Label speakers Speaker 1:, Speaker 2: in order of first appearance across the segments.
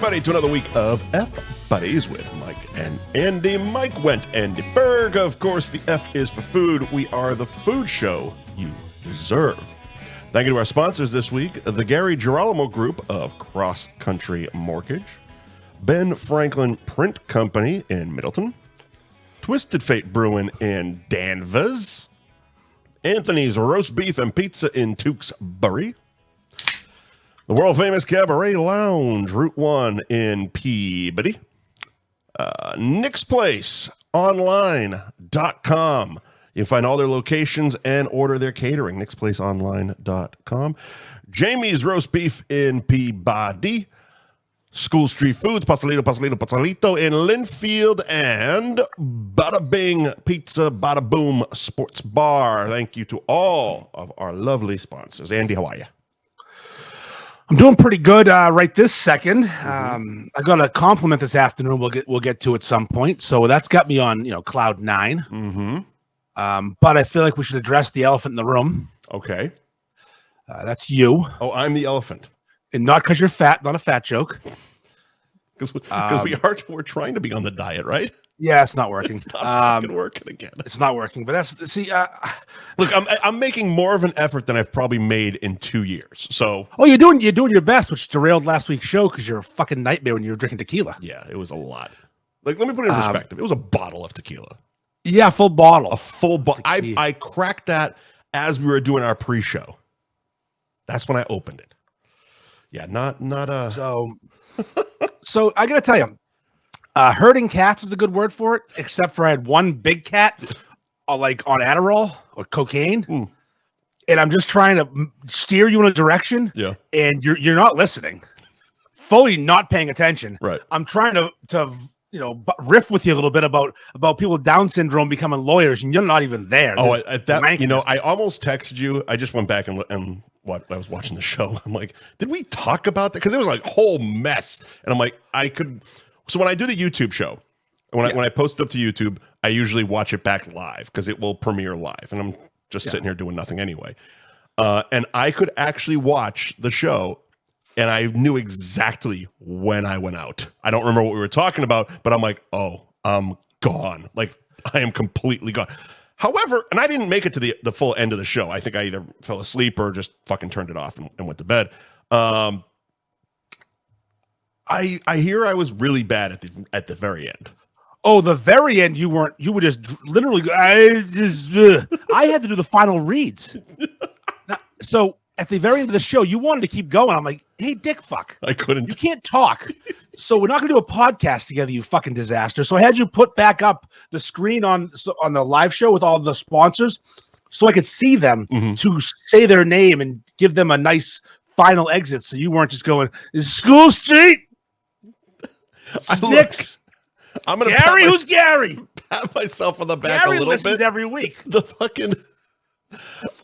Speaker 1: everybody, to another week of F Buddies with Mike and Andy. Mike Wendt and Andy Ferg. Of course, the F is for food. We are the food show you deserve. Thank you to our sponsors this week, the Girolamo Group of Cross Country Mortgage, Ben Franklin Print Company in Middleton, Twisted Fate Brewing in Danvers, Anthony's Roast Beef and Pizza in Tewksbury, the world-famous Cabaret Lounge, Route 1 in Peabody, Nick's Place Online.com. You can find all their locations and order their catering, nicksplaceonline.com. Jamie's Roast Beef in Peabody, School Street Foods, Pastelito in Linfield, and Bada Bing Pizza, Bada Boom Sports Bar. Thank you to all of our lovely sponsors. Andy, how are you?
Speaker 2: I'm doing pretty good right this second. I got a compliment this afternoon. We'll get to at some point. So that's got me on cloud 9. But I feel like we should address the elephant in the room.
Speaker 1: Okay.
Speaker 2: That's you.
Speaker 1: Oh, I'm the elephant.
Speaker 2: And not because you're fat, not a fat joke.
Speaker 1: Because we're trying to be on the diet, right?
Speaker 2: Yeah, it's not working.
Speaker 1: It's not fucking working again.
Speaker 2: It's not working. But
Speaker 1: look, I'm making more of an effort than I've probably made in 2 years. So
Speaker 2: you're doing your best, which derailed last week's show because you're a fucking nightmare when you were drinking tequila.
Speaker 1: Yeah, it was a lot. Like, let me put it in perspective. It was a bottle of tequila.
Speaker 2: Yeah, full bottle.
Speaker 1: A full bottle. I cracked that as we were doing our pre-show. That's when I opened it. Yeah, not
Speaker 2: So I gotta tell you, herding cats is a good word for it, except for I had one big cat like on Adderall or cocaine, and I'm just trying to steer you in a direction, and you're not listening, fully not paying attention. Right. I'm trying to riff with you a little bit about people with Down syndrome becoming lawyers, and you're not even there.
Speaker 1: Oh, at that, I almost texted you. I just went back and I was watching the show. I'm like, did we talk about that? Because it was like a whole mess. And I'm like, so when I do the YouTube show, when I post it up to YouTube, I usually watch it back live because it will premiere live. And I'm just sitting here doing nothing anyway. And I could actually watch the show, and I knew exactly when I went out. I don't remember what we were talking about, but I'm like, oh, I'm gone. Like, I am completely gone. However, and I didn't make it to the full end of the show. I think I either fell asleep or just fucking turned it off and went to bed. I hear I was really bad at the very end.
Speaker 2: Oh, the very end, you weren't. You were just literally. I had to do the final reads. So at the very end of the show, you wanted to keep going. I'm like, hey, dick fuck.
Speaker 1: I couldn't.
Speaker 2: You can't talk. So we're not going to do a podcast together, you fucking disaster. So I had you put back up the screen on the live show with all the sponsors so I could see them to say their name and give them a nice final exit. So you weren't just going, is School Street? Snicks.
Speaker 1: I'm going to
Speaker 2: Gary, who's Gary?
Speaker 1: Pat myself on the back
Speaker 2: Gary
Speaker 1: a little
Speaker 2: listens
Speaker 1: bit.
Speaker 2: every week.
Speaker 1: The fucking...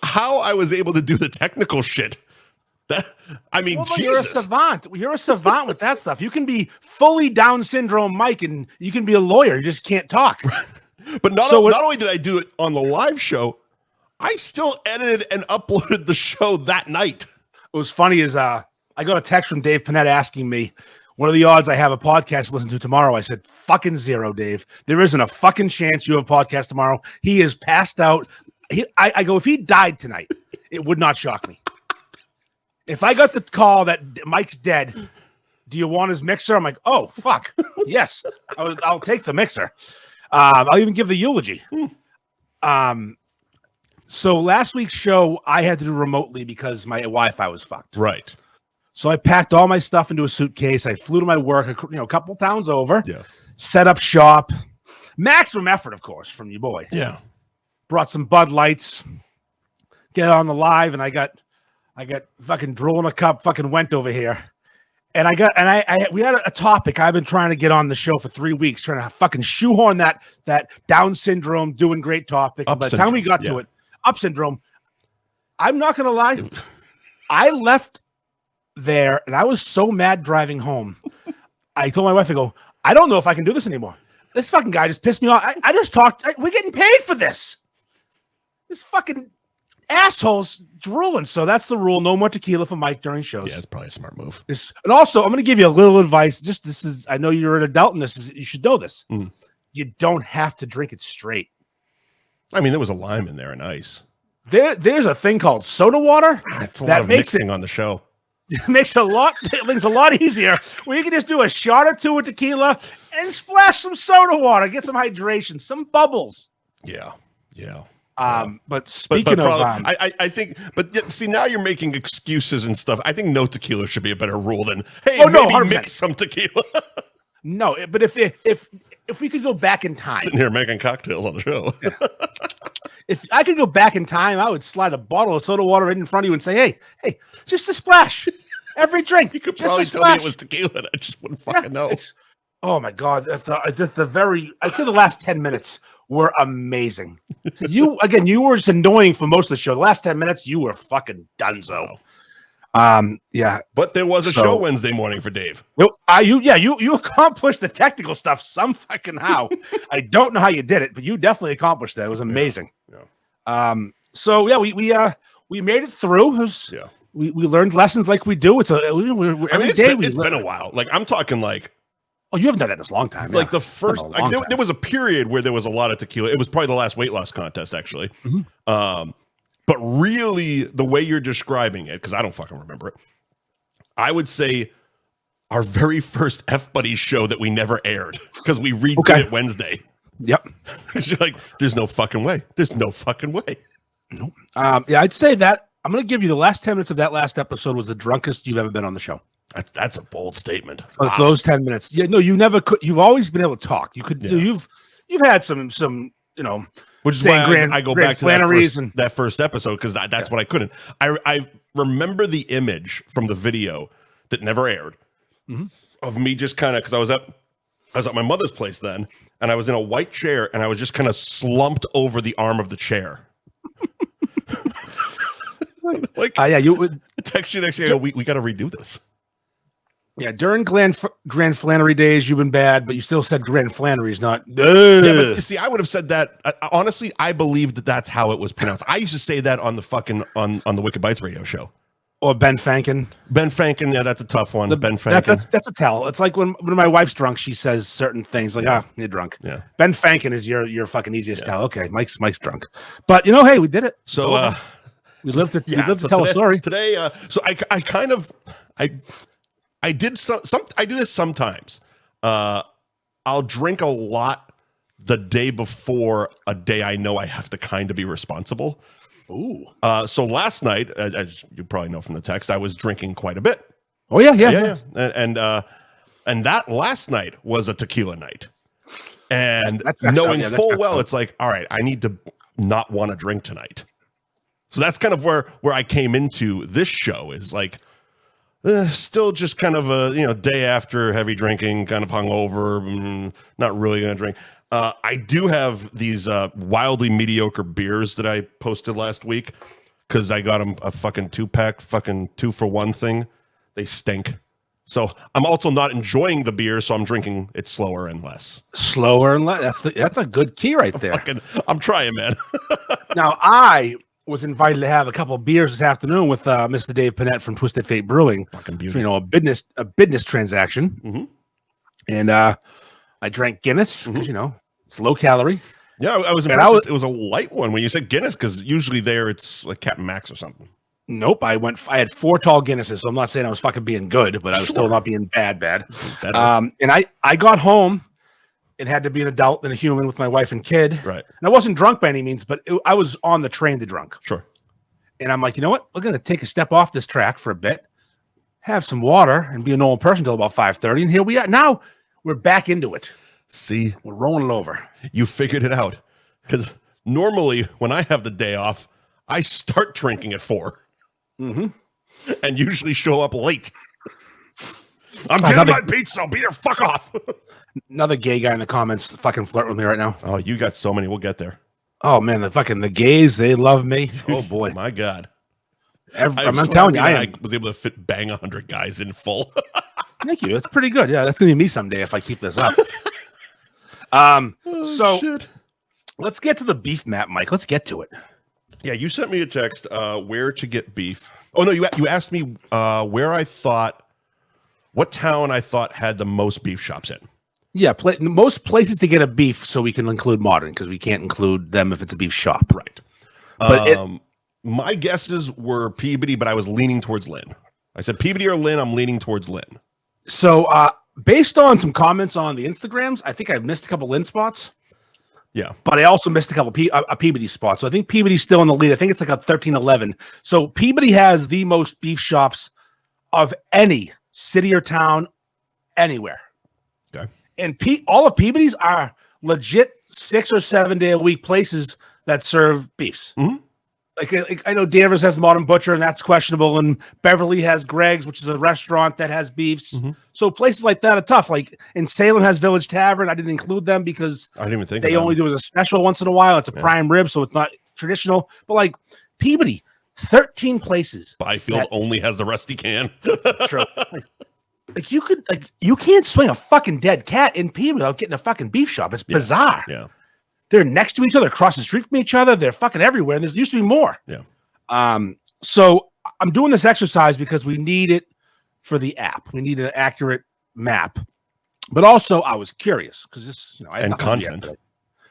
Speaker 1: How I was able to do the technical shit. Jesus.
Speaker 2: You're a savant. You're a savant with that stuff. You can be fully Down syndrome, Mike, and you can be a lawyer. You just can't talk.
Speaker 1: But not only did I do it on the live show, I still edited and uploaded the show that night.
Speaker 2: What was funny is I got a text from Dave Panetta asking me, what are the odds I have a podcast to listen to tomorrow? I said, fucking zero, Dave. There isn't a fucking chance you have a podcast tomorrow. He is passed out. I go, if he died tonight, it would not shock me. If I got the call that Mike's dead, do you want his mixer? I'm like, oh, fuck. Yes, I'll take the mixer. I'll even give the eulogy. So last week's show, I had to do remotely because my Wi-Fi was fucked.
Speaker 1: Right.
Speaker 2: So I packed all my stuff into a suitcase. I flew to my work, a couple towns over. Yeah. Set up shop. Maximum effort, of course, from you boy.
Speaker 1: Yeah.
Speaker 2: Brought some Bud Lights. Get on the live, and I got fucking drool in a cup. Fucking went over here, and we had a topic I've been trying to get on the show for 3 weeks, trying to fucking shoehorn that Down syndrome, doing great topic. By the time we got to it, up syndrome. I'm not gonna lie, I left there, and I was so mad driving home. I told my wife, I go, I don't know if I can do this anymore. This fucking guy just pissed me off. I just talked. We're getting paid for this. This fucking assholes drooling. So that's the rule. No more tequila for Mike during shows.
Speaker 1: Yeah, it's probably a smart move.
Speaker 2: And also, I'm going to give you a little advice. I know you're an adult and you should know this.
Speaker 1: Mm.
Speaker 2: You don't have to drink it straight.
Speaker 1: I mean, there was a lime in there and ice.
Speaker 2: There's a thing called soda water.
Speaker 1: That's a lot of mixing on the show.
Speaker 2: It makes it a lot easier. Where you can just do a shot or two of tequila and splash some soda water, get some hydration, some bubbles.
Speaker 1: Yeah.
Speaker 2: But speaking of,
Speaker 1: I think, see, now you're making excuses and stuff. I think no tequila should be a better rule than, hey, maybe mix some tequila.
Speaker 2: No, but if we could go back in time,
Speaker 1: sitting here making cocktails on the show.
Speaker 2: Yeah. If I could go back in time, I would slide a bottle of soda water right in front of you and say, hey, just a splash. Every drink.
Speaker 1: You could probably tell me it was tequila, and I just wouldn't fucking know.
Speaker 2: Oh my God. I'd say the last 10 minutes were amazing. You were just annoying for most of the show. The last 10 minutes, you were fucking donezo. Yeah.
Speaker 1: But there was a show Wednesday morning for Dave.
Speaker 2: You accomplished the technical stuff some fucking how. I don't know how you did it, but you definitely accomplished that. It was amazing. Yeah. We made it through. We learned lessons like we do. It's been
Speaker 1: a while. Like I'm talking like.
Speaker 2: Oh, you haven't done that in a long time.
Speaker 1: Like the first, there was a period where there was a lot of tequila. It was probably the last weight loss contest, actually. Mm-hmm. But really, the way you're describing it, because I don't fucking remember it, I would say our very first F Buddies show that we never aired because we redid it Wednesday.
Speaker 2: Yep.
Speaker 1: You're like, there's no fucking way. There's no fucking way.
Speaker 2: Nope. I'd say that I'm going to give you the last 10 minutes of that last episode was the drunkest you've ever been on the show.
Speaker 1: That's a bold statement.
Speaker 2: Wow. Those 10 minutes. Yeah, no, you never could. You've always been able to talk. You could. Yeah. You've had some.
Speaker 1: Which is why I go back to that first episode because that's what I couldn't. I remember the image from the video that never aired of me just kind of because I was at my mother's place then, and I was in a white chair, and I was just kind of slumped over the arm of the chair.
Speaker 2: You would
Speaker 1: text you next day. We got to redo this.
Speaker 2: Yeah, during Grand Flannery days, you've been bad, but you still said Grand Flannery's not.
Speaker 1: Yeah, but see, I would have said that. Honestly, I believe that's how it was pronounced. I used to say that on the fucking on the Wicked Bites radio show.
Speaker 2: Or Ben Franken.
Speaker 1: Ben Franken, yeah, that's a tough one. Ben Franken.
Speaker 2: That's a tell. It's like when my wife's drunk, she says certain things like, you're drunk.
Speaker 1: Yeah.
Speaker 2: Ben Franken is your fucking easiest tell. Okay, Mike's drunk. But hey, we did it.
Speaker 1: So
Speaker 2: we lived to tell a story.
Speaker 1: Today, so I did I do this sometimes. I'll drink a lot the day before a day I know I have to kind of be responsible.
Speaker 2: Ooh.
Speaker 1: So last night, as you probably know from the text, I was drinking quite a bit.
Speaker 2: Oh yeah.
Speaker 1: And that last night was a tequila night. And knowing full well, it's like, all right, I need to not want to drink tonight. So that's kind of where I came into this show is like, still just kind of a day after heavy drinking, kind of hungover, not really gonna drink. I do have these wildly mediocre beers that I posted last week because I got them a fucking 2-pack, fucking 2-for-1 thing. They stink. So I'm also not enjoying the beer, so I'm drinking it slower and less.
Speaker 2: Slower and less. That's a good key right there.
Speaker 1: I'm trying, man.
Speaker 2: Now I was invited to have a couple of beers this afternoon with Mr. Dave Panett from Twisted Fate Brewing.
Speaker 1: Fucking beauty.
Speaker 2: A business transaction.
Speaker 1: Mm-hmm.
Speaker 2: And I drank Guinness because it's low calorie.
Speaker 1: Yeah, I was impressed. It was a light one when you said Guinness because usually there it's like Captain Max or something.
Speaker 2: Nope, I had 4 tall Guinnesses, so I'm not saying I was fucking being good, but I was still not being bad. And I got home and had to be an adult and a human with my wife and kid.
Speaker 1: Right.
Speaker 2: And I wasn't drunk by any means, but I was on the train to drunk.
Speaker 1: Sure.
Speaker 2: And I'm like, you know what? We're going to take a step off this track for a bit, have some water, and be a normal person until about 5:30. And here we are. Now we're back into it.
Speaker 1: See?
Speaker 2: We're rolling it over.
Speaker 1: You figured it out. Because normally when I have the day off, I start drinking at 4.
Speaker 2: Mm-hmm.
Speaker 1: And usually show up late. I'm getting my pizza. I'll be there. Fuck off.
Speaker 2: Another gay guy in the comments fucking flirt with me right now.
Speaker 1: Oh, you got so many. We'll get there.
Speaker 2: Oh, man. The gays, they love me. Oh, boy.
Speaker 1: My God.
Speaker 2: I'm telling you, I
Speaker 1: was able to bang 100 guys in full.
Speaker 2: Thank you. That's pretty good. Yeah, that's going to be me someday if I keep this up.
Speaker 1: Shit.
Speaker 2: Let's get to the beef map, Mike. Let's get to it.
Speaker 1: Yeah, you sent me a text where to get beef. Oh no, you asked me where I thought, what town I thought had the most beef shops in.
Speaker 2: Yeah, most places to get a beef, so we can include modern because we can't include them if it's a beef shop.
Speaker 1: Right.
Speaker 2: But
Speaker 1: my guesses were Peabody, but I was leaning towards Lynn. I said Peabody or Lynn. I'm leaning towards Lynn.
Speaker 2: So based on some comments on the Instagrams, I think I missed a couple Lynn spots.
Speaker 1: Yeah.
Speaker 2: But I also missed a couple Peabody spots. So I think Peabody's still in the lead. I think it's like a 13-11. So Peabody has the most beef shops of any city or town anywhere.
Speaker 1: Okay.
Speaker 2: And all of Peabody's are legit 6 or 7 day a week places that serve beefs.
Speaker 1: Mm-hmm.
Speaker 2: Like I know Danvers has Modern Butcher, and that's questionable. And Beverly has Greg's, which is a restaurant that has beefs. Mm-hmm. So places like that are tough. Like in Salem has Village Tavern. I didn't include them because
Speaker 1: I didn't even think
Speaker 2: they only do as a special once in a while. It's a prime rib, so it's not traditional. But like Peabody, 13 places.
Speaker 1: Byfield only has the rusty can.
Speaker 2: True. Like you can't swing a fucking dead cat in Peabody without getting a fucking beef shop. It's bizarre.
Speaker 1: Yeah.
Speaker 2: They're next to each other, across the street from each other. They're fucking everywhere. And there used to be more.
Speaker 1: Yeah.
Speaker 2: So I'm doing this exercise because we need it for the app. We need an accurate map. But also, I was curious because this, I had
Speaker 1: content.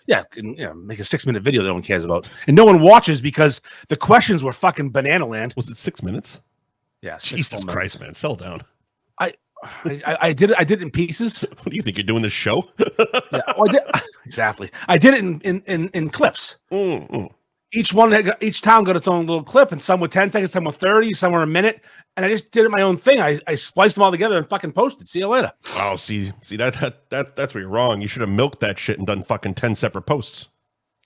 Speaker 2: Make a 6-minute video that no one cares about, and no one watches because the questions were fucking banana land.
Speaker 1: Was it 6 minutes?
Speaker 2: Yeah.
Speaker 1: Jesus Christ, man, settle down.
Speaker 2: I did it in pieces.
Speaker 1: What do you think you're doing this show?
Speaker 2: Yeah, well, I did exactly. I did it in clips.
Speaker 1: Mm-hmm.
Speaker 2: Each town got its own little clip, and some were 10 seconds, some were 30, some were a minute, and I just did it my own thing. I spliced them all together and fucking posted. See you later.
Speaker 1: Oh, see that's where you're wrong. You should have milked that shit and done fucking 10 separate posts.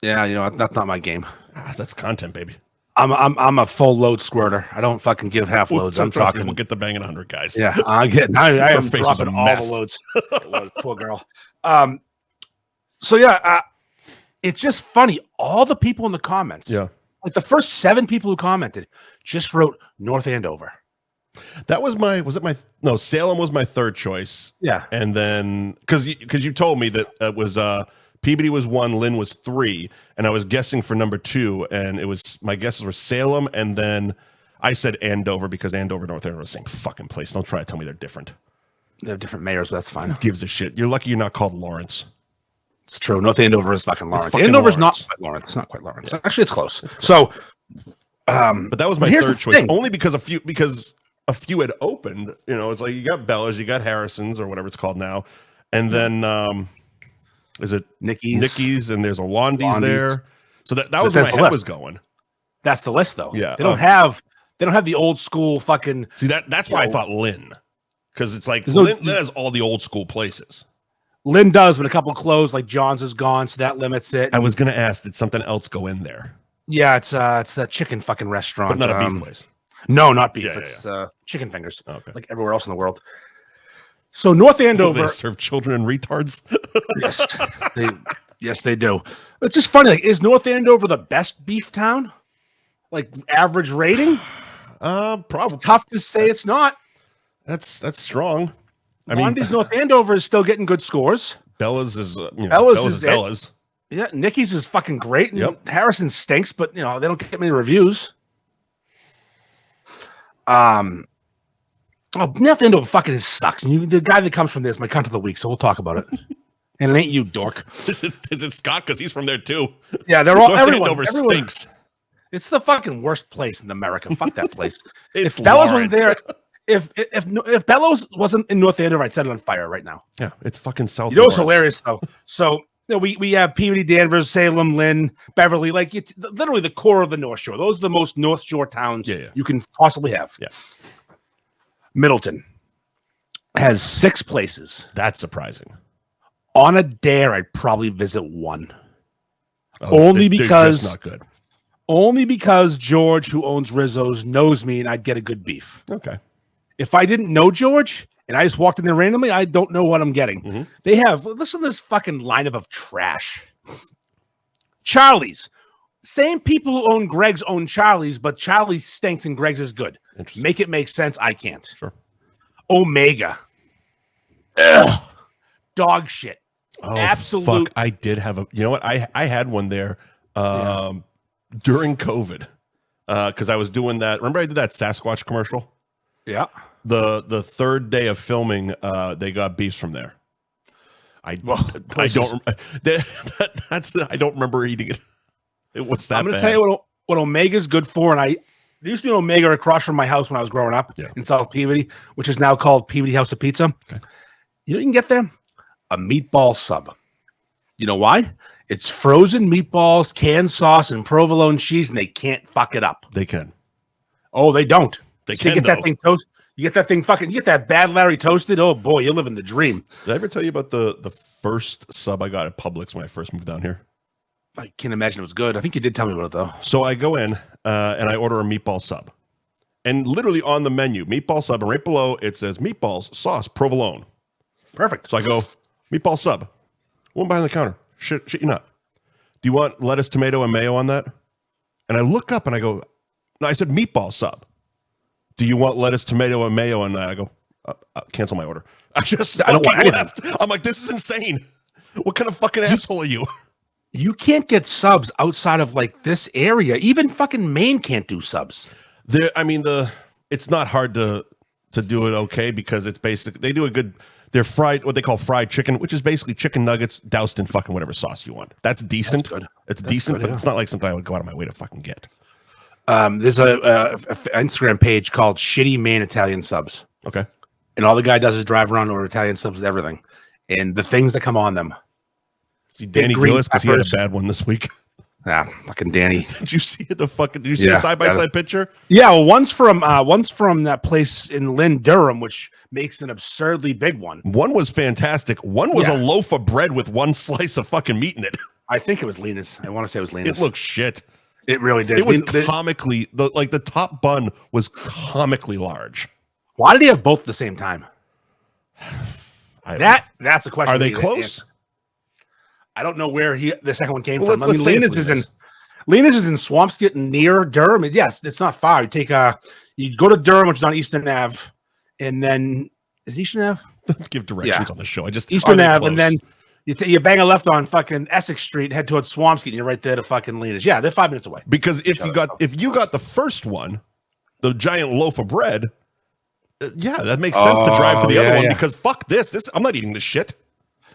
Speaker 2: Yeah, that's not my game.
Speaker 1: That's content, baby.
Speaker 2: I'm a full load squirter. I don't fucking give half loads. I'm talking.
Speaker 1: We'll get the banging 100 guys.
Speaker 2: Yeah, I am dropping all the loads. It was, poor girl. So yeah, it's just funny. All the people in the comments.
Speaker 1: Yeah.
Speaker 2: Like the first 7 people who commented just wrote North Andover.
Speaker 1: That was Salem was my third choice.
Speaker 2: Yeah.
Speaker 1: And then because you told me that it was Peabody was 1, Lynn was 3, and I was guessing for number 2, and it was my guesses were Salem, and then I said Andover because Andover, North Andover, are the same fucking place. Don't try to tell me they're different.
Speaker 2: They have different mayors, but that's fine.
Speaker 1: Who gives a shit? You're lucky you're not called Lawrence.
Speaker 2: It's true. North Andover is fucking Lawrence.
Speaker 1: Andover's
Speaker 2: not quite Lawrence. It's not quite Lawrence. Yeah. Actually, it's close. So,
Speaker 1: but that was my third choice, only because a few had opened. It's like you got Bella's, you got Harrison's or whatever it's called now, and then. Is it Nicky's and there's a Londy's there? So that was where my head was going.
Speaker 2: That's the list, though.
Speaker 1: Yeah,
Speaker 2: they don't have the old school fucking.
Speaker 1: See that's why I thought Lynn, because it's like Lynn has all the old school places.
Speaker 2: Lynn does, but a couple closed, like John's is gone, so that limits it.
Speaker 1: I was gonna ask, did something else go in there?
Speaker 2: Yeah, it's that chicken fucking restaurant,
Speaker 1: but not a beef place.
Speaker 2: No, not beef.
Speaker 1: Yeah,
Speaker 2: it's chicken fingers, like everywhere else in the world. So North Andover,
Speaker 1: they serve children and retards.
Speaker 2: Yes, they do. It's just funny. Like, is North Andover the best beef town? Like average rating?
Speaker 1: Probably.
Speaker 2: It's tough to say it's not.
Speaker 1: That's strong.
Speaker 2: Londy's North Andover is still getting good scores.
Speaker 1: Bella's is
Speaker 2: Bella's. Yeah, Nicky's is fucking great. And Harrison stinks, but they don't get many reviews. North Andover fucking sucks. The guy that comes from this, my cunt of the week, so we'll talk about it. And it ain't you, dork.
Speaker 1: Is it Scott? Because he's from there too.
Speaker 2: Yeah, they're all.
Speaker 1: North Andover stinks.
Speaker 2: It's the fucking worst place in America. Fuck that place.
Speaker 1: If
Speaker 2: Bellows wasn't there, if Bellows wasn't in North Andover, I'd set it on fire right now.
Speaker 1: Yeah, it's fucking South.
Speaker 2: What's hilarious though? So we have Peabody, Danvers, Salem, Lynn, Beverly. Like it's literally the core of the North Shore. Those are the most North Shore towns you can possibly have.
Speaker 1: Yeah.
Speaker 2: Middleton has 6 places.
Speaker 1: That's surprising.
Speaker 2: On a dare, I'd probably visit one. Only because
Speaker 1: not good.
Speaker 2: Only because George, who owns Rizzo's, knows me and I'd get a good beef.
Speaker 1: Okay.
Speaker 2: If I didn't know George and I just walked in there randomly, I don't know what I'm getting.
Speaker 1: Mm-hmm.
Speaker 2: They have, listen to this fucking lineup of trash. Charlie's. Same people who own Greg's own Charlie's, but Charlie's stinks and Greg's is good. Make it make sense. I can't.
Speaker 1: Sure.
Speaker 2: Omega. Ugh. Dog shit.
Speaker 1: Oh,
Speaker 2: absolute.
Speaker 1: Fuck. I did have a. You know what? I had one there. during COVID, because I was doing that. Remember I did that Sasquatch commercial?
Speaker 2: Yeah.
Speaker 1: The third day of filming, they got beefs from there. I don't remember eating it. It was that
Speaker 2: I'm going to
Speaker 1: bad.
Speaker 2: tell you what Omega's good for, and there used to be an Omega across from my house when I was growing up in South Peabody, which is now called Peabody House of Pizza.
Speaker 1: Okay.
Speaker 2: You know what you can get there? A meatball sub. You know why? It's frozen meatballs, canned sauce, and provolone cheese, and they can't fuck it up.
Speaker 1: They can.
Speaker 2: Oh, they don't.
Speaker 1: They
Speaker 2: so
Speaker 1: can,
Speaker 2: you get that thing toast. You get that thing you get that bad Larry toasted. Oh boy, you're living the dream.
Speaker 1: Did I ever tell you about the first sub I got at Publix when I first moved down here?
Speaker 2: I can't imagine it was good. I think you did tell me about it though.
Speaker 1: So I go in and I order a meatball sub, and literally on the menu, meatball sub, and right below it says meatballs, sauce, provolone.
Speaker 2: Perfect.
Speaker 1: So I go meatball sub. One behind the counter. Shit you not. Do you want lettuce, tomato, and mayo on that? And I look up and I go, no, I said meatball sub. Do you want lettuce, tomato, and mayo on that? I go, cancel my order. I don't want left. I'm like, this is insane. What kind of fucking asshole are you?
Speaker 2: You can't get subs outside of like this area. Even fucking Maine can't do subs.
Speaker 1: It's not hard to do it okay because it's basic. They do a good. They're fried, what they call fried chicken, which is basically chicken nuggets doused in fucking whatever sauce you want. That's decent.
Speaker 2: That's good.
Speaker 1: It's decent, but it's not like something I would go out of my way to fucking get.
Speaker 2: There's a Instagram page called Shitty Maine Italian Subs.
Speaker 1: Okay.
Speaker 2: And all the guy does is drive around order Italian subs with everything. And the things that come on them.
Speaker 1: See Danny Gillis because he had a bad one this week.
Speaker 2: Yeah, fucking Danny.
Speaker 1: Did you see the side-by-side picture?
Speaker 2: Yeah, well, one's from that place in Lynn, Durham, which makes an absurdly big one.
Speaker 1: One was fantastic. One was a loaf of bread with one slice of fucking meat in it.
Speaker 2: I think it was Lena's. I want to say it was Lena's.
Speaker 1: It looked shit.
Speaker 2: It really did.
Speaker 1: It was comically, the top bun was comically large.
Speaker 2: Why did he have both at the same time? That's a question.
Speaker 1: Are they close?
Speaker 2: I don't know where the second one came from. I mean, Lena's is in Swampscott near Durham. And yes, it's not far. You go to Durham, which is on Eastern Ave, and then is it Eastern Ave?
Speaker 1: Give directions on the show.
Speaker 2: Eastern Ave, and then you bang a left on fucking Essex Street, head towards Swampscott, and you're right there to fucking Lena's. Yeah, they're 5 minutes away.
Speaker 1: Because if you got the first one, the giant loaf of bread, that makes sense to drive to the other one because fuck this. I'm not eating this shit.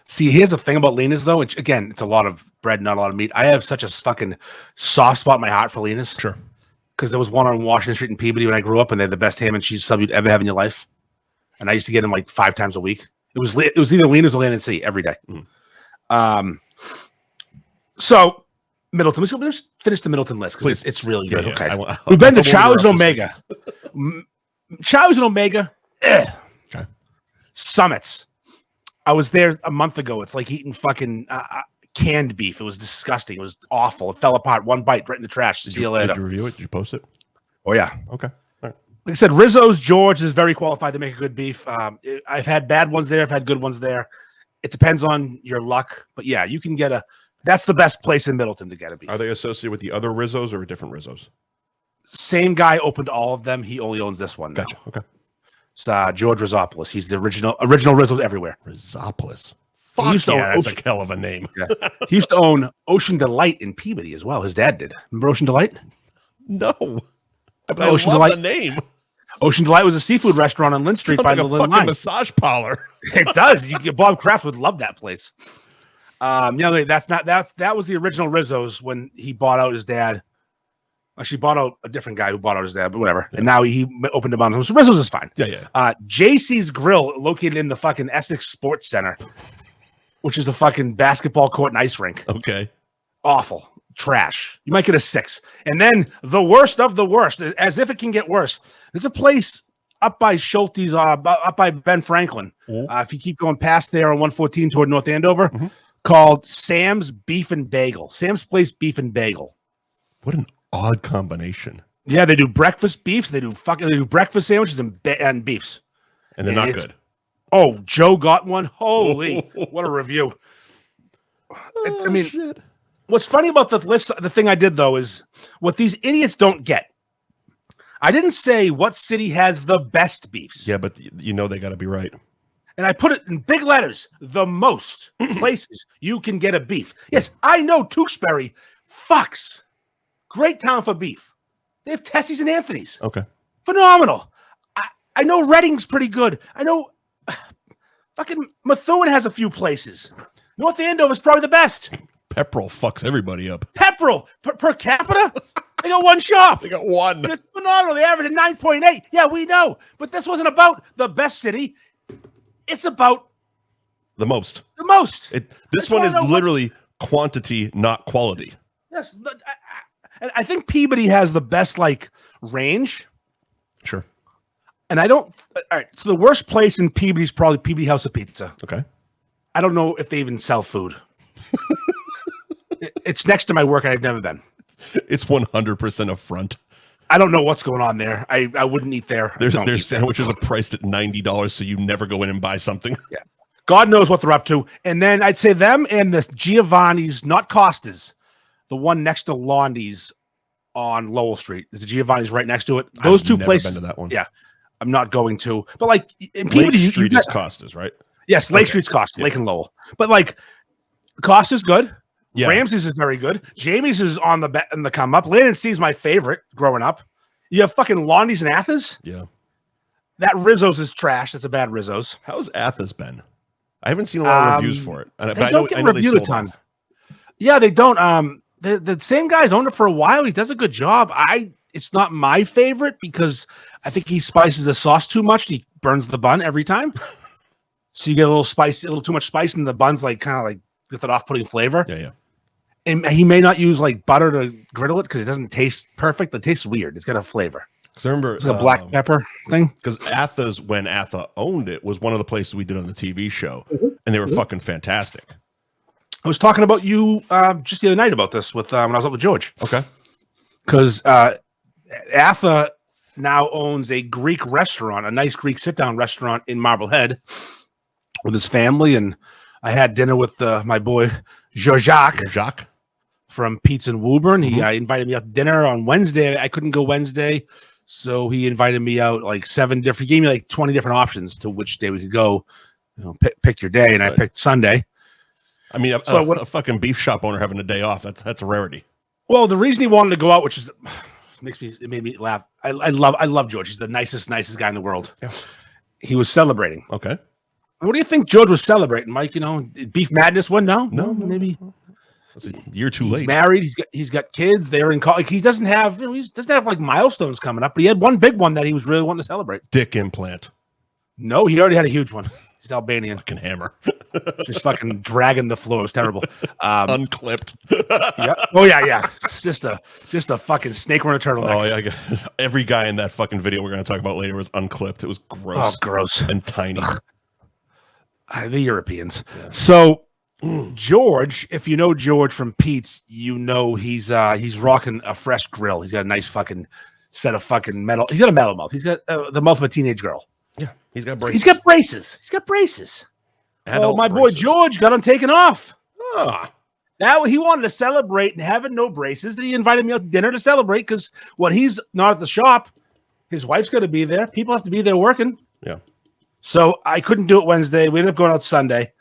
Speaker 2: See, here's the thing about Lena's, though. It's a lot of bread, not a lot of meat. I have such a fucking soft spot in my heart for Lena's.
Speaker 1: Sure.
Speaker 2: Because there was one on Washington Street in Peabody when I grew up, and they had the best ham and cheese sub you'd ever have in your life. And I used to get them like 5 times a week. It was either Lena's or Land and Sea every day. So, Middleton. Let's finish the Middleton list because it's really good. Okay. We've been to Chow's and Omega. Chow's and Omega.
Speaker 1: Okay.
Speaker 2: Summits. I was there a month ago. It's like eating fucking canned beef. It was disgusting. It was awful. It fell apart. One bite right in the trash. See you later.
Speaker 1: Did you review it? Did you post it?
Speaker 2: Oh, yeah.
Speaker 1: Okay. All right.
Speaker 2: Like I said, Rizzo's George is very qualified to make a good beef. I've had bad ones there. I've had good ones there. It depends on your luck. But, yeah, you can get that's the best place in Middleton to get a beef.
Speaker 1: Are they associated with the other Rizzos or different Rizzos?
Speaker 2: Same guy opened all of them. He only owns this one now.
Speaker 1: Gotcha. Okay.
Speaker 2: It's George Rizzopoulos. He's the original Rizzo's everywhere.
Speaker 1: Rizzopoulos. Fuck yeah, that's a hell of a name.
Speaker 2: Yeah. He used to own Ocean Delight in Peabody as well. His dad did. Remember Ocean Delight?
Speaker 1: No. But I love the name.
Speaker 2: Ocean Delight was a seafood restaurant on Lynn Street by the Lynn line.
Speaker 1: Massage parlor.
Speaker 2: It does. Bob Kraft would love that place. That was the original Rizzo's when he bought out his dad. Actually, bought out a different guy who bought out his dad, but whatever. Yeah. And now he opened a bottom. So Rizzo's is fine.
Speaker 1: Yeah.
Speaker 2: JC's Grill, located in the fucking Essex Sports Center, which is the fucking basketball court and ice rink.
Speaker 1: Okay.
Speaker 2: Awful. Trash. You might get a 6. And then the worst of the worst, as if it can get worse. There's a place up by Schulte's, up by Ben Franklin. If you keep going past there on 114 toward North Andover, called Sam's Beef and Bagel. Sam's Place Beef and Bagel.
Speaker 1: What an odd combination.
Speaker 2: Yeah, they do breakfast beefs. They do breakfast sandwiches and beefs.
Speaker 1: And they're not good.
Speaker 2: Oh, Joe got one. Holy, what a review.
Speaker 1: Shit.
Speaker 2: What's funny about the list, the thing I did, though, is what these idiots don't get. I didn't say what city has the best beefs.
Speaker 1: Yeah, but they got to be right.
Speaker 2: And I put it in big letters, the most places you can get a beef. Yes, I know Tewksbury fucks Great town for beef. They have Tessie's and Anthony's.
Speaker 1: Okay.
Speaker 2: Phenomenal. I know Reading's pretty good. I know fucking Methuen has a few places. North Andover's probably the best.
Speaker 1: Pepperell fucks everybody up.
Speaker 2: Pepperell, per capita, they got one shop.
Speaker 1: They got one.
Speaker 2: And it's phenomenal. They average a 9.8. Yeah, we know. But this wasn't about the best city. It's about
Speaker 1: The most. This one is literally quantity, not quality.
Speaker 2: Yes. I think Peabody has the best, like, range.
Speaker 1: Sure.
Speaker 2: And I don't. All right. So the worst place in Peabody is probably Peabody House of Pizza.
Speaker 1: Okay.
Speaker 2: I don't know if they even sell food. It's next to my work, and I've never been.
Speaker 1: It's 100% a front.
Speaker 2: I don't know what's going on there. I wouldn't eat there.
Speaker 1: Their sandwiches are priced at $90, so you never go in and buy something.
Speaker 2: Yeah. God knows what they're up to. And then I'd say them and the Giovanni's, not Costa's, the one next to Londy's on Lowell Street. There's a Giovanni's right next to it. Those two places.
Speaker 1: Been to that one.
Speaker 2: Yeah. I'm not going to. But like in
Speaker 1: Lake
Speaker 2: Peabody,
Speaker 1: Street is Costa's, right?
Speaker 2: Yes, Lake Street's Costa, Lake and Lowell. But like Costa's good.
Speaker 1: Yeah.
Speaker 2: Ramsey's is very good. Jamie's is on the come up. Land and Sea is my favorite growing up. You have fucking Londy's and Athens.
Speaker 1: Yeah.
Speaker 2: That Rizzo's is trash. That's a bad Rizzo's.
Speaker 1: How's Athens been? I haven't seen a lot of reviews for it.
Speaker 2: They don't get reviewed a ton. Yeah, they don't. The same guy's owned it for a while. He does a good job. It's not my favorite because I think he spices the sauce too much. He burns the bun every time. So you get a little too much spice, and the bun's like kind of like get that off-putting flavor.
Speaker 1: Yeah.
Speaker 2: And he may not use like butter to griddle it because it doesn't taste perfect. It tastes weird. It's got a flavor.
Speaker 1: Because I remember
Speaker 2: it's a black pepper thing.
Speaker 1: Because Athens, when Atha owned it, was one of the places we did on the TV show, and they were fucking fantastic.
Speaker 2: I was talking about you just the other night about this with when I was up with George.
Speaker 1: Okay.
Speaker 2: Because Atha now owns a Greek restaurant, a nice Greek sit-down restaurant in Marblehead with his family, and I had dinner with my boy Jacques from Pizza and Woburn. He invited me out to dinner on Wednesday. I couldn't go Wednesday, so he invited me out like 7 different. He gave me like 20 different options to which day we could go. You know, pick your day, and I picked Sunday.
Speaker 1: I mean, a fucking beef shop owner having a day off, that's a rarity.
Speaker 2: Well, the reason he wanted to go out, which is it made me laugh. I love George. He's the nicest guy in the world. Yeah. He was celebrating.
Speaker 1: Okay.
Speaker 2: What do you think George was celebrating, Mike? You know, Beef Madness one? No, maybe.
Speaker 1: That's a year too late.
Speaker 2: He's married. He's got kids. They're in college. He doesn't have like milestones coming up, but he had one big one that he was really wanting to celebrate.
Speaker 1: Dick implant.
Speaker 2: No, he already had a huge one. He's Albanian.
Speaker 1: Fucking hammer.
Speaker 2: Just fucking dragging the floor. It was terrible.
Speaker 1: Unclipped.
Speaker 2: Yeah. Oh yeah. It's just a fucking snake running turtleneck.
Speaker 1: Oh yeah. Every guy in that fucking video we're going to talk about later was unclipped. It was gross.
Speaker 2: Oh, gross.
Speaker 1: And tiny.
Speaker 2: The Europeans. Yeah. So George, if you know George from Pete's, you know he's rocking a fresh grill. He's got a nice fucking set of fucking metal. He's got a metal mouth. He's got the mouth of a teenage girl.
Speaker 1: Yeah, he's got braces.
Speaker 2: He's got braces.
Speaker 1: Adult
Speaker 2: my
Speaker 1: braces.
Speaker 2: boy George got him taken off.
Speaker 1: Ah.
Speaker 2: Now he wanted to celebrate and having no braces. Then he invited me out to dinner to celebrate because when he's not at the shop, his wife's got to be there. People have to be there working.
Speaker 1: Yeah.
Speaker 2: So I couldn't do it Wednesday. We ended up going out Sunday.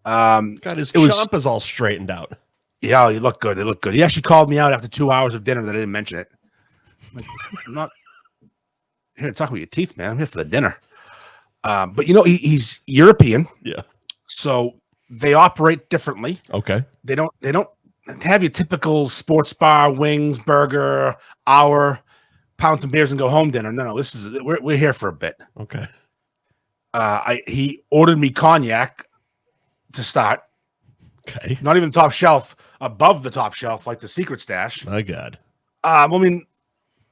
Speaker 1: God, his chomp is all straightened out.
Speaker 2: Yeah, he looked good. He actually called me out after 2 hours of dinner that I didn't mention it. I'm not here to talk about your teeth, man. I'm here for the dinner. But you know, he's European.
Speaker 1: Yeah.
Speaker 2: So they operate differently.
Speaker 1: Okay.
Speaker 2: They don't have your typical sports bar, wings, burger, hour, pound some beers and go home dinner. No, this is we're here for a bit.
Speaker 1: Okay.
Speaker 2: He ordered me cognac to start.
Speaker 1: Okay.
Speaker 2: Not even top shelf, above the top shelf, like the secret stash.
Speaker 1: My God.
Speaker 2: I mean,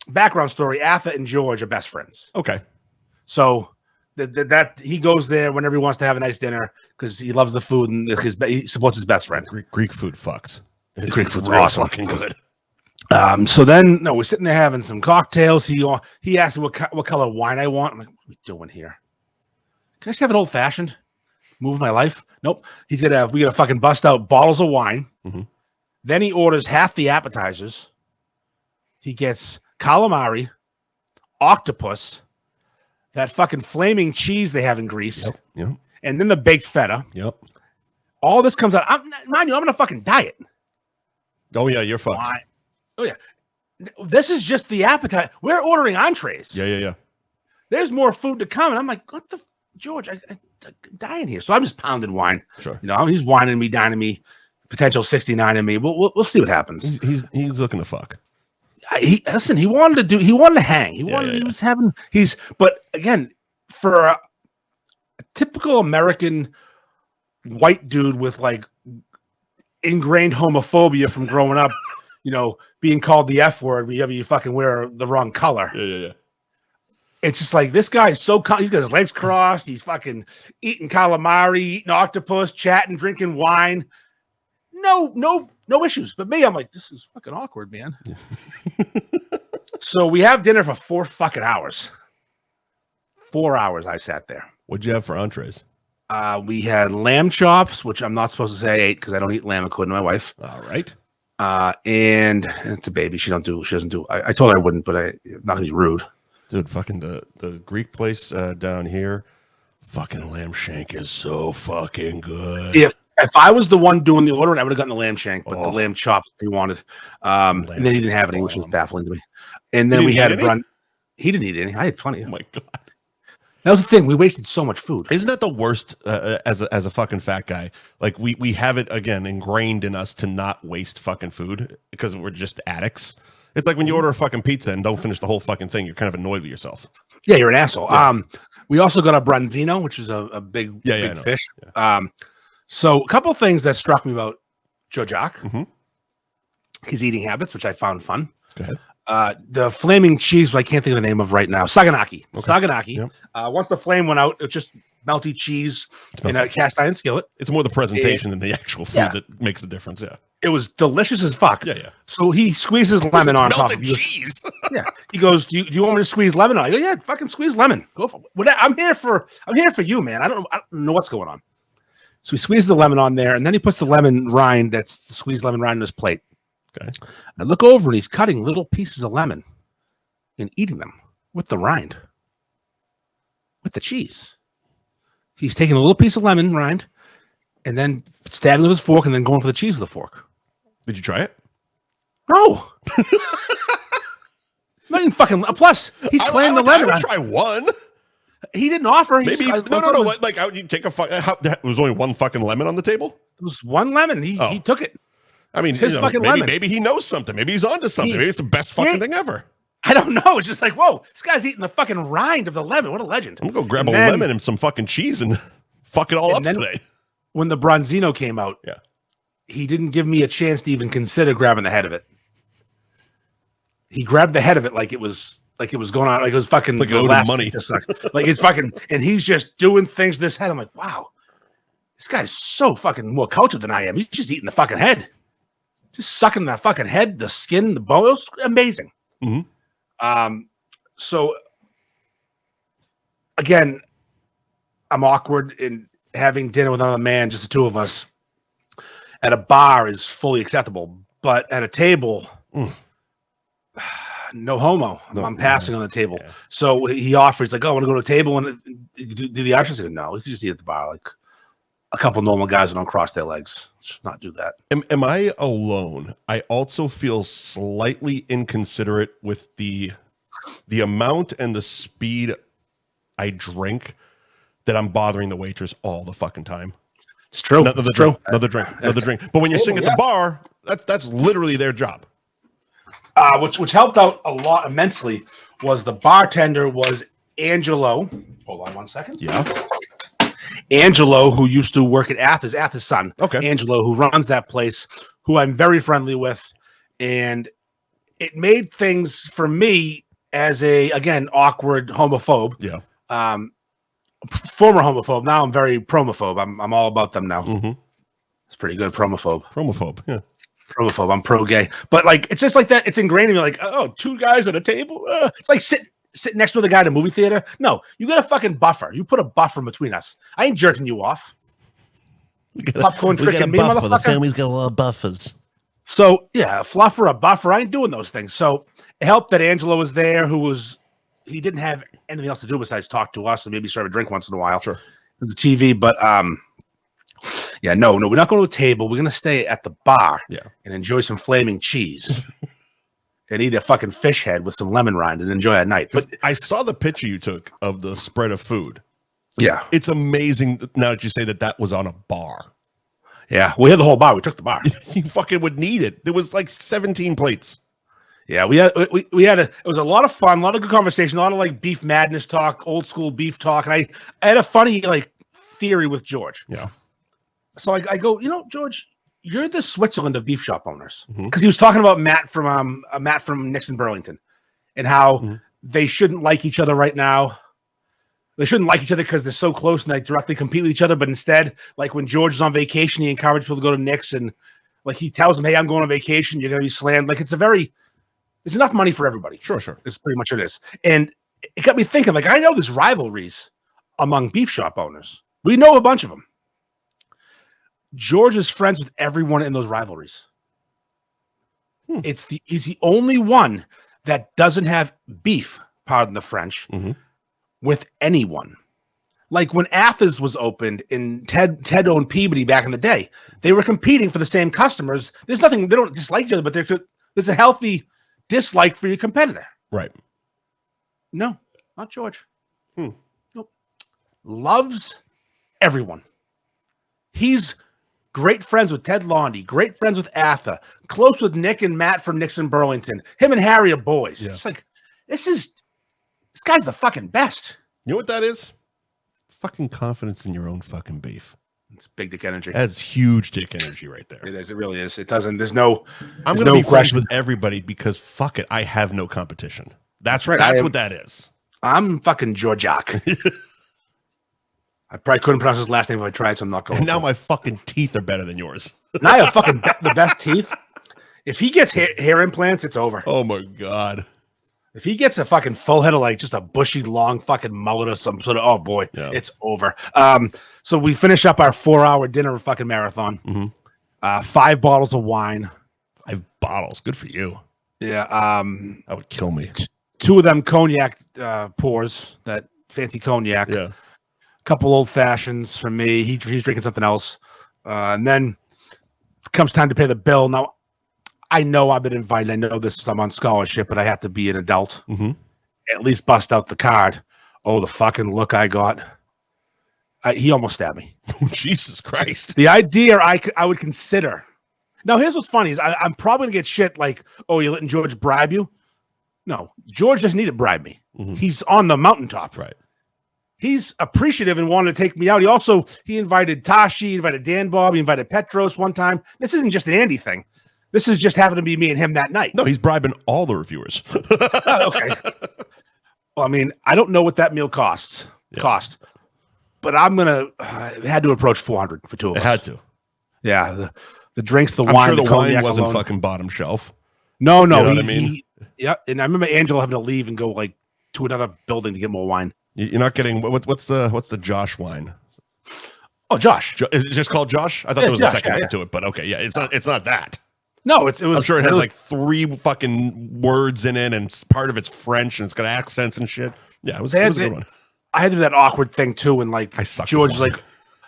Speaker 2: background story: Atha and George are best friends.
Speaker 1: Okay.
Speaker 2: So that he goes there whenever he wants to have a nice dinner because he loves the food and he supports his best friend.
Speaker 1: Greek food fucks.
Speaker 2: Greek food's awesome.
Speaker 1: Fucking good.
Speaker 2: So then, we're sitting there having some cocktails. He asked me what color wine I want. I'm like, what are we doing here? Can I just have an old fashioned? Move my life? Nope. We gotta fucking bust out bottles of wine.
Speaker 1: Mm-hmm.
Speaker 2: Then he orders half the appetizers. He gets calamari, octopus, that fucking flaming cheese they have in Greece.
Speaker 1: Yep.
Speaker 2: And then the baked feta.
Speaker 1: Yep.
Speaker 2: All this comes out. Mind you, I'm on a fucking diet.
Speaker 1: Oh yeah, you're fucked.
Speaker 2: Why? Oh yeah. This is just the appetite. We're ordering entrees.
Speaker 1: Yeah.
Speaker 2: There's more food to come. And I'm like, what the George? I'm dying here. So I'm just pounding wine.
Speaker 1: Sure.
Speaker 2: He's whining me, dining me, potential 69 in me. We'll see what happens.
Speaker 1: He's looking to fuck.
Speaker 2: Listen, he wanted to hang. But again, for a typical American white dude with like ingrained homophobia from growing up, being called the F word whenever you fucking wear the wrong color.
Speaker 1: Yeah.
Speaker 2: It's just like this guy is he's got his legs crossed. He's fucking eating calamari, eating octopus, chatting, drinking wine. No issues. But me, I'm like, this is fucking awkward, man. So we have dinner for 4 fucking hours. 4 hours I sat there.
Speaker 1: What'd you have for entrees?
Speaker 2: We had lamb chops, which I'm not supposed to say I ate because I don't eat lamb according to my wife.
Speaker 1: All right.
Speaker 2: And it's a baby. She doesn't do. I told her I wouldn't, but I'm not gonna be rude.
Speaker 1: Dude, fucking the Greek place down here, fucking lamb shank is so fucking good.
Speaker 2: If I was the one doing the ordering, I would have gotten the lamb shank, but the lamb chops he wanted. And then he didn't have any, which was baffling to me. And then we had a run. He didn't eat any. I had plenty.
Speaker 1: Oh my God.
Speaker 2: That was the thing. We wasted so much food.
Speaker 1: Isn't that the worst as a fucking fat guy? Like we have it again ingrained in us to not waste fucking food because we're just addicts. It's like when you order a fucking pizza and don't finish the whole fucking thing, you're kind of annoyed with yourself.
Speaker 2: Yeah, you're an asshole. Yeah. We also got a branzino, which is a big fish. Yeah. So a couple of things that struck me about Joe Jock. Mm-hmm. His eating habits, which I found fun.
Speaker 1: Go ahead.
Speaker 2: The flaming cheese, I can't think of the name of right now. Saganaki. Okay. Saganaki. Yep. Once the flame went out, it's just melty cheese in a cast iron skillet.
Speaker 1: It's more the presentation than the actual food that makes the difference. Yeah.
Speaker 2: It was delicious as fuck.
Speaker 1: Yeah.
Speaker 2: So he squeezes lemon on top.
Speaker 1: Cheese.
Speaker 2: Yeah. He goes, do you want me to squeeze lemon on? I go, yeah, fucking squeeze lemon. Go for it. I'm here for you, man. I don't know what's going on. So he squeezes the lemon on there, and then he puts the lemon rind, that's the squeezed lemon rind, on his plate.
Speaker 1: Okay.
Speaker 2: I look over and he's cutting little pieces of lemon and eating them with the rind, with the cheese. He's taking a little piece of lemon rind and then stabbing with his fork and then going for the cheese with the fork.
Speaker 1: Did you try it?
Speaker 2: No. Not even fucking. Plus, he's playing the lemon.
Speaker 1: I would try one.
Speaker 2: He didn't offer.
Speaker 1: Maybe no. Like, you take there was only one fucking lemon on the table.
Speaker 2: It was one lemon. He took it.
Speaker 1: I mean, fucking maybe he knows something. Maybe he's onto something. Maybe it's the best fucking thing ever.
Speaker 2: I don't know. It's just like, whoa, this guy's eating the fucking rind of the lemon. What a legend.
Speaker 1: I'm going to grab a lemon and some fucking cheese and fuck it all up today.
Speaker 2: When the Bronzino came out, he didn't give me a chance to even consider grabbing the head of it. He grabbed the head of it like it was going on, like it was fucking
Speaker 1: like owed money.
Speaker 2: Like it's fucking, and he's just doing things to this head. I'm like, wow, this guy's so fucking more cultured than I am. He's just eating the fucking head. Just sucking the fucking head, the skin, the bone. It was amazing.
Speaker 1: Mm-hmm.
Speaker 2: So again, I'm awkward in having dinner with another man, just the two of us. At a bar is fully acceptable, but at a table, no homo. No, I'm passing on the table. Yeah. So he offers, like, "Oh, I want to go to a table and do the entrees." I said, "No, we could just eat at the bar, like a couple normal guys that don't cross their legs. Let's just not do that."
Speaker 1: Am I alone? I also feel slightly inconsiderate with the amount and the speed I drink that I'm bothering the waitress all the fucking time.
Speaker 2: It's true.
Speaker 1: Another drink. But when you're sitting at the bar, that's literally their job.
Speaker 2: Which helped out a lot immensely was the bartender was Angelo. Hold on one second.
Speaker 1: Yeah.
Speaker 2: Angelo, who used to work at Ath's son.
Speaker 1: Okay.
Speaker 2: Angelo, who runs that place, who I'm very friendly with. And it made things for me as awkward homophobe.
Speaker 1: Yeah.
Speaker 2: Former homophobe. Now I'm very promophobe. I'm all about them now.
Speaker 1: Mm-hmm.
Speaker 2: It's pretty good. Promophobe.
Speaker 1: Yeah.
Speaker 2: Promophobe. I'm pro-gay. But like, it's just like that. It's ingrained in me. Like, oh, two guys at a table. It's like sitting next to the guy at a movie theater. No, you got a fucking buffer. You put a buffer between us. I ain't jerking you off. Popcorn tricking me, motherfucker.
Speaker 3: The family's got a lot of buffers.
Speaker 2: So yeah, a fluffer, a buffer. I ain't doing those things. So it helped that Angelo was there, he didn't have anything else to do besides talk to us and maybe serve a drink once in a while.
Speaker 1: Sure.
Speaker 2: The TV, but yeah, no, we're not going to a table. We're going to stay at the bar and enjoy some flaming cheese. and eat a fucking fish head with some lemon rind and enjoy a night. But
Speaker 1: I saw the picture you took of the spread of food.
Speaker 2: yeah,
Speaker 1: It's amazing now that you say that was on a bar.
Speaker 2: yeah, we had the whole bar. We took the bar.
Speaker 1: You fucking would need it. There was like 17 plates.
Speaker 2: Yeah, it was a lot of fun, a lot of good conversation, a lot of like beef madness talk, old school beef talk, and I had a funny like theory with George.
Speaker 1: Yeah.
Speaker 2: So I go, George, you're the Switzerland of beef shop owners, because he was talking about Matt from Nixon Burlington, and how they shouldn't like each other right now. They shouldn't like each other because they're so close and they directly compete with each other. But instead, like when George is on vacation, he encourages people to go to Nick's, and like he tells them, "Hey, I'm going on vacation. You're going to be slammed." Like there's enough money for everybody.
Speaker 1: Sure.
Speaker 2: It's pretty much what it is. And it got me thinking, like, I know there's rivalries among beef shop owners. We know a bunch of them. George is friends with everyone in those rivalries. He's the only one that doesn't have beef, pardon the French, with anyone. Like when Athens was opened and Ted owned Peabody back in the day, they were competing for the same customers. There's nothing, they don't dislike each other, but there's a healthy dislike for your competitor.
Speaker 1: Right.
Speaker 2: No, not George. Nope. Loves everyone. He's great friends with Ted Laundy, great friends with Atha, close with Nick and Matt from Nixon Burlington. Him and Harry are boys. Yeah. It's like, this guy's the fucking best.
Speaker 1: You know what that is? It's fucking confidence in your own fucking beef.
Speaker 2: It's big dick energy.
Speaker 1: That's huge dick energy right there.
Speaker 2: It is. It really is. It doesn't. There's no.
Speaker 1: I'm going to be friends with everybody because fuck it, I have no competition. That's right. That's what that is.
Speaker 2: I'm fucking Georgiak. I probably couldn't pronounce his last name if I tried, so I'm not going.
Speaker 1: And now my fucking teeth are better than yours.
Speaker 2: Now I have fucking the best teeth. If he gets hair implants, it's over.
Speaker 1: Oh my god.
Speaker 2: If he gets a fucking full head of like just a bushy, long fucking mullet or some sort of, oh boy, it's over. So we finish up our 4-hour dinner fucking marathon. 5 bottles of wine.
Speaker 1: 5 bottles. Good for you.
Speaker 2: Yeah.
Speaker 1: That would kill me.
Speaker 2: 2 of them cognac pours, that fancy cognac.
Speaker 1: Yeah.
Speaker 2: A couple old fashions for me. He's drinking something else. And then it comes time to pay the bill. Now, I know I've been invited. I know this. I'm on scholarship, but I have to be an adult. At least bust out the card. Oh, the fucking look I got. He almost stabbed me.
Speaker 1: Jesus Christ.
Speaker 2: The idea I would consider. Now, here's what's funny is I'm probably going to get shit like, oh, you're letting George bribe you? No, George doesn't need to bribe me. He's on the mountaintop.
Speaker 1: Right.
Speaker 2: He's appreciative and wanted to take me out. He invited Tashi, he invited Dan Bob, he invited Petros one time. This isn't just an Andy thing. This is just happened to be me and him that night.
Speaker 1: No, he's bribing all the reviewers.
Speaker 2: Okay. Well, I mean, I don't know what that meal cost, but I'm gonna. It had to approach 400 for 2 of us.
Speaker 1: It had to.
Speaker 2: Yeah, the drinks, the
Speaker 1: I'm
Speaker 2: wine.
Speaker 1: Sure the wine wasn't
Speaker 2: alone.
Speaker 1: Fucking bottom shelf.
Speaker 2: No,
Speaker 1: you know what I mean.
Speaker 2: Yeah, and I remember Angela having to leave and go like to another building to get more wine.
Speaker 1: You're not getting what's the Josh wine?
Speaker 2: Oh, Josh.
Speaker 1: Is it just called Josh? I thought there was a second to it, but okay, yeah, it's not that.
Speaker 2: No, it was.
Speaker 1: I'm sure it has like 3 fucking words in it, and part of it's French, and it's got accents and shit. Yeah, it was a good one.
Speaker 2: I had to do that awkward thing too, and like George's like,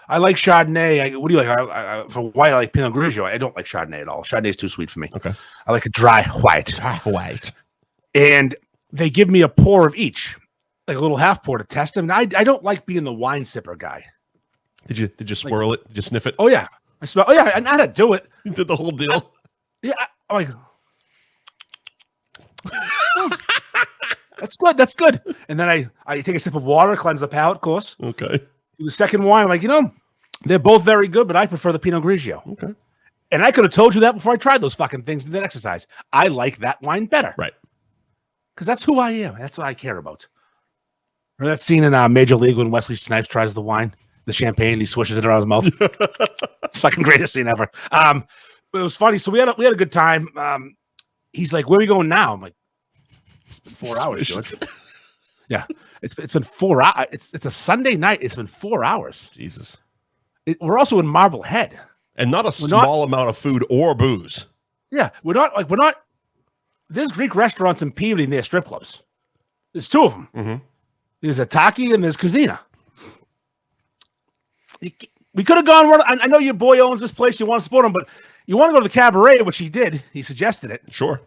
Speaker 2: I like Chardonnay. What do you like? For white, I like Pinot Grigio. I don't like Chardonnay at all. Chardonnay is too sweet for me.
Speaker 1: Okay,
Speaker 2: I like a dry white.
Speaker 1: Dry white.
Speaker 2: And they give me a pour of each, like a little half pour to test them. And I don't like being the wine sipper guy.
Speaker 1: Did you swirl it? Did you sniff it?
Speaker 2: Oh yeah, I smell. Oh yeah, I know how to do it.
Speaker 1: You did the whole deal.
Speaker 2: Yeah, I'm like, oh, that's good. That's good. And then I take a sip of water, cleanse the palate, of course.
Speaker 1: Okay.
Speaker 2: The second wine, I'm like, they're both very good, but I prefer the Pinot Grigio.
Speaker 1: Okay.
Speaker 2: And I could have told you that before I tried those fucking things and did exercise. I like that wine better.
Speaker 1: Right.
Speaker 2: Because that's who I am. That's what I care about. Remember that scene in Major League when Wesley Snipes tries the wine, the champagne, he swishes it around his mouth? It's fucking greatest scene ever. It was funny. So we had a good time. He's like, "Where are we going now?" I'm like, "It's been 4 hours, George." Yeah, it's been 4 hours. It's a Sunday night. It's been 4 hours.
Speaker 1: Jesus.
Speaker 2: We're also in Marblehead,
Speaker 1: and not a small amount of food or booze.
Speaker 2: Yeah, we're not. There's Greek restaurants in Peabody near strip clubs. There's 2 of them. There's a Taki and there's Kazina. We could have gone one. I know your boy owns this place. You want to support him, but you want to go to the Cabaret, which he did. He suggested it.
Speaker 1: Sure.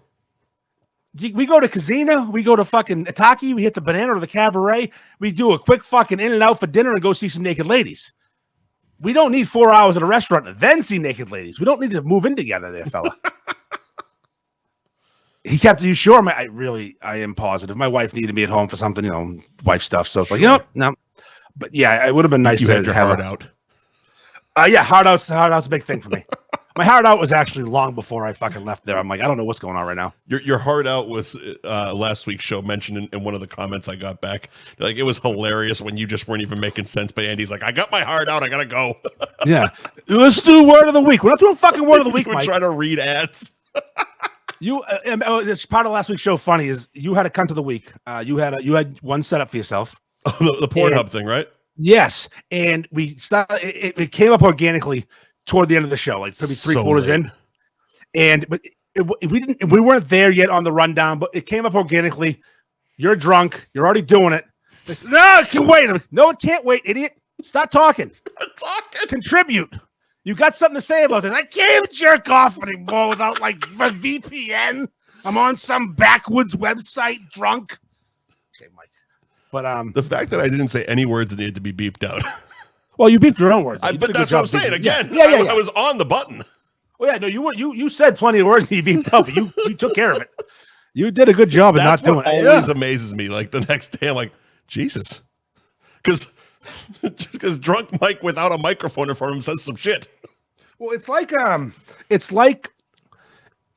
Speaker 2: We go to Casino, we go to fucking Itaki, we hit the Banana or the Cabaret, we do a quick fucking in and out for dinner and go see some naked ladies. We don't need 4 hours at a restaurant and then see naked ladies. We don't need to move in together there, fella. He kept, "Are you sure?" I am positive. My wife needed me at home for something, wife stuff. So it's like, no. But yeah, it would have been nice
Speaker 1: to
Speaker 2: have
Speaker 1: your heart out.
Speaker 2: Yeah, hard out's a big thing for me. My heart out was actually long before I fucking left there. I'm like, I don't know what's going on right now.
Speaker 1: Your heart out was last week's show mentioned in one of the comments I got back. Like, it was hilarious when you just weren't even making sense. But Andy's like, I got my heart out. I gotta go.
Speaker 2: Yeah, let's do word of the week. We're not doing fucking word of the week.
Speaker 1: We're trying to read ads.
Speaker 2: It's part of last week's show. Funny is you had a cunt of the week. You had one set up for yourself.
Speaker 1: Oh, the Pornhub thing, right?
Speaker 2: Yes, and we started. It came up organically toward the end of the show, like maybe three quarters in, we weren't there yet on the rundown, but it came up organically. You're drunk. You're already doing it. No, it can wait. No, it can't wait, idiot. Stop talking. Contribute. You got something to say about this? I can't jerk off anymore without like a VPN. I'm on some backwoods website, drunk. Okay, Mike. But
Speaker 1: the fact that I didn't say any words that needed to be beeped out.
Speaker 2: Well, you beeped your own words.
Speaker 1: But that's what I'm saying. Again,
Speaker 2: yeah.
Speaker 1: I was on the button.
Speaker 2: Well, yeah, no, you said plenty of words and you beeped out, but you took care of it. You did a good job of not doing it.
Speaker 1: That always amazes me. Like the next day, I'm like, Jesus. Because drunk Mike without a microphone in front of him says some shit.
Speaker 2: Well, it's like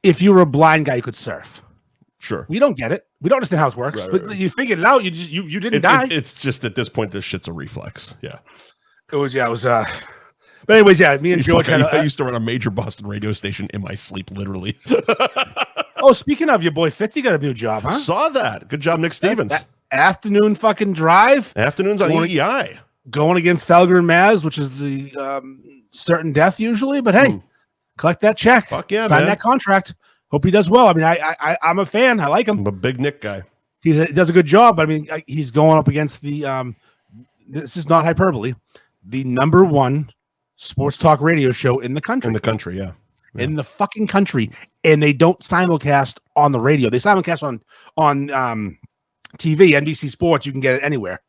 Speaker 2: if you were a blind guy who could surf.
Speaker 1: Sure.
Speaker 2: We don't get it. We don't understand how it works. Right, but you figured it out. You didn't die.
Speaker 1: It's just at this point, this shit's a reflex. Yeah.
Speaker 2: It was. But anyways, yeah, me and George
Speaker 1: I used to run a major Boston radio station in my sleep, literally.
Speaker 2: Oh, speaking of your boy Fitzy got a new job, huh?
Speaker 1: Saw that. Good job, Nick Stevens.
Speaker 2: Afternoon fucking drive.
Speaker 1: Afternoons on EEI.
Speaker 2: Going against Felger and Maz, which is the certain death usually. But hey, collect that check.
Speaker 1: Fuck yeah,
Speaker 2: sign
Speaker 1: man.
Speaker 2: that contract. Hope he does well. I mean, I'm a fan. I like him.
Speaker 1: I'm a big Nick guy.
Speaker 2: He does a good job. But I mean, he's going up against the this is not hyperbole, the number one sports talk radio show in the country.
Speaker 1: In the country, yeah.
Speaker 2: In the fucking country. And they don't simulcast on the radio. They simulcast on TV, NBC Sports. You can get it anywhere.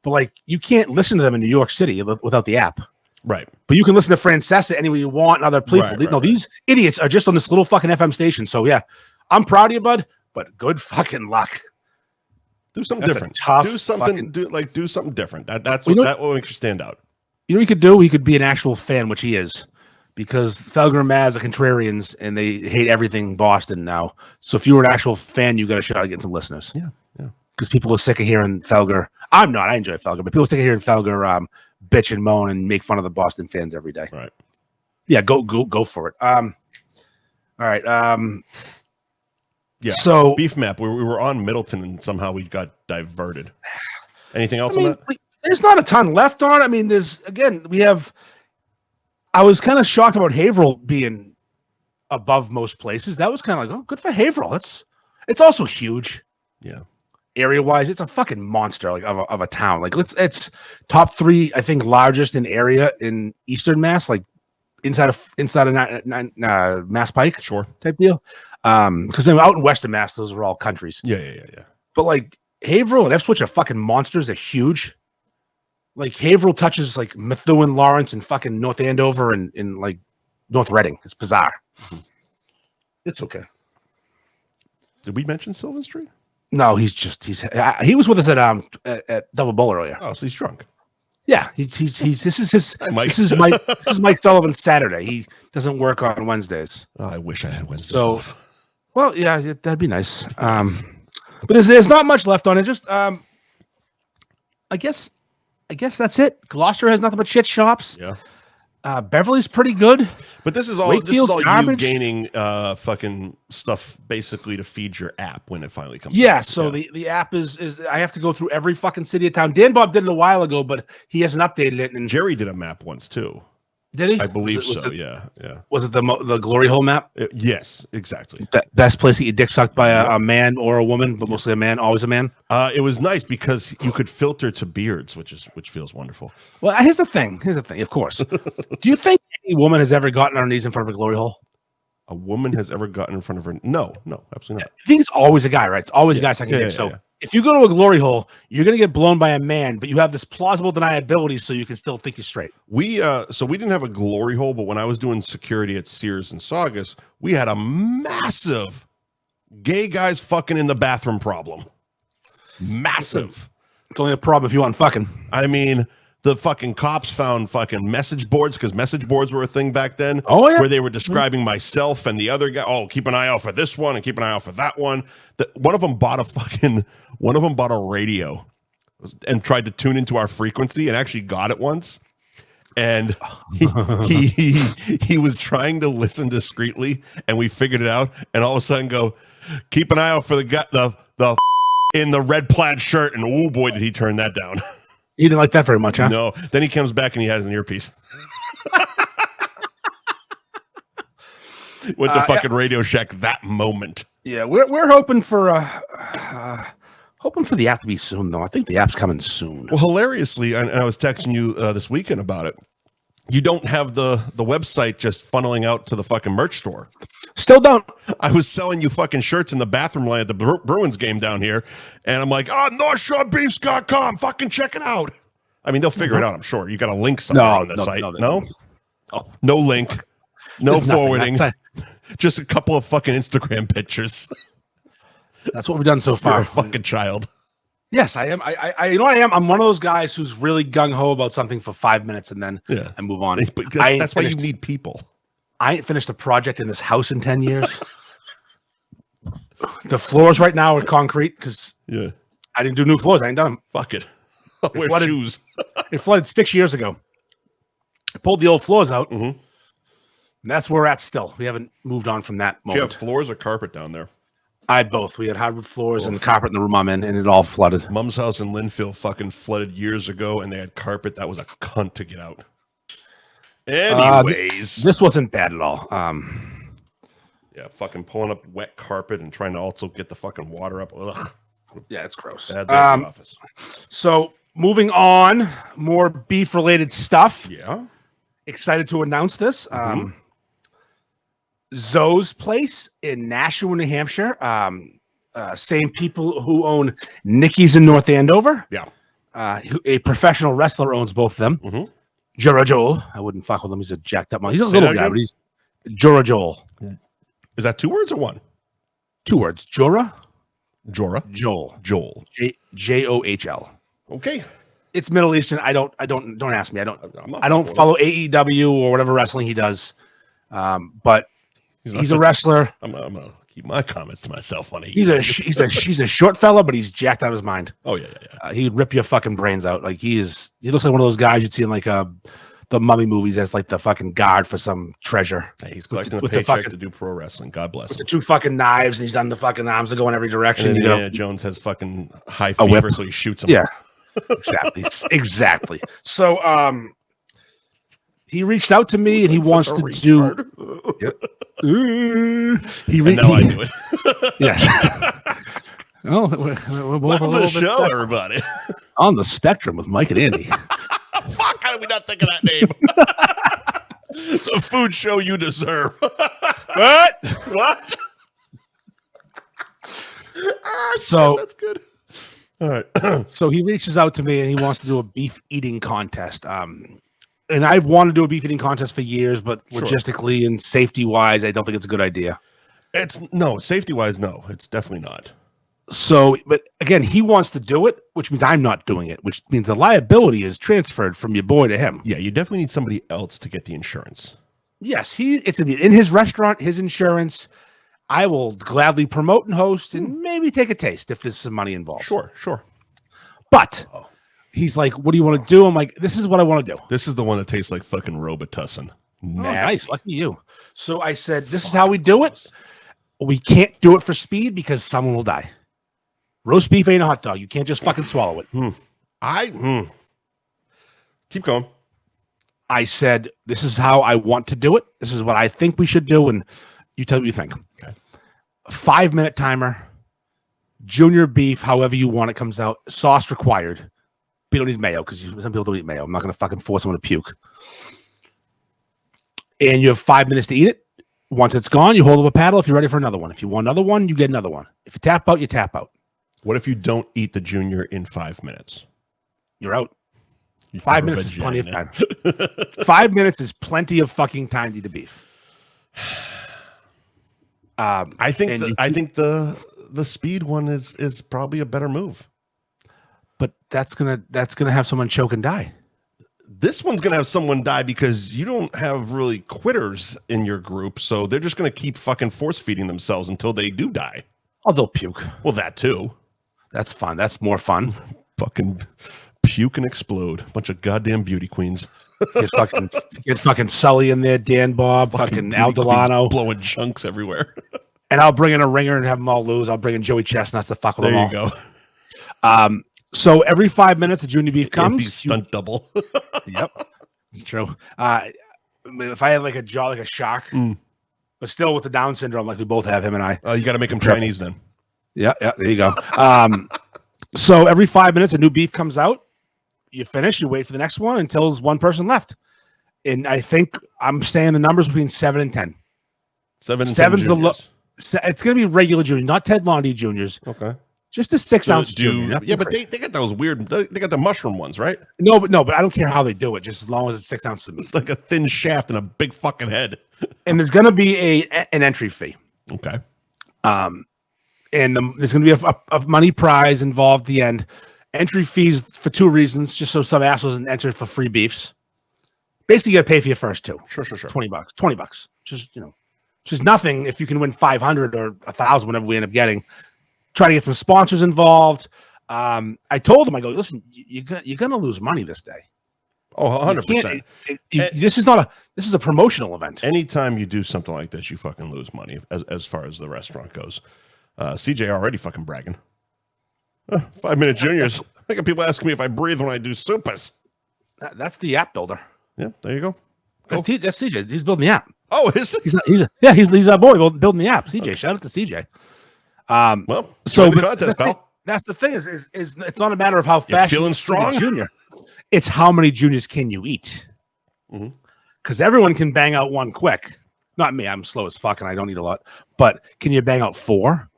Speaker 2: But like, you can't listen to them in New York City without the app.
Speaker 1: Right.
Speaker 2: But you can listen to Francesa anywhere you want and other people. Right. These idiots are just on this little fucking FM station. So yeah, I'm proud of you, bud, but good fucking luck.
Speaker 1: Do something different. Do something do something different. That will make you stand out.
Speaker 2: You know what he could do? He could be an actual fan, which he is. Because Felger and Maz are contrarians and they hate everything Boston now. So if you were an actual fan, you got a shot at getting some listeners.
Speaker 1: Yeah.
Speaker 2: Because people are sick of hearing Felger. I'm not. I enjoy Felger, but people are sick of hearing Felger bitch and moan and make fun of the Boston fans every day.
Speaker 1: Right.
Speaker 2: Yeah, go for it. All right.
Speaker 1: Yeah.
Speaker 2: So
Speaker 1: beef map. We were on Middleton and somehow we got diverted. Anything else on that?
Speaker 2: There's not a ton left on. I mean, I was kind of shocked about Haverhill being above most places. That was kind of like, oh, good for Haverhill. It's also huge.
Speaker 1: Yeah.
Speaker 2: Area wise, it's a fucking monster like of a town. Like it's top 3, I think, largest in area in Eastern Mass, like inside of Mass Pike,
Speaker 1: sure,
Speaker 2: type deal. Because then out in Western Mass, those are all countries.
Speaker 1: Yeah.
Speaker 2: But like Haverhill and Ipswich are fucking monsters. They're huge. Like Haverhill touches like Methuen, Lawrence, and fucking North Andover and like North Reading. It's bizarre. Mm-hmm. It's okay.
Speaker 1: Did we mention Sylvan Street?
Speaker 2: No, he was with us at Double Bull earlier.
Speaker 1: Oh, so he's drunk.
Speaker 2: Yeah, this is Mike Sullivan's Saturday. He doesn't work on Wednesdays.
Speaker 1: Oh, I wish I had Wednesdays off.
Speaker 2: Well, yeah, that'd be nice. But there's not much left on it. Just I guess that's it. Gloucester has nothing but shit shops.
Speaker 1: Yeah.
Speaker 2: Beverly's pretty good.
Speaker 1: But this is all you gaining fucking stuff basically to feed your app when it finally comes out. So the app is I have to go through every fucking city of town. Dan Bob did it a while ago, but he hasn't updated it. And Jerry did a map once too.
Speaker 2: Did he?
Speaker 1: I believe so. Yeah.
Speaker 2: Was it the Glory Hole map?
Speaker 1: Yes, exactly.
Speaker 2: Best place to get your dick sucked by a man or a woman, but mostly a man. Always a man.
Speaker 1: It was nice because you could filter to beards, which feels wonderful.
Speaker 2: Well, here's the thing. Of course. Do you think any woman has ever gotten on her knees in front of a glory hole?
Speaker 1: a woman has ever gotten in front of her. No, absolutely not.
Speaker 2: I think it's always a guy, right? It's always a guy sucking dick. So if you go to a glory hole, you're going to get blown by a man, but you have this plausible deniability so you can still think you're straight.
Speaker 1: We didn't have a glory hole, but when I was doing security at Sears and Saugus, we had a massive gay guys fucking in the bathroom problem. Massive.
Speaker 2: It's only a problem if you want fucking.
Speaker 1: I mean, the fucking cops found fucking message boards, because message boards were a thing back then.
Speaker 2: Oh, yeah.
Speaker 1: Where they were describing myself and the other guy. Oh, keep an eye out for this one and keep an eye out for that one. One of them bought a radio and tried to tune into our frequency and actually got it once. And he was trying to listen discreetly, and we figured it out. And all of a sudden, go, keep an eye out for the in the red plaid shirt. And oh boy, did he turn that down.
Speaker 2: You didn't like that very much, huh?
Speaker 1: No. Then he comes back and he has an earpiece. Went to fucking Radio Shack that moment.
Speaker 2: Yeah, we're hoping for the app to be soon, though. I think the app's coming soon.
Speaker 1: Well, hilariously, and I was texting you this weekend about it. You don't have the website just funneling out to the fucking merch store.
Speaker 2: Still don't.
Speaker 1: I was selling you fucking shirts in the bathroom line at the Bruins game down here, and I'm like, NorthshoreBeefs.com. Fucking check it out. I mean, they'll figure it out, I'm sure. You got a link somewhere on the site. No?
Speaker 2: Oh.
Speaker 1: No link. No
Speaker 2: There's
Speaker 1: forwarding. Just a couple of fucking Instagram pictures.
Speaker 2: That's what we've done so far.
Speaker 1: You're a fucking child.
Speaker 2: Yes, I am. I you know what I am? I'm one of those guys who's really gung-ho about something for 5 minutes and then I move on.
Speaker 1: That's why you need people.
Speaker 2: I ain't finished a project in this house in 10 years. The floors right now are concrete because I didn't do new floors. I ain't done them.
Speaker 1: Fuck it. I'll wear shoes.
Speaker 2: It flooded 6 years ago. I pulled the old floors out.
Speaker 1: Mm-hmm.
Speaker 2: And that's where we're at still. We haven't moved on from that moment.
Speaker 1: Do you have floors or carpet down there?
Speaker 2: I had both. We had hardwood floors and carpet in the room I'm in, and it all flooded.
Speaker 1: Mom's house in Linfield fucking flooded years ago, and they had carpet. That was a cunt to get out. Anyways.
Speaker 2: This wasn't bad at all.
Speaker 1: Yeah, fucking pulling up wet carpet and trying to also get the fucking water up. Ugh.
Speaker 2: Yeah, it's gross.
Speaker 1: Bad day at the office.
Speaker 2: So, moving on, more beef-related stuff.
Speaker 1: Yeah.
Speaker 2: Excited to announce this. Zoe's Place in Nashua, New Hampshire. Same people who own Nicky's in North Andover.
Speaker 1: Yeah.
Speaker 2: A professional wrestler owns both of them.
Speaker 1: Mm-hmm.
Speaker 2: Jura Joel. I wouldn't fuck with him. He's a jacked up man. He's a little guy, but he's Jura Joel.
Speaker 1: Is that 2 words or 1?
Speaker 2: 2 words. Jura.
Speaker 1: Jorah. Joel.
Speaker 2: Johl.
Speaker 1: Okay.
Speaker 2: It's Middle Eastern. Don't ask me. I don't follow AEW or whatever wrestling he does. But he's a wrestler.
Speaker 1: I'm gonna keep my comments to myself on it.
Speaker 2: He's a short fella, but he's jacked out of his mind.
Speaker 1: Oh yeah.
Speaker 2: He'd rip your fucking brains out. Like he looks like one of those guys you'd see in like the Mummy movies as like the fucking guard for some treasure.
Speaker 1: Hey, he's collecting a paycheck to do pro wrestling. God bless him.
Speaker 2: With the 2 fucking knives, and he's done the fucking arms that go in every direction.
Speaker 1: And Indiana Jones has fucking high fever, so he shoots him.
Speaker 2: Yeah, exactly. So he reached out to me, and he wants to do.
Speaker 1: And now I do it.
Speaker 2: Yes. Well, we're both
Speaker 1: welcome to the show, everybody.
Speaker 2: On the spectrum with Mike and Andy.
Speaker 1: Fuck, how did we not think of that name? The food show you deserve.
Speaker 2: What? So
Speaker 1: that's good. All right.
Speaker 2: So he reaches out to me and he wants to do a beef eating contest. And I've wanted to do a beef eating contest for years, but logistically and safety wise, I don't think it's a good idea.
Speaker 1: Safety wise, no, it's definitely not.
Speaker 2: So, but again, he wants to do it, which means I'm not doing it, which means the liability is transferred from your boy to him.
Speaker 1: Yeah, you definitely need somebody else to get the insurance.
Speaker 2: Yes, it's in his restaurant, his insurance. I will gladly promote and host and maybe take a taste if there's some money involved.
Speaker 1: Sure.
Speaker 2: But he's like, what do you want to do? I'm like, this is what I want to do.
Speaker 1: This is the one that tastes like fucking Robitussin.
Speaker 2: Nice. Lucky you. So I said, this is how we do it. We can't do it for speed because someone will die. Roast beef ain't a hot dog. You can't just fucking swallow it.
Speaker 1: Keep going.
Speaker 2: I said, this is how I want to do it. This is what I think we should do. And you tell me what you think.
Speaker 1: Okay.
Speaker 2: 5-minute timer. Junior beef, however you want it, comes out. Sauce required. But you don't need mayo because some people don't eat mayo. I'm not going to fucking force someone to puke. And you have 5 minutes to eat it. Once it's gone, you hold up a paddle if you're ready for another one. If you want another one, you get another one. If you tap out, you tap out.
Speaker 1: What if you don't eat the junior in 5 minutes?
Speaker 2: You're out.
Speaker 1: You
Speaker 2: 5 minutes is plenty of time. 5 minutes is plenty of fucking time to eat the beef.
Speaker 1: I think the speed one is probably a better move.
Speaker 2: But that's gonna have someone choke and die.
Speaker 1: This one's gonna have someone die because you don't have really quitters in your group, so they're just gonna keep fucking force feeding themselves until they do die.
Speaker 2: Oh, they'll puke.
Speaker 1: Well, that too.
Speaker 2: That's fun. That's more fun.
Speaker 1: Fucking puke and explode. Bunch of goddamn beauty queens.
Speaker 2: Get fucking Sully in there, Dan Bob, fucking Al Delano,
Speaker 1: blowing chunks everywhere.
Speaker 2: And I'll bring in a ringer and have them all lose. I'll bring in Joey Chestnuts to fuck with them all.
Speaker 1: There you go.
Speaker 2: So every 5 minutes, a junior beef comes.
Speaker 1: Stunt double.
Speaker 2: Yep, it's true. If I had like a jaw like a shark, but still with the Down syndrome, like we both have, him and I.
Speaker 1: Oh, you got to make him Chinese then.
Speaker 2: Yeah, there you go. So every 5 minutes, a new beef comes out. You finish. You wait for the next one until there's one person left. And I think I'm saying the numbers between 7 and 10.
Speaker 1: 7 and
Speaker 2: 7's
Speaker 1: 10
Speaker 2: the
Speaker 1: juniors.
Speaker 2: It's going to be regular junior, not Ted Lundy juniors.
Speaker 1: Okay.
Speaker 2: Just a 6-ounce junior.
Speaker 1: Yeah, but they got those weird. They got the mushroom ones, right?
Speaker 2: No, but I don't care how they do it. Just as long as it's 6 ounces of meat.
Speaker 1: It's like a thin shaft and a big fucking head.
Speaker 2: And there's going to be an entry fee.
Speaker 1: Okay.
Speaker 2: And there's going to be a money prize involved at the end. Entry fees for 2 reasons, just so some assholes can enter for free beefs. Basically, you got to pay for your first 2.
Speaker 1: Sure.
Speaker 2: $20. Just nothing if you can win 500 or 1,000, whatever we end up getting. Try to get some sponsors involved. I told him, I go, listen, you're going to lose money this day.
Speaker 1: Oh, 100%.
Speaker 2: This is a promotional event.
Speaker 1: Anytime you do something like this, you fucking lose money as far as the restaurant goes. CJ already fucking bragging. 5 minute juniors. I got people asking me if I breathe when I do supers.
Speaker 2: That's the app builder.
Speaker 1: Yeah, there you go.
Speaker 2: That's CJ. He's building the app.
Speaker 1: Oh, is it?
Speaker 2: He's that boy building the app. CJ, shout out to CJ.
Speaker 1: Well, so the contest, pal.
Speaker 2: That's the thing is it's not a matter of how fast
Speaker 1: you're feeling strong,
Speaker 2: junior. It's how many juniors can you eat? Because everyone can bang out one quick. Not me. I'm slow as fuck and I don't eat a lot. But can you bang out 4?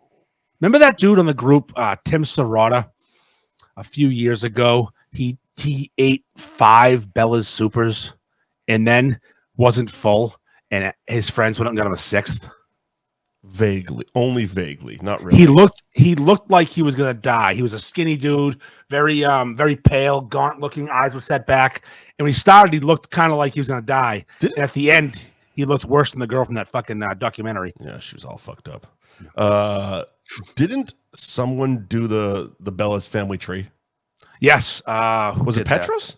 Speaker 2: Remember that dude on the group, Tim Serrata, a few years ago? He ate 5 Bella's Supers and then wasn't full, and his friends went up and got him a 6th.
Speaker 1: Vaguely, only vaguely, not really.
Speaker 2: He looked like he was gonna die. He was a skinny dude, very pale, gaunt looking, eyes were set back. And when he started, he looked kind of like he was gonna die. And at the end, he looked worse than the girl from that fucking documentary.
Speaker 1: Yeah, she was all fucked up. Didn't someone do the Bella's family tree?
Speaker 2: Yes.
Speaker 1: Was it Petros?
Speaker 2: That?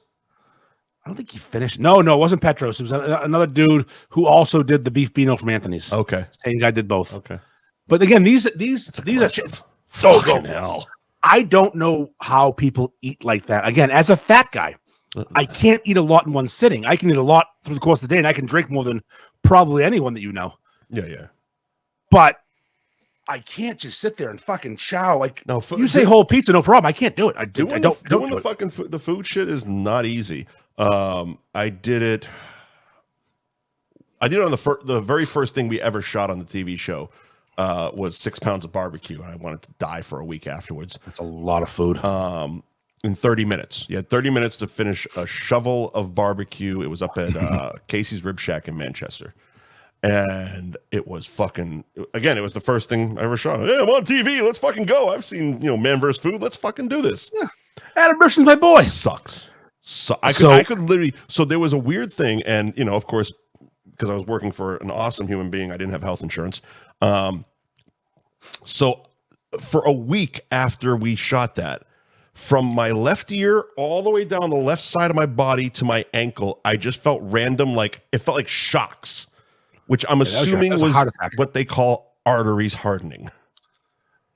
Speaker 2: I don't think he finished. No, it wasn't Petros. It was another dude who also did the beef Beano from Anthony's.
Speaker 1: Okay.
Speaker 2: Same guy did both.
Speaker 1: Okay.
Speaker 2: But again, these are
Speaker 1: fucking hell.
Speaker 2: I don't know how people eat like that. Again, as a fat guy, I can't eat a lot in one sitting. I can eat a lot through the course of the day, and I can drink more than probably anyone that you know.
Speaker 1: Yeah.
Speaker 2: But I can't just sit there and fucking chow. Like,
Speaker 1: no,
Speaker 2: you say whole pizza, no problem. I can't do it. I
Speaker 1: don't
Speaker 2: do
Speaker 1: the
Speaker 2: it.
Speaker 1: fucking the food shit is not easy. I did it on the very first thing we ever shot on the TV show. Was 6 pounds of barbecue, and I wanted to die for a week afterwards.
Speaker 2: That's a lot of food.
Speaker 1: In 30 minutes. You had 30 minutes to finish a shovel of barbecue. It was up at Casey's Rib Shack in Manchester. And it was it was the first thing I ever shot. Hey, I'm on TV. Let's fucking go. I've seen, Man vs. Food. Let's fucking do this.
Speaker 2: Yeah. Adam Brisson's my boy.
Speaker 1: Sucks. So I could literally, so there was a weird thing. And, of course, because I was working for an awesome human being, I didn't have health insurance. So for a week after we shot that, from my left ear all the way down the left side of my body to my ankle, I just felt random, it felt like shocks, which I'm assuming was what they call arteries hardening.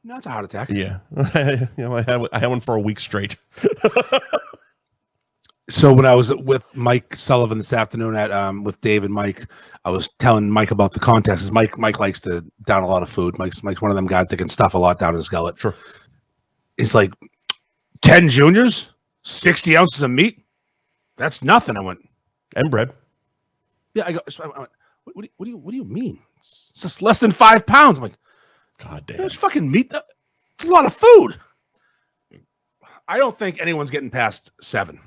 Speaker 2: No, it's a heart attack.
Speaker 1: Yeah. I had one for a week straight.
Speaker 2: So when I was with Mike Sullivan this afternoon with Dave and Mike, I was telling Mike about the contest. Mike likes to down a lot of food. Mike's one of them guys that can stuff a lot down his gullet.
Speaker 1: Sure.
Speaker 2: It's like 10 juniors, 60 ounces of meat. That's nothing. I went,
Speaker 1: and bread.
Speaker 2: Yeah, I went, what do you mean? It's just less than 5 pounds. I'm like,
Speaker 1: God damn.
Speaker 2: there's fucking meat. It's a lot of food. I don't think anyone's getting past 7.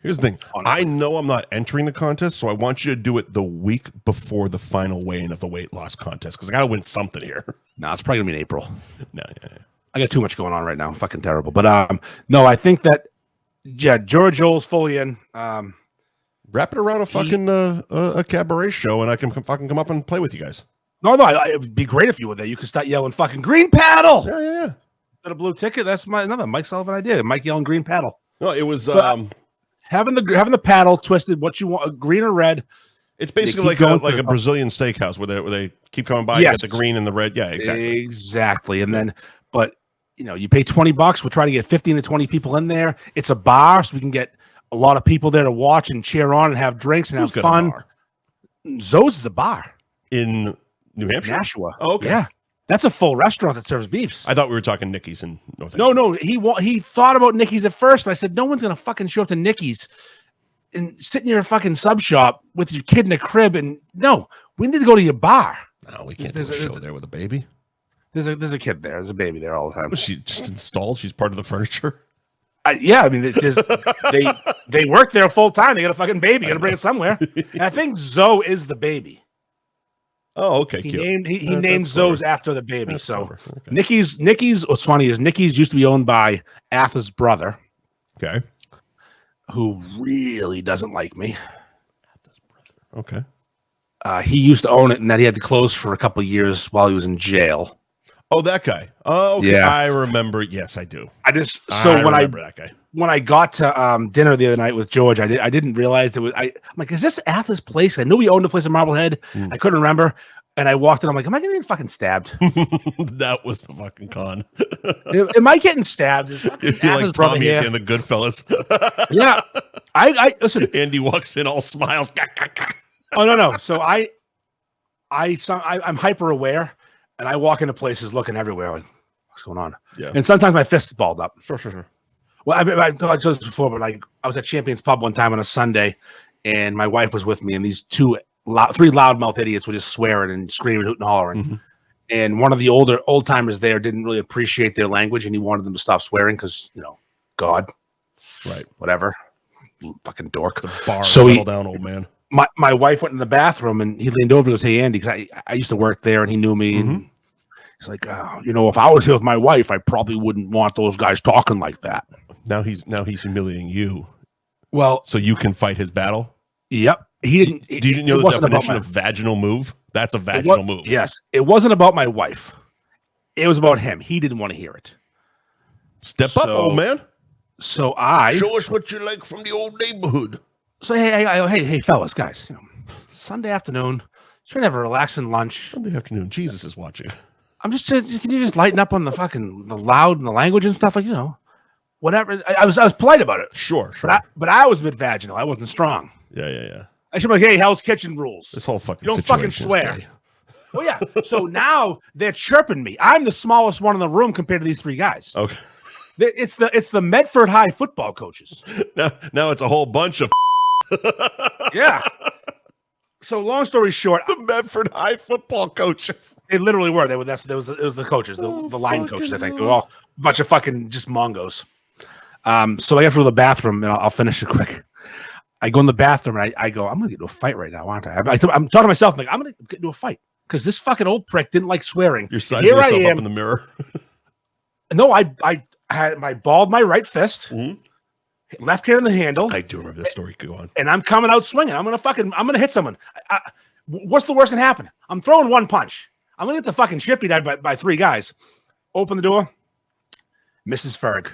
Speaker 1: Here's the thing. I know I'm not entering the contest, so I want you to do it the week before the final weigh-in of the weight loss contest, because I got to win something here.
Speaker 2: No, it's probably going to be in April.
Speaker 1: No, yeah.
Speaker 2: I got too much going on right now. Fucking terrible. But no, I think that, yeah, George Joel's fully in.
Speaker 1: Wrap it around a fucking a cabaret show, and I can fucking come up and play with you guys.
Speaker 2: No, it would be great if you were there. You could start yelling fucking green paddle.
Speaker 1: Yeah.
Speaker 2: Instead of blue ticket, that's another Mike Sullivan idea. Mike yelling green paddle.
Speaker 1: No, it was
Speaker 2: having the paddle twisted, what you want, green or red.
Speaker 1: It's basically like a Brazilian steakhouse where they keep coming by. Yes. You get the green and the red. Yeah,
Speaker 2: exactly. And then, but you pay $20. We'll try to get 15 to 20 people in there. It's a bar, so we can get a lot of people there to watch and cheer on and have drinks and have fun. Zoe's is a bar
Speaker 1: in New Hampshire,
Speaker 2: Nashua.
Speaker 1: Oh, okay.
Speaker 2: Yeah, that's a full restaurant that serves beefs.
Speaker 1: I thought we were talking Nicky's in North.
Speaker 2: No. He thought about Nicky's at first, but I said no one's gonna fucking show up to Nicky's and sit in your fucking sub shop with your kid in a crib. And no, we need to go to your bar.
Speaker 1: No, we can't do a show there with a baby.
Speaker 2: There's a kid there. There's a baby there all the time.
Speaker 1: Was she just installed? She's part of the furniture.
Speaker 2: Yeah, I mean, they work there full time. They got a fucking baby. Got to bring it somewhere. And I think Zoe is the baby.
Speaker 1: Oh, okay.
Speaker 2: He
Speaker 1: cute.
Speaker 2: named Zoe's after the baby.
Speaker 1: That's
Speaker 2: so
Speaker 1: okay.
Speaker 2: Nicky's. What's funny is Nicky's used to be owned by Atha's brother.
Speaker 1: Okay.
Speaker 2: Who really doesn't like me.
Speaker 1: Okay.
Speaker 2: He used to own it, and then he had to close for a couple of years while he was in jail.
Speaker 1: Oh, that guy. Oh, okay.
Speaker 2: Yeah.
Speaker 1: I remember. Yes, I do.
Speaker 2: Remember
Speaker 1: that guy.
Speaker 2: When I got to dinner the other night with George, I didn't realize it was. I'm like, is this Atha's place? I knew he owned a place in Marblehead. I couldn't remember, and I walked in. I'm like, am I getting fucking stabbed?
Speaker 1: That was the fucking con.
Speaker 2: Am I getting stabbed? You're
Speaker 1: like Tommy at the end of Goodfellas.
Speaker 2: Yeah. I listen.
Speaker 1: Andy walks in all smiles.
Speaker 2: Oh no. So I'm hyper aware. And I walk into places looking everywhere, like, what's going on?
Speaker 1: Yeah.
Speaker 2: And sometimes my fist is balled up.
Speaker 1: Sure.
Speaker 2: Well, I told you this before, but I was at Champion's Pub one time on a Sunday, and my wife was with me, and these three loudmouth idiots were just swearing and screaming, hooting, and hollering. Mm-hmm. And one of the old timers there didn't really appreciate their language, and he wanted them to stop swearing because, God.
Speaker 1: Right.
Speaker 2: Whatever. Fucking dork.
Speaker 1: It's a bar. So settle down, old man.
Speaker 2: My wife went in the bathroom and he leaned over and goes, "Hey, Andy," because I used to work there and he knew me. Mm-hmm. And he's like, if I was here with my wife, I probably wouldn't want those guys talking like that.
Speaker 1: Now he's humiliating you.
Speaker 2: Well,
Speaker 1: so you can fight his battle.
Speaker 2: Yep. He didn't.
Speaker 1: Do you know the definition of vaginal move? That's a vaginal move.
Speaker 2: Yes. It wasn't about my wife. It was about him. He didn't want to hear it.
Speaker 1: Step up, old man.
Speaker 2: So
Speaker 1: show us what you like from the old neighborhood.
Speaker 2: So hey, fellas, guys, Sunday afternoon, trying to have a relaxing lunch.
Speaker 1: Sunday afternoon, Jesus is watching.
Speaker 2: I'm just, can you just lighten up on the loud and the language and stuff, like, whatever. I was polite about it.
Speaker 1: Sure.
Speaker 2: But I was mid-vaginal. I wasn't strong.
Speaker 1: Yeah.
Speaker 2: I should be like, hey, Hell's Kitchen rules.
Speaker 1: This whole fucking
Speaker 2: you don't fucking swear. Oh yeah. So now they're chirping me. I'm the smallest one in the room compared to these three guys.
Speaker 1: Okay.
Speaker 2: It's the Medford High football coaches.
Speaker 1: Now it's a whole bunch of.
Speaker 2: Yeah. So long story short,
Speaker 1: the Medford High football coaches.
Speaker 2: They literally were. It was the coaches, the line coaches. I think they were all a bunch of fucking just mongos. So I got to go to the bathroom, and I'll finish it quick. I go in the bathroom, and I go, I'm gonna get into a fight right now, aren't I? I'm talking to myself, I'm like, I'm gonna get into a fight because this fucking old prick didn't like swearing.
Speaker 1: You're sizing yourself up in the mirror.
Speaker 2: No, I had my right fist. Mm-hmm. Left hand in the handle.
Speaker 1: I do remember this story. Go on.
Speaker 2: And I'm coming out swinging. I'm gonna hit someone. What's the worst that can happen? I'm throwing one punch. I'm gonna get the fucking shit beat out by three guys. Open the door. Mrs. Ferg.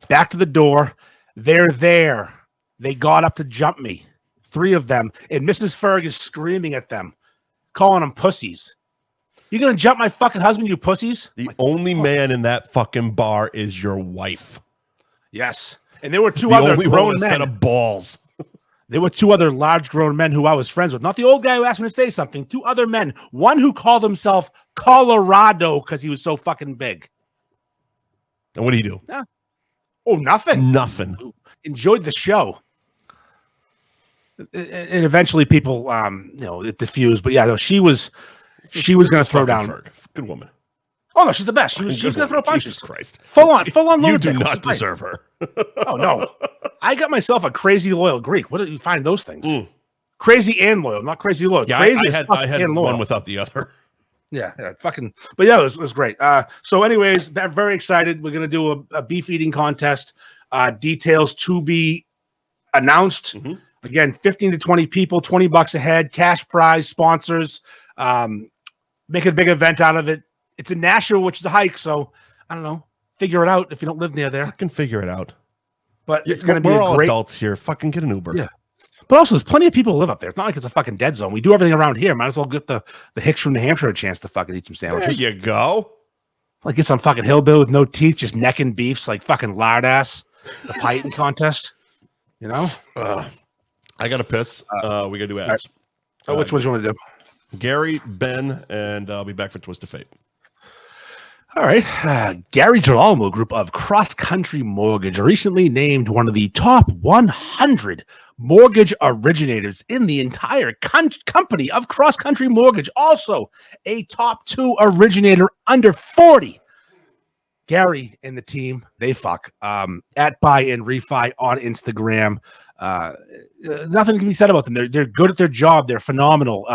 Speaker 2: Back to the door. They're there. They got up to jump me. Three of them. And Mrs. Ferg is screaming at them, calling them pussies. You gonna jump my fucking husband, you pussies?
Speaker 1: The only man in that fucking bar is your wife.
Speaker 2: Yes. And there were two other grown men.
Speaker 1: Set of balls.
Speaker 2: There were two other large grown men who I was friends with. Not the old guy who asked me to say something. Two other men. One who called himself Colorado because he was so fucking big.
Speaker 1: And what do you do?
Speaker 2: Yeah. Oh, nothing.
Speaker 1: Nothing.
Speaker 2: Enjoyed the show. And eventually people, it diffused. But yeah, no, she was She was going to throw down.
Speaker 1: Ferg. Good woman.
Speaker 2: Oh no, she's the best. She was going to throw punches.
Speaker 1: Jesus Christ.
Speaker 2: Full on.
Speaker 1: You do not deserve her.
Speaker 2: Oh no, I got myself a crazy loyal Greek. Where do you find those things? Crazy and loyal, not crazy loyal.
Speaker 1: Yeah,
Speaker 2: crazy
Speaker 1: I had one without the other.
Speaker 2: Yeah, fucking. But yeah, it was great. So, anyways, I'm very excited. We're gonna do a beef eating contest. Details to be announced. Mm-hmm. Again, 15 to 20 people, $20 a head, cash prize, sponsors. Make a big event out of it. It's in Nashville, which is a hike. So I don't know. Figure it out if you don't live near there.
Speaker 1: Fucking figure it out.
Speaker 2: But it's gonna be.
Speaker 1: We're all adults here. Fucking get an Uber.
Speaker 2: Yeah. But also, there's plenty of people who live up there. It's not like it's a fucking dead zone. We do everything around here. Might as well get the Hicks from New Hampshire a chance to fucking eat some sandwiches.
Speaker 1: There you go.
Speaker 2: Like get some fucking hillbilly with no teeth, just necking beefs like fucking lard ass. The pie eating contest. You know?
Speaker 1: I got to piss. We got to do ads.
Speaker 2: Right. So which ones you want to do?
Speaker 1: Gary, Ben, and I'll be back for Twist of Fate.
Speaker 2: All right. Gary Girolamo Group of Cross Country Mortgage recently named one of the top 100 mortgage originators in the entire company of Cross Country Mortgage. Also, a top 2 originator under 40. Gary and the team, they fuck. At Buy and Refi on Instagram. Nothing can be said about them. They're good at their job. They're phenomenal.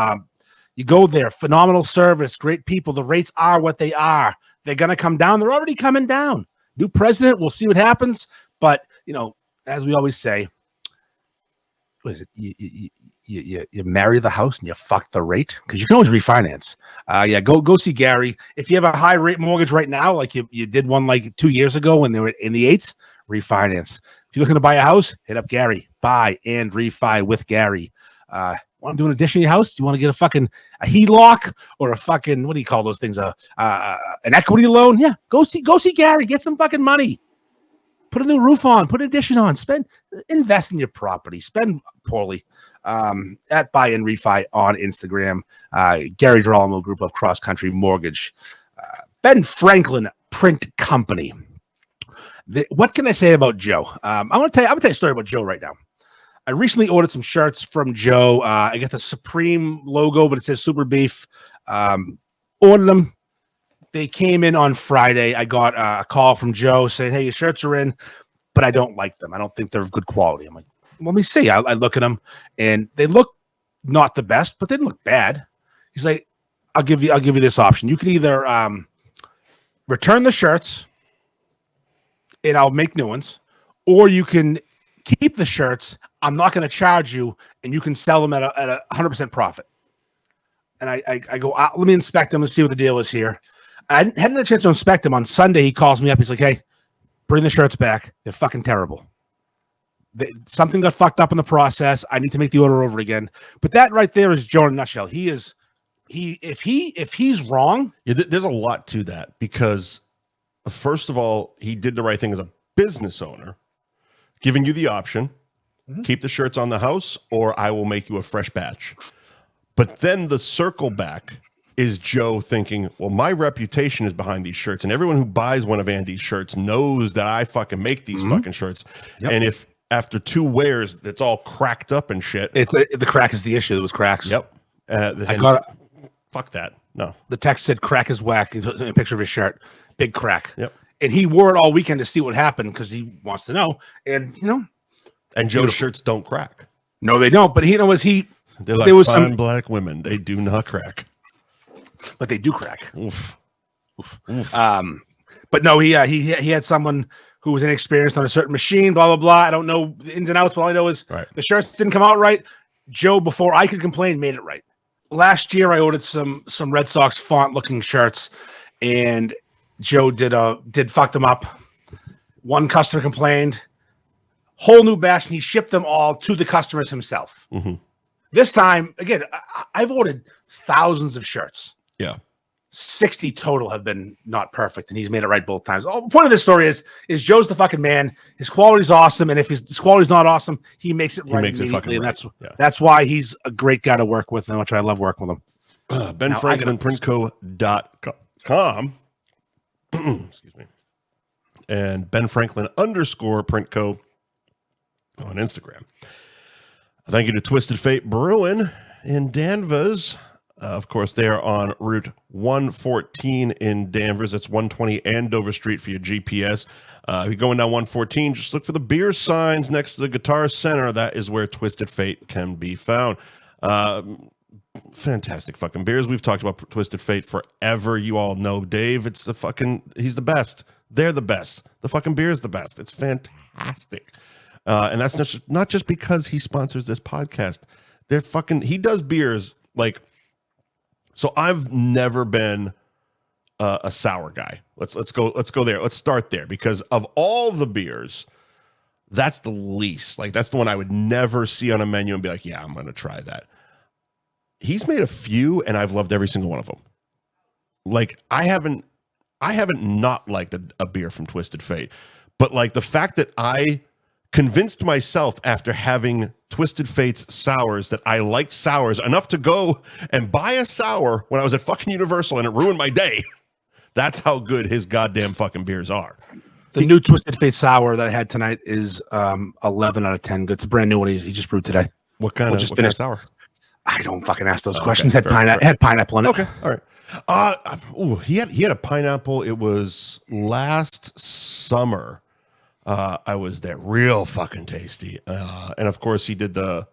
Speaker 2: You go there, phenomenal service, great people. The rates are what they are. They're going to come down. They're already coming down. New president. We'll see what happens. But, you know, as we always say, what is it? You marry the house and you fuck the rate because you can always refinance. Go see Gary. If you have a high rate mortgage right now, like you did one like 2 years ago when they were in the 8s, refinance. If you're looking to buy a house, hit up Gary. Buy and refi with Gary. Want to do an addition to your house? Do you want to get a HELOC or a fucking, what do you call those things? An equity loan? Yeah, go see Gary. Get some fucking money. Put a new roof on. Put an addition on. Invest in your property. Spend poorly. At Buy and Refi on Instagram. Gary Girolamo Group of Cross Country Mortgage. Ben Franklin Print Company. What can I say about Joe? I'm gonna tell you a story about Joe right now. I recently ordered some shirts from Joe. I got the Supreme logo, but it says Super Beef. Ordered them. They came in on Friday. I got a call from Joe saying, hey, your shirts are in, but I don't like them. I don't think they're of good quality. I'm like, let me see. I look at them, and they look not the best, but they didn't look bad. He's like, I'll give you this option. You can either return the shirts, and I'll make new ones, or you can keep the shirts. I'm not going to charge you, and you can sell them at a 100% profit. And I go, let me inspect them and see what the deal is here. I hadn't had a chance to inspect them. On Sunday, he calls me up. He's like, hey, bring the shirts back. They're fucking terrible. Something got fucked up in the process. I need to make the order over again. But that right there is Joe in a nutshell. If he's wrong.
Speaker 1: Yeah, there's a lot to that because, first of all, he did the right thing as a business owner, giving you the option, keep the shirts on the house, or I will make you a fresh batch. But then the circle back is Joe thinking, well, my reputation is behind these shirts, and everyone who buys one of Andy's shirts knows that I fucking make these fucking shirts. Yep. And if after 2 wears, it's all cracked up and shit.
Speaker 2: The crack is the issue. It was cracks.
Speaker 1: Yep. Fuck that. No.
Speaker 2: The text said crack is whack. He took a picture of his shirt. Big crack.
Speaker 1: Yep.
Speaker 2: And he wore it all weekend to see what happened because he wants to know. And, you know.
Speaker 1: And Joe's shirts don't crack.
Speaker 2: No, they don't. But they're like
Speaker 1: there was fine black women. They do not crack.
Speaker 2: But they do crack.
Speaker 1: Oof.
Speaker 2: But no, he had someone who was inexperienced on a certain machine, blah, blah, blah. I don't know the ins and outs, but all I know is the shirts didn't come out right. Joe, before I could complain, made it right. Last year, I ordered some Red Sox font-looking shirts, and Joe did fuck them up. One customer complained. Whole new batch, and he shipped them all to the customers himself. Mm-hmm. This time, again, I've ordered thousands of shirts.
Speaker 1: Yeah.
Speaker 2: 60 total have been not perfect, and he's made it right both times. The point of this story is Joe's the fucking man. His quality's awesome, and if his quality's not awesome, he makes it right immediately. And that's why he's a great guy to work with, and which I love working with him.
Speaker 1: BenFranklinPrintCo.com. Excuse me. And BenFranklin_PrintCo on Instagram. Thank you to Twisted Fate Brewing in Danvers. Of course, they are on Route 114 in Danvers. That's 120 Andover Street for your GPS. If you're going down 114, just look for the beer signs next to the Guitar Center. That is where Twisted Fate can be found. Fantastic fucking beers. We've talked about Twisted Fate forever. You all know Dave. He's the best. They're the best. The fucking beer is the best. It's fantastic. And that's not just because he sponsors this podcast. He does beers like, so I've never been a sour guy. Let's go there. Let's start there, because of all the beers, that's the least. Like, that's the one I would never see on a menu and be like, yeah, I'm going to try that. He's made a few, and I've loved every single one of them. Like, I haven't not liked a beer from Twisted Fate, but like the fact that I convinced myself after having Twisted Fate's sours that I liked sours enough to go and buy a sour when I was at fucking Universal, and it ruined my day. That's how good his goddamn fucking beers are.
Speaker 2: The new Twisted Fate sour that I had tonight is 11 out of 10. It's a brand new one he just brewed today.
Speaker 1: What kind of sour?
Speaker 2: I don't fucking ask those questions. Had pineapple in it.
Speaker 1: Okay, all right. He had a pineapple. It was last summer. I was there. Real fucking tasty. And of course he did it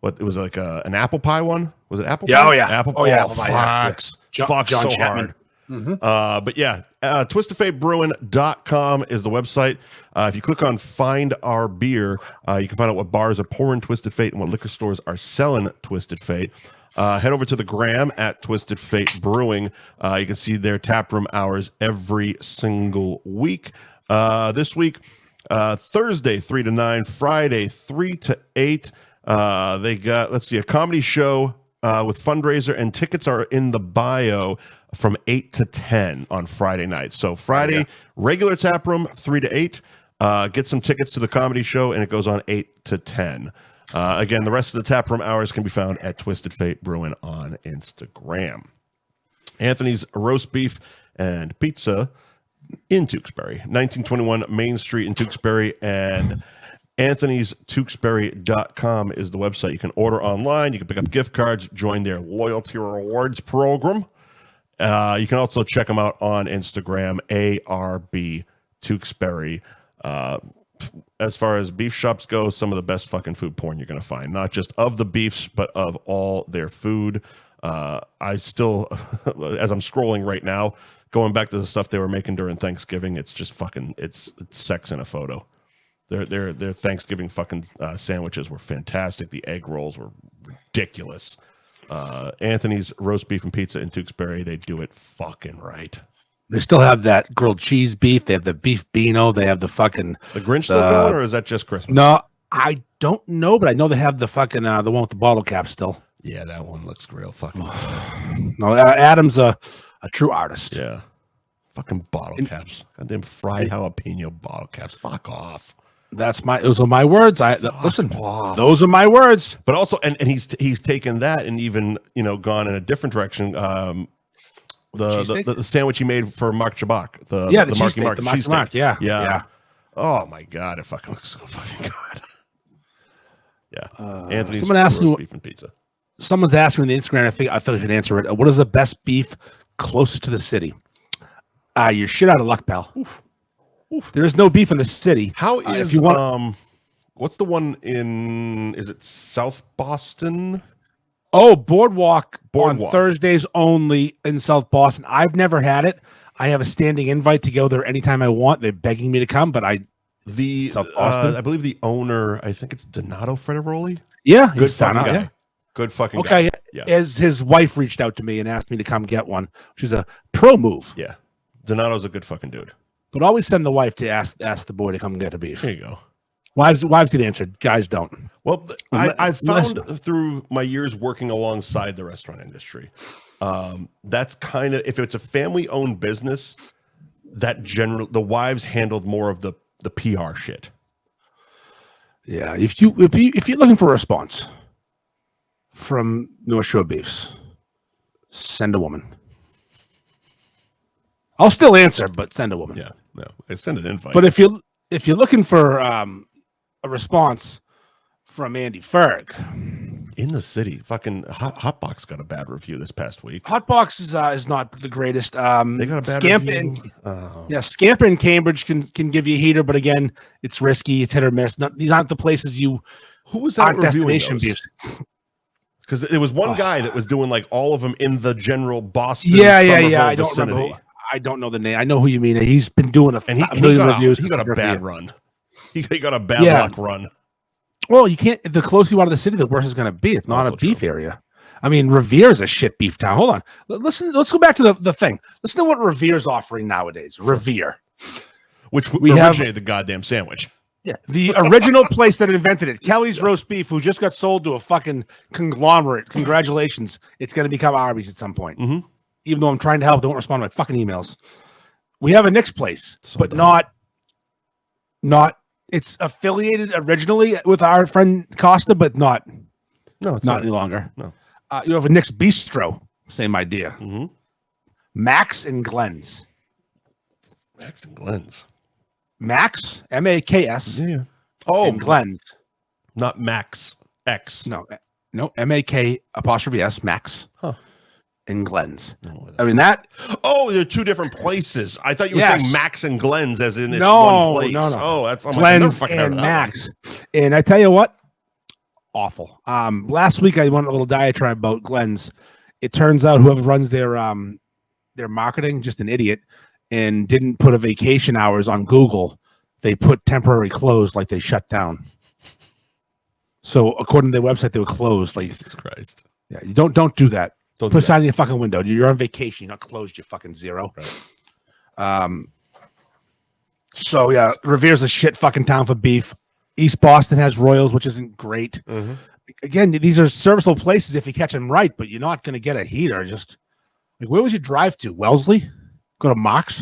Speaker 1: was like an apple pie one. Was it apple pie?
Speaker 2: Oh yeah.
Speaker 1: Apple pie. Oh, fucks. Fucks so
Speaker 2: Chapman.
Speaker 1: hard. Mm-hmm. But yeah, twistedfatebrewing.com is the website. If you click on Find Our Beer, you can find out what bars are pouring Twisted Fate and what liquor stores are selling Twisted Fate. Head over to the gram at Twisted Fate Brewing. You can see their taproom hours every single week. This week, Thursday 3 to 9, Friday 3 to 8. They got a comedy show with fundraiser, and tickets are in the bio from 8 to 10 on Friday night. So Friday, regular tap room, 3 to 8. Get some tickets to the comedy show, and it goes on 8 to 10. Again, the rest of the tap room hours can be found at Twisted Fate Brewing on Instagram. Anthony's Roast Beef and Pizza in Tewksbury, 1921 Main Street in Tewksbury, and Anthony'sTewksbury.com is the website. You can order online. You can pick up gift cards, join their loyalty rewards program. You can also check them out on Instagram, ARB Tewksbury. As far as beef shops go, some of the best fucking food porn you're going to find, not just of the beefs, but of all their food. I still, as I'm scrolling right now, going back to the stuff they were making during Thanksgiving, it's just fucking, it's sex in a photo. Their Thanksgiving fucking sandwiches were fantastic. The egg rolls were ridiculous. Anthony's Roast Beef and Pizza in Tewksbury, they do it fucking right.
Speaker 2: They still have that grilled cheese beef. They have the beef beano. They have the fucking...
Speaker 1: The Grinch still going, or is that just Christmas?
Speaker 2: No, I don't know, but I know they have the fucking, the one with the bottle cap still.
Speaker 1: Yeah, that one looks real fucking
Speaker 2: No, Adam's a true artist.
Speaker 1: Yeah. Fucking bottle caps. Goddamn fried jalapeno bottle caps. Fuck off.
Speaker 2: Those are my words. Listen, those are my words.
Speaker 1: But also, and he's taken that and even, gone in a different direction. The sandwich he made for Mark Chabak. The Marky Mark cheesesteak. Yeah. Oh my God, it fucking looks so fucking good. Yeah. Anthony's
Speaker 2: someone asked
Speaker 1: Roast Beef and Pizza.
Speaker 2: Someone's asking me in the Instagram. I feel I should answer it. What is the best beef closest to the city? You're shit out of luck, pal. Oof. There is no beef in the city.
Speaker 1: How is what's the one is it South Boston?
Speaker 2: Oh, Boardwalk on Thursdays only in South Boston. I've never had it. I have a standing invite to go there anytime I want. They're begging me to come, but South Boston.
Speaker 1: I believe the owner, I think it's Donato Frederoli.
Speaker 2: Yeah,
Speaker 1: good fucking guy. Yeah. Good fucking guy.
Speaker 2: Okay, yeah. As his wife reached out to me and asked me to come get one, which is a pro move.
Speaker 1: Yeah, Donato's a good fucking dude.
Speaker 2: But always send the wife to ask the boy to come get the beef.
Speaker 1: There you go.
Speaker 2: Wives get answered. Guys don't.
Speaker 1: Well, I've found through my years working alongside the restaurant industry, that's kind of, if it's a family-owned business, the wives handled more of the PR shit.
Speaker 2: Yeah, if you're looking for a response from North Shore Beefs, send a woman. I'll still answer, but send a woman.
Speaker 1: Yeah, no, I send an invite.
Speaker 2: But if you're looking for a response from Andy Ferg,
Speaker 1: In the city, fucking Hotbox got a bad review this past week.
Speaker 2: Hotbox is not the greatest.
Speaker 1: They got a bad review.
Speaker 2: Scamper in Cambridge can give you a heater, but again, it's risky. It's hit or miss. These aren't the places you.
Speaker 1: Who was that reviewing
Speaker 2: destination
Speaker 1: those? Because it was one guy that was doing like all of them in the general Boston.
Speaker 2: Yeah.
Speaker 1: I
Speaker 2: don't remember. I don't know the name. I know who you mean. He's been doing a million reviews.
Speaker 1: He got a bad run. He got a bad luck run.
Speaker 2: Well, you can't. The closer you are to the city, the worse it's going to be. It's not a beef area. I mean, Revere is a shit beef town. Hold on. Listen. Let's go back to the thing. Listen to what Revere's offering nowadays. Revere,
Speaker 1: which originated the goddamn sandwich.
Speaker 2: Yeah, the original place that invented it, Kelly's Roast Beef, who just got sold to a fucking conglomerate. Congratulations. It's going to become Arby's at some point.
Speaker 1: Mm-hmm.
Speaker 2: Even though I'm trying to help, they won't respond to my fucking emails. We have a Nick's place, but not. It's affiliated originally with our friend Costa, but not.
Speaker 1: No, it's
Speaker 2: not any longer.
Speaker 1: No.
Speaker 2: You have a Nick's Bistro. Same idea.
Speaker 1: Mm-hmm.
Speaker 2: Max and Glenn's.
Speaker 1: Max and Glenn's.
Speaker 2: Max, M-A-K-S.
Speaker 1: Yeah. Oh,
Speaker 2: and Glenn's.
Speaker 1: Not Max X.
Speaker 2: No, M-A-K''S, Max.
Speaker 1: Huh.
Speaker 2: And Glenn's. I mean that.
Speaker 1: Oh, they're two different places. I thought you were saying Max and Glenn's as in it's
Speaker 2: one
Speaker 1: place.
Speaker 2: No.
Speaker 1: Oh, that's
Speaker 2: Glenn's and Max. And I tell you what, awful. Last week I went a little diatribe about Glenn's. It turns out whoever runs their marketing, just an idiot, and didn't put a vacation hours on Google. They put temporary closed, like they shut down. So according to their website, they were closed. Like
Speaker 1: Jesus Christ.
Speaker 2: Yeah, you don't do that.
Speaker 1: Don't
Speaker 2: put a sign in your fucking window. You're on vacation. You're not closed. You're fucking zero.
Speaker 1: Right.
Speaker 2: So yeah, Revere's a shit fucking town for beef. East Boston has Royals, which isn't great.
Speaker 1: Mm-hmm.
Speaker 2: Again, these are serviceable places if you catch them right, but you're not going to get a heater. Just like where would you drive to? Wellesley? Go to Mox?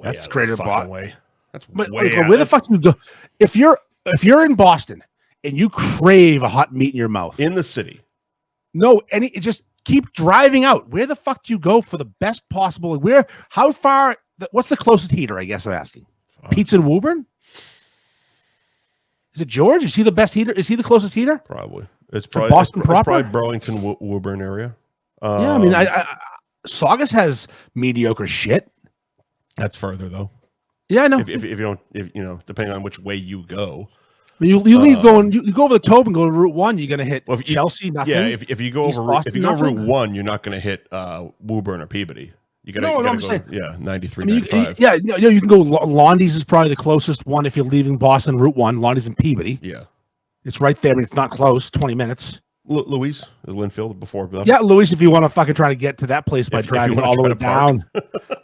Speaker 1: That's
Speaker 2: greater
Speaker 1: way. That's
Speaker 2: but
Speaker 1: way
Speaker 2: where the fuck do you go? If you're in Boston and you crave a hot meat in your mouth
Speaker 1: in the city,
Speaker 2: just keep driving out. Where the fuck do you go for the best possible? How far? What's the closest heater? I guess I'm asking. Pizza in Woburn? Is it George? Is he the best heater? Is he the closest heater?
Speaker 1: Probably. It's probably
Speaker 2: Boston proper.
Speaker 1: It's probably Burlington, Woburn area.
Speaker 2: Yeah, I mean, Saugus has mediocre shit.
Speaker 1: That's further though.
Speaker 2: Yeah, I know.
Speaker 1: If depending on which way you go.
Speaker 2: You leave you go over the Tobe and go to Route 1, you're gonna hit Chelsea, nothing.
Speaker 1: Yeah, if you go Route 1, you're not gonna hit Woburn or Peabody. You gotta go 93, 95.
Speaker 2: You can go Londy's is probably the closest one if you're leaving Boston Route 1, Londy's and Peabody.
Speaker 1: Yeah.
Speaker 2: It's right there. I mean, it's not close, 20 minutes.
Speaker 1: Louise is Linfield before them.
Speaker 2: Yeah, Louise, if you want to fucking try to get to that place by driving all the way down.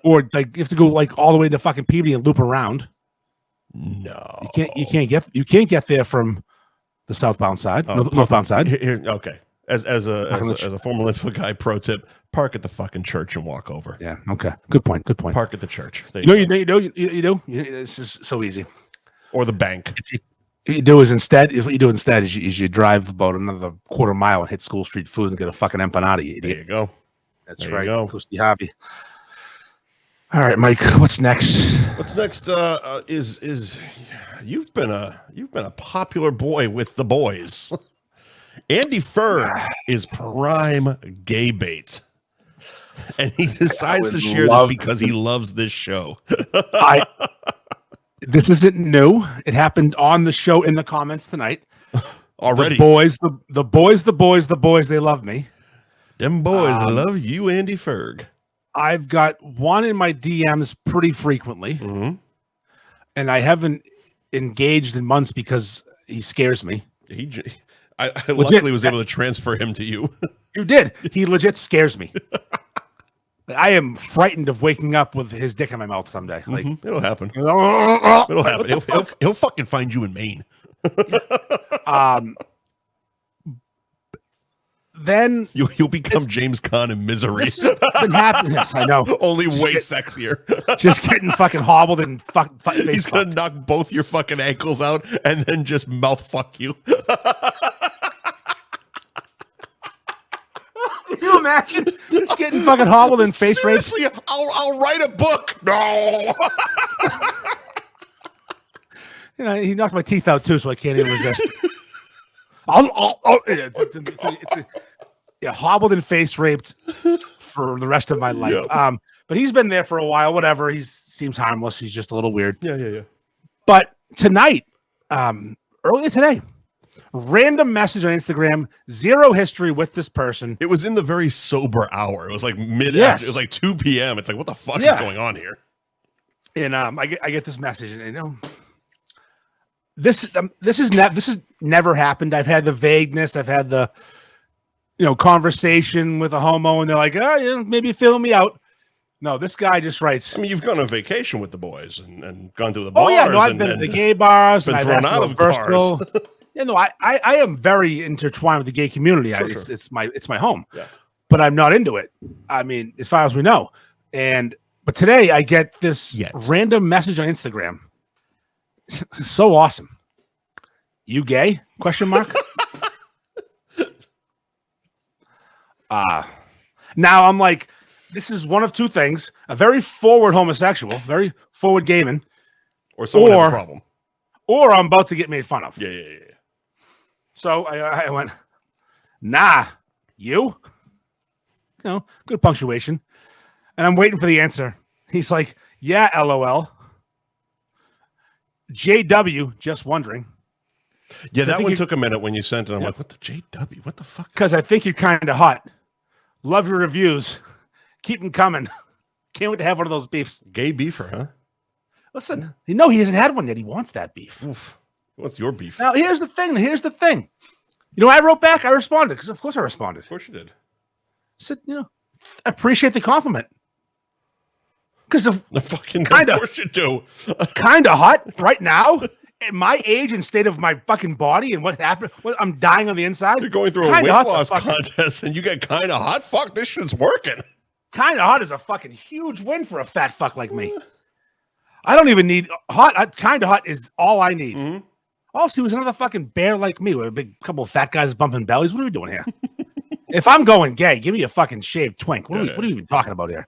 Speaker 2: Or like you have to go like all the way to fucking Peabody and loop around.
Speaker 1: No.
Speaker 2: You can't get there from the southbound side. Northbound side.
Speaker 1: Okay. As a former Linfield guy, pro tip, park at the fucking church and walk over.
Speaker 2: Yeah, okay. Good point.
Speaker 1: Park at the church.
Speaker 2: You do. This is so easy.
Speaker 1: Or the bank.
Speaker 2: What you do instead is you drive about another quarter mile and hit School Street Food and get a fucking empanada, you idiot.
Speaker 1: There you go.
Speaker 2: That's right. Kusti Harvey. All right, Mike. What's next?
Speaker 1: What's next is you've been a popular boy with the boys. Andy Ferg is prime gay bait. And he decides to share this because he loves this show.
Speaker 2: This isn't new. It happened on the show in the comments tonight.
Speaker 1: Already.
Speaker 2: The boys, they love me.
Speaker 1: Them boys love you, Andy Ferg.
Speaker 2: I've got one in my DMs pretty frequently.
Speaker 1: Mm-hmm.
Speaker 2: And I haven't engaged in months because he scares me.
Speaker 1: I luckily was able to transfer him to you.
Speaker 2: You did. He legit scares me. I am frightened of waking up with his dick in my mouth someday. Like
Speaker 1: it'll happen. It'll happen. He'll fucking find you in Maine.
Speaker 2: Then
Speaker 1: you'll become James Caan in Misery.
Speaker 2: This has been happening. Yes, I know.
Speaker 1: Only way sexier.
Speaker 2: Just getting fucking hobbled and
Speaker 1: He's gonna knock both your fucking ankles out and then just mouth fuck you.
Speaker 2: Can you imagine just getting fucking hobbled and face raped?
Speaker 1: Seriously, I'll write a book. No.
Speaker 2: He knocked my teeth out too, so I can't even resist. Yeah, hobbled and face raped for the rest of my life.
Speaker 1: Yep.
Speaker 2: But he's been there for a while. Whatever. He seems harmless. He's just a little weird.
Speaker 1: Yeah.
Speaker 2: But tonight, earlier today, random message on Instagram, zero history with this person.
Speaker 1: It was in the very sober hour. It was like mid.
Speaker 2: Yes.
Speaker 1: It was like 2 p.m. It's like, what the fuck is going on here?
Speaker 2: And I get this message, and this has never happened. I've had the vagueness. I've had the conversation with a homo, and they're like, maybe feeling me out. No, this guy just writes.
Speaker 1: I mean, you've gone on vacation with the boys and gone to the bars.
Speaker 2: Oh yeah, no, I've been to the gay bars.
Speaker 1: Been
Speaker 2: and
Speaker 1: thrown out of cars.
Speaker 2: I am very intertwined with the gay community.
Speaker 1: Sure.
Speaker 2: It's my home.
Speaker 1: Yeah.
Speaker 2: But I'm not into it. I mean, as far as we know. But today I get this random message on Instagram. So awesome. You gay? Question mark. Now I'm like, this is one of two things: a very forward homosexual, very forward gay man,
Speaker 1: or someone has a problem,
Speaker 2: or I'm about to get made fun of.
Speaker 1: Yeah.
Speaker 2: So I went, nah, you? Good punctuation. And I'm waiting for the answer. He's like, yeah, LOL. JW, just wondering.
Speaker 1: Yeah, that one took a minute when you sent it. I'm like, what the JW? What the fuck?
Speaker 2: Because I think you're kind of hot. Love your reviews. Keep them coming. Can't wait to have one of those beefs.
Speaker 1: Gay beefer, huh?
Speaker 2: Listen, he hasn't had one yet. He wants that beef.
Speaker 1: Oof. What's your beef?
Speaker 2: Now, here's the thing. I wrote back. I responded, because of course I responded.
Speaker 1: Of course you did.
Speaker 2: I said, appreciate the compliment. Because of
Speaker 1: fucking of course you do.
Speaker 2: Kind of hot right now. At my age and state of my fucking body and what happened, I'm dying on the inside.
Speaker 1: You're going through a weight loss contest and you get kind of hot. Fuck, this shit's working.
Speaker 2: Kind of hot is a fucking huge win for a fat fuck like me. I don't even need hot. Kind of hot is all I need.
Speaker 1: Mm-hmm.
Speaker 2: Also, he was another fucking bear like me with a big couple of fat guys bumping bellies. What are we doing here? If I'm going gay, give me a fucking shaved twink. What are we even talking about here?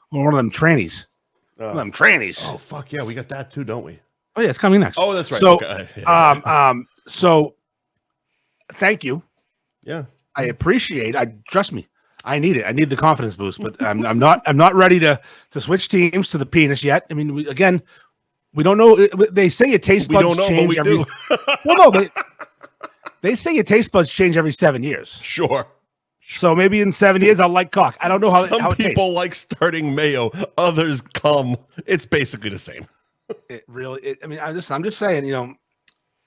Speaker 2: One of them trannies. One of them trannies.
Speaker 1: Oh, fuck yeah. We got that too, don't we?
Speaker 2: Oh, yeah. It's coming next.
Speaker 1: Oh, that's right.
Speaker 2: So,
Speaker 1: okay. Yeah.
Speaker 2: So thank you.
Speaker 1: Yeah.
Speaker 2: I appreciate trust me. I need it. I need the confidence boost, but I'm not ready to switch teams to the penis yet. I mean, we don't know. They say your taste buds change every. Well, no, they say your taste buds change every 7 years.
Speaker 1: Sure.
Speaker 2: So maybe in 7 years I'll like cock. I don't know how it tastes.
Speaker 1: Some people like starting mayo. Others come. It's basically the same.
Speaker 2: It really. I'm just saying.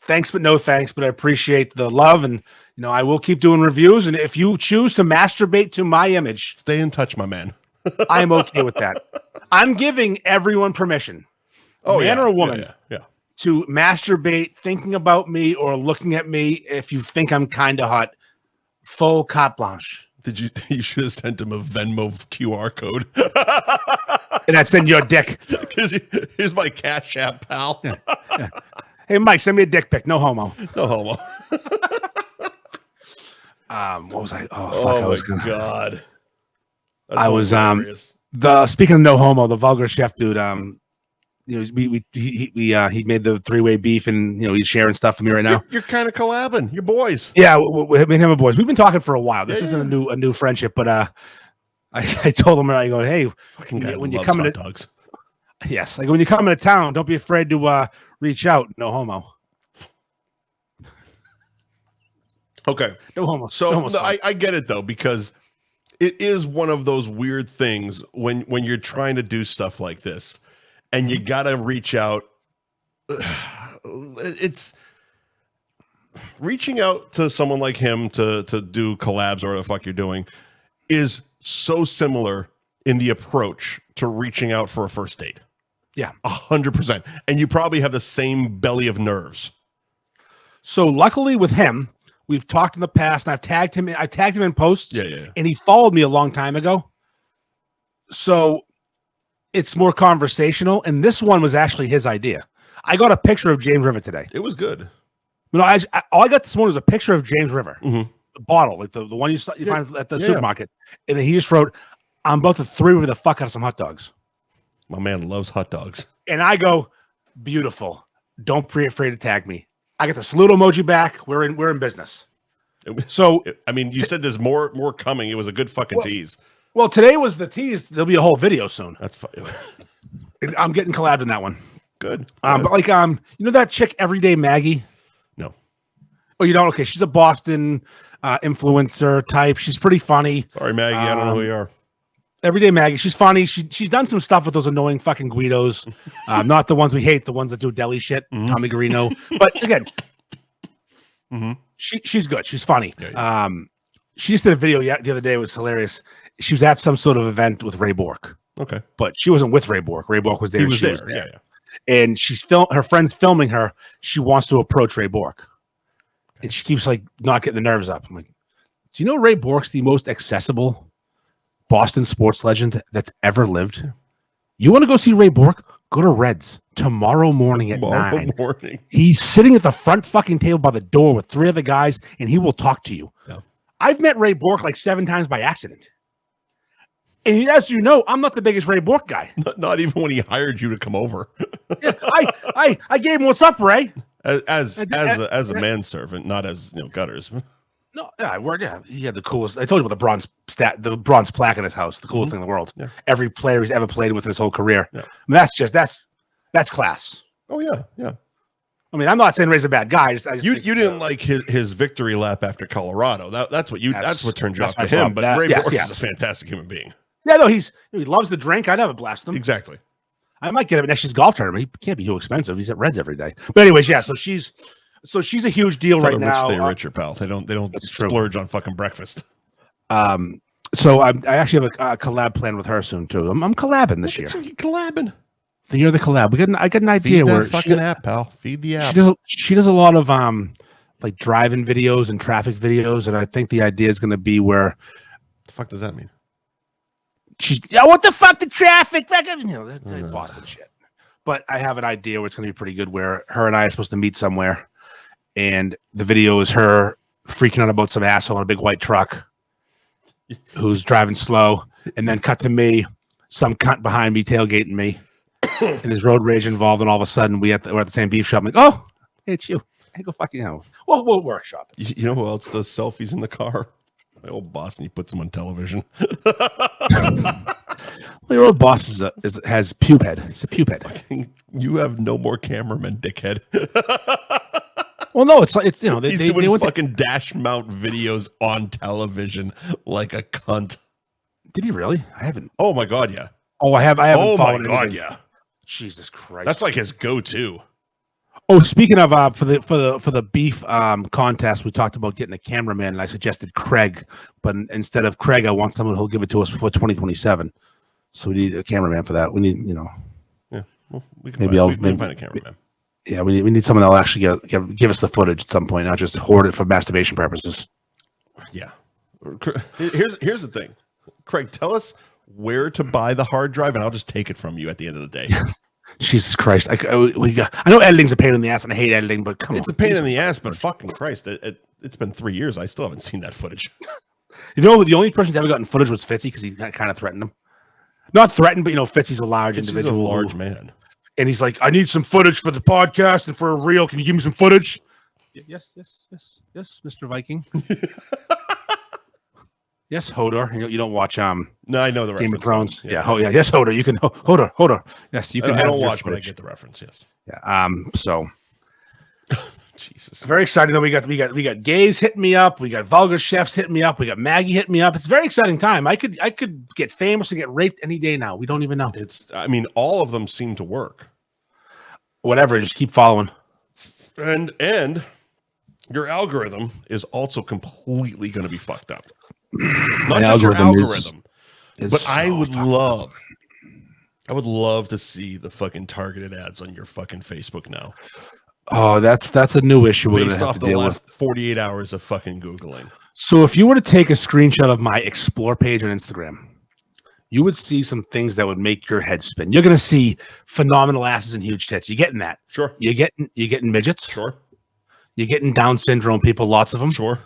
Speaker 2: Thanks, but no thanks. But I appreciate the love, and I will keep doing reviews. And if you choose to masturbate to my image,
Speaker 1: stay in touch, my man.
Speaker 2: I am okay with that. I'm giving everyone permission, man or a woman, to masturbate thinking about me or looking at me. If you think I'm kind of hot, full carte blanche.
Speaker 1: You should have sent him a Venmo QR code.
Speaker 2: And I'd send you a dick.
Speaker 1: Here's my Cash App, pal.
Speaker 2: Yeah. Hey, Mike, send me a dick pic. No homo.
Speaker 1: No homo.
Speaker 2: What was I? Oh, fuck.
Speaker 1: Oh, God.
Speaker 2: I was speaking of no homo, the vulgar chef dude. He made the three-way beef, and he's sharing stuff for me right now.
Speaker 1: You're kind of collabing. You're boys.
Speaker 2: Yeah, me and him are boys. We've been talking for a while. This isn't a new friendship, but I told him, I go, hey, when you come into
Speaker 1: dogs.
Speaker 2: Yes, like when you come into town, don't be afraid to reach out. No homo.
Speaker 1: Okay.
Speaker 2: No homo.
Speaker 1: So I get it though, because it is one of those weird things when you're trying to do stuff like this, and you gotta reach out. It's reaching out to someone like him to do collabs or whatever the fuck you're doing is so similar in the approach to reaching out for a first date.
Speaker 2: Yeah,
Speaker 1: 100%. And you probably have the same belly of nerves.
Speaker 2: So luckily with him, we've talked in the past, and I've tagged him in posts.
Speaker 1: Yeah.
Speaker 2: And he followed me a long time ago. So it's more conversational. And this one was actually his idea. I got a picture of James River today.
Speaker 1: It was good.
Speaker 2: All I got this morning was a picture of James River,
Speaker 1: the
Speaker 2: bottle, like the one you find at the supermarket. And then he just wrote, I'm about to three the fuck out of some hot dogs.
Speaker 1: My man loves hot dogs.
Speaker 2: And I go, beautiful. Don't be afraid to tag me. I get the salute emoji back. We're in business. So
Speaker 1: I mean, you said there's more coming. It was a good fucking tease.
Speaker 2: Well, today was the tease. There'll be a whole video soon.
Speaker 1: That's fine.
Speaker 2: I'm getting collabed on that one.
Speaker 1: Good.
Speaker 2: But like you know that chick Everyday Maggie?
Speaker 1: No.
Speaker 2: Oh, you don't? Okay, she's a Boston influencer type. She's pretty funny.
Speaker 1: Sorry, Maggie. I don't know who you are.
Speaker 2: Everyday Maggie. She's funny. She's done some stuff with those annoying fucking Guidos. Not the ones we hate, the ones that do deli shit. Tommy Garino. But again, she's good. She's funny. Yeah. She just did a video the other day. It was hilarious. She was at some sort of event with Ray Bork.
Speaker 1: Okay.
Speaker 2: But she wasn't with Ray Bork. Ray Bork was there.
Speaker 1: She was there. Yeah.
Speaker 2: And her friend's filming her. She wants to approach Ray Bork. And she keeps like not getting the nerves up. I'm like, do you know Ray Bork's the most accessible Boston sports legend that's ever lived? You want to go see Ray Bork? Go to Reds tomorrow morning at 9. He's sitting at the front fucking table by the door with 3 other guys, and he will talk to you. Yeah. I've met Ray Bork like 7 times by accident. And as you know, I'm not the biggest Ray Bork guy.
Speaker 1: Not even when he hired you to come over.
Speaker 2: Yeah, I gave him "What's up, Ray?"
Speaker 1: As a manservant, not as gutters.
Speaker 2: No, yeah, I worked. Yeah, he had the coolest. I told you about the bronze plaque in his house, the coolest thing in the world. Yeah. Every player he's ever played with in his whole career. Yeah. I mean, that's class.
Speaker 1: Oh yeah.
Speaker 2: I mean, I'm not saying Ray's a bad guy.
Speaker 1: You didn't like his victory lap after Colorado. That's what turned you off to him. But Ray Bork is a fantastic human being.
Speaker 2: Yeah, no, he loves the drink. I never blast him.
Speaker 1: Exactly.
Speaker 2: I might get him at next year's golf tournament. He can't be too expensive. He's at Reds every day. But anyways, yeah. So she's a huge deal right now.
Speaker 1: They're richer, pal. They don't splurge on fucking breakfast.
Speaker 2: So I actually have a collab plan with her soon too. I'm collabing this year.
Speaker 1: You collabing?
Speaker 2: The year of the collab. I got an idea.
Speaker 1: Feed
Speaker 2: where
Speaker 1: that fucking app, pal. Feed the app.
Speaker 2: She does a lot of like driving videos and traffic videos, and I think the idea is going to be where.
Speaker 1: The fuck does that mean?
Speaker 2: What the fuck? The traffic, that Boston shit. But I have an idea where it's going to be pretty good. Where her and I are supposed to meet somewhere, and the video is her freaking out about some asshole in a big white truck who's driving slow, and then cut to me, some cunt behind me tailgating me, and there's road rage involved, and all of a sudden we're at the same beef shop. I'm like, oh, it's you. Hey, go fucking hell. We'll workshop it.
Speaker 1: You know who else does selfies in the car? My old boss, and he puts them on television.
Speaker 2: Well, your old boss has pube head. It's a pube head.
Speaker 1: You have no more cameramen, dickhead.
Speaker 2: Well, no, it's
Speaker 1: he's doing fucking dash mount videos on television like a cunt.
Speaker 2: Did he really? I haven't.
Speaker 1: Oh my god, yeah.
Speaker 2: Oh, I haven't.
Speaker 1: Oh my god, yeah.
Speaker 2: Jesus Christ.
Speaker 1: That's like his go-to.
Speaker 2: Oh, speaking of for the beef contest, we talked about getting a cameraman, and I suggested Craig, but instead of Craig, I want someone who'll give it to us before 2027. So we need a cameraman for that. We need,
Speaker 1: Yeah, well, we can find a cameraman.
Speaker 2: Yeah, we need someone that'll actually give us the footage at some point, not just hoard it for masturbation purposes.
Speaker 1: Yeah. Here's the thing, Craig. Tell us where to buy the hard drive, and I'll just take it from you at the end of the day.
Speaker 2: Jesus Christ! I know editing's a pain in the ass, and I hate editing, but come on,
Speaker 1: it's a pain in the ass. But fucking Christ, it's been 3 years. I still haven't seen that footage.
Speaker 2: The only person that ever gotten footage was Fitzy because he kind of threatened him. Not threatened, but Fitzy's a large individual.
Speaker 1: He's a large man.
Speaker 2: And he's like, I need some footage for the podcast and for a reel. Can you give me some footage? Yes, Mr. Viking. Yes, Hodor. You don't watch
Speaker 1: No, I know the
Speaker 2: Game
Speaker 1: reference.
Speaker 2: of Thrones. Yeah. Yes, Hodor. You can Hodor. Yes, you can.
Speaker 1: I don't watch, but I get the reference. Yes.
Speaker 2: Yeah. So.
Speaker 1: Jesus.
Speaker 2: Very exciting that we got gays hitting me up. We got vulgar chefs hitting me up. We got Maggie hitting me up. It's a very exciting time. I could get famous and get raped any day now. We don't even know.
Speaker 1: All of them seem to work.
Speaker 2: Whatever, just keep following.
Speaker 1: And your algorithm is also completely going to be fucked up. Not just your algorithm, but I would love to see the fucking targeted ads on your fucking Facebook now.
Speaker 2: Oh, that's a new issue.
Speaker 1: Based off the last 48 hours of fucking Googling.
Speaker 2: So if you were to take a screenshot of my explore page on Instagram, you would see some things that would make your head spin. You're going to see phenomenal asses and huge tits. You getting that?
Speaker 1: Sure.
Speaker 2: You're getting midgets?
Speaker 1: Sure.
Speaker 2: You're getting Down syndrome people, lots of them?
Speaker 1: Sure.